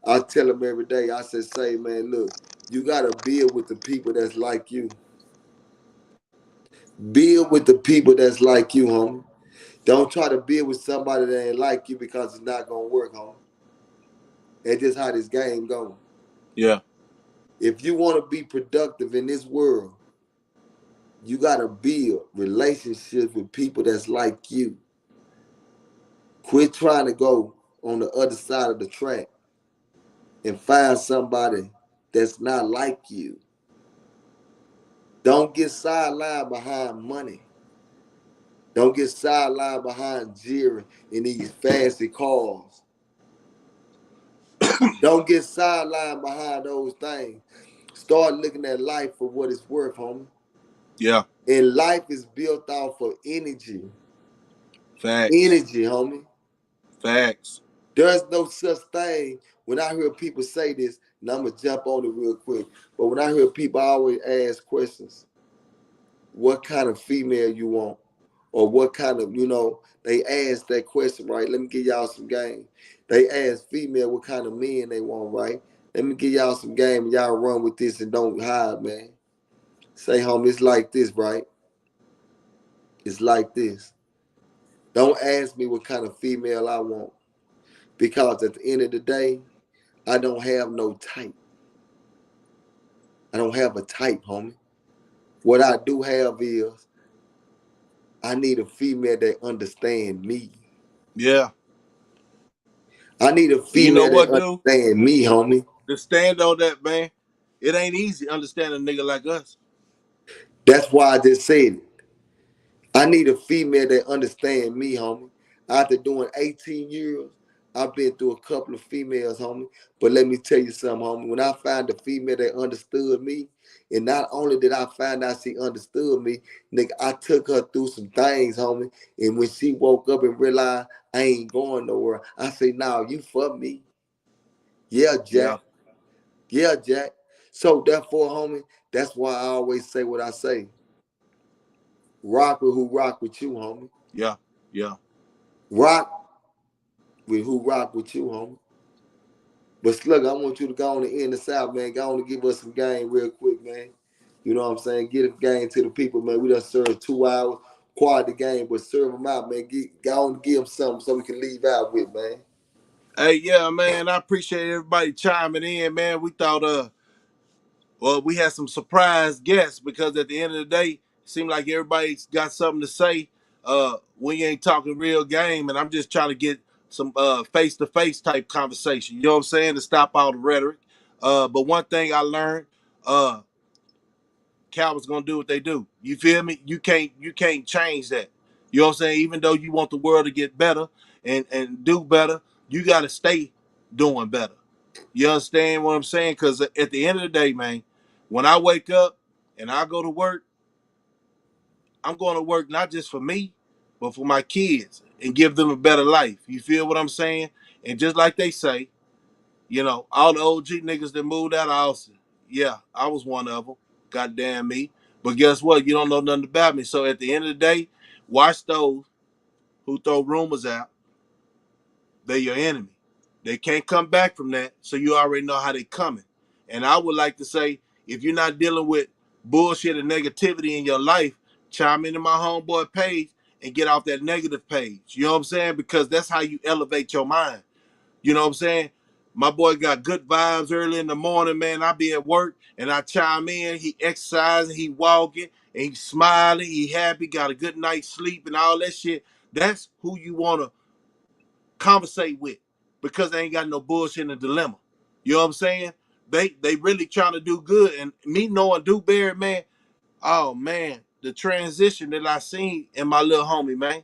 I tell them every day, I say, man, look, you got to build with the people that's like you. Build with the people that's like you, homie. Don't try to build with somebody that ain't like you because it's not going to work, homie. That's just how this game goes. Yeah. If you want to be productive in this world, you got to build relationships with people that's like you. Quit trying to go on the other side of the track and find somebody that's not like you. Don't get sidelined behind money. Don't get sidelined behind jewelry in these fancy cars. Don't get sidelined behind those things. Start looking at life for what it's worth, homie. Yeah. And life is built off of energy. Facts. Energy, homie. Facts. There's no such thing. When I hear people say this, and I'm gonna jump on it real quick. But when I hear people, I always ask questions. What kind of female you want? Or what kind of, they ask that question, right? Let me give y'all some game. They ask female what kind of men they want, right? Let me give y'all some game and y'all run with this and don't hide, man. Say, homie, it's like this, right? It's like this. Don't ask me what kind of female I want. Because at the end of the day, I don't have no type. I don't have a type, homie. What I do have is I need a female that understand me. Yeah. I need a You know female that what, dude? understand me, homie. To stand on that, man, it ain't easy understanding a nigga like us. That's why I just said it. I need a female that understand me, homie. After doing 18 years, I've been through a couple of females, homie. But let me tell you something, homie. When I found a female that understood me, and not only did I find out she understood me, nigga, I took her through some things, homie. And when she woke up and realized I ain't going nowhere, I say, nah, you for me. Yeah, Yeah. Jack. Yeah, Jack. So therefore, homie, that's why I always say what I say. Rock with who rock with you, homie. Yeah. Yeah. Rock with who rock with you, homie. But Slugger, I want you to go on the end of the South, man. Go on and give us some game real quick, man. You know what I'm saying? Get a game to the people, man. We done served 2 hours, quality game, but serve them out, man. Go on and give them something so we can leave out with, man. Hey, yeah, man. I appreciate everybody chiming in, man. We thought well, we had some surprise guests because at the end of the day, it seemed like everybody's got something to say. We ain't talking real game, and I'm just trying to get some face to face type conversation. You know what I'm saying? To stop all the rhetoric. But one thing I learned, uh, Calvin's gonna do what they do. You feel me? You can't change that. You know what I'm saying? Even though you want the world to get better and do better, you gotta stay doing better. You understand what I'm saying? Because at the end of the day, man, when I wake up and I go to work, I'm going to work not just for me, but for my kids and give them a better life. You feel what I'm saying? And just like they say, all the OG niggas that moved out of Austin, yeah, I was one of them. Goddamn me. But guess what? You don't know nothing about me. So at the end of the day, watch those who throw rumors out. They're your enemy. They can't come back from that, so you already know how they coming. And I would like to say, if you're not dealing with bullshit and negativity in your life, chime into my homeboy page and get off that negative page. You know what I'm saying? Because that's how you elevate your mind. You know what I'm saying? My boy got good vibes early in the morning, man. I be at work and I chime in. He exercising, he walking, and he smiling, he happy, got a good night's sleep and all that shit. That's who you want to conversate with because they ain't got no bullshit and dilemma. You know what I'm saying? They really trying to do good. And me knowing Dewberry, man, oh man, the transition that I seen in my little homie, man,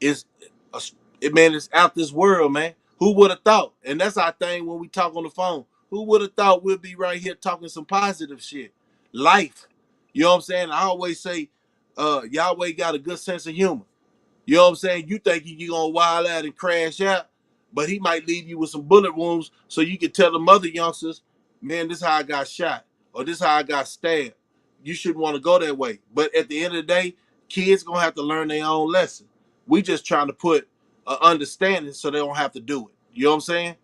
is man, it's out this world, man. Who would have thought? And that's our thing when we talk on the phone. Who would have thought we'd be right here talking some positive shit? Life. You know what I'm saying? I always say, Yahweh got a good sense of humor. You know what I'm saying? You think you're gonna wild out and crash out, but he might leave you with some bullet wounds so you can tell the other youngsters, man, this is how I got shot, or this is how I got stabbed. You shouldn't want to go that way. But at the end of the day, kids gonna have to learn their own lesson. We just trying to put an understanding so they don't have to do it. You know what I'm saying?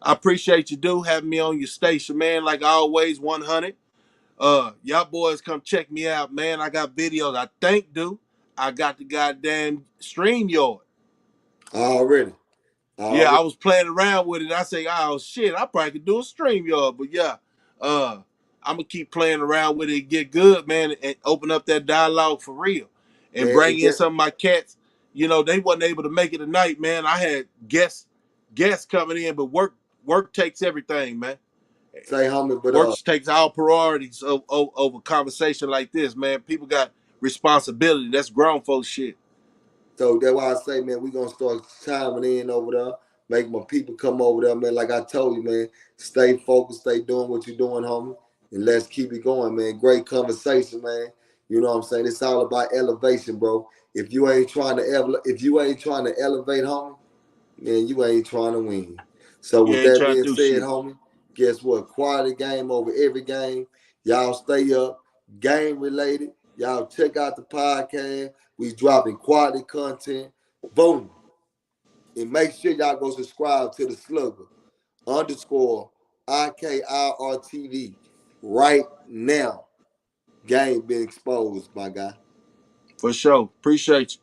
I appreciate you, dude, having me on your station, man. Like always, 100. Y'all boys come check me out, man. I got videos. I think, dude, I got the goddamn stream yard. Already. Yeah, Already. I was playing around with it. I say, oh shit, I probably could do a stream yard. But yeah, uh, I'm gonna keep playing around with it, get good, man, and open up that dialogue for real, and Man, bring in some of my cats you know, they wasn't able to make it tonight, man. I had guests coming in, but work takes everything, man. Say, homie, but Work takes our priorities over conversation like this, man. People got responsibility. That's grown folks shit. so that's why I say, man, we gonna start chiming in over there. Make my people come over there, man. Like I told you, man, stay focused, stay doing what you're doing, homie, and let's keep it going, man. Great conversation, man. You know what I'm saying? It's all about elevation, bro. If you ain't trying to elevate, homie, man, you ain't trying to win. So You with ain't that trying to being do said, shit. homie, guess what? Quality game over every game. Y'all stay up, game related. Y'all check out the podcast. We dropping quality content. Boom. And make sure y'all go subscribe to the Slugger underscore IKIRTV right now. Game been exposed, my guy. For sure. Appreciate you.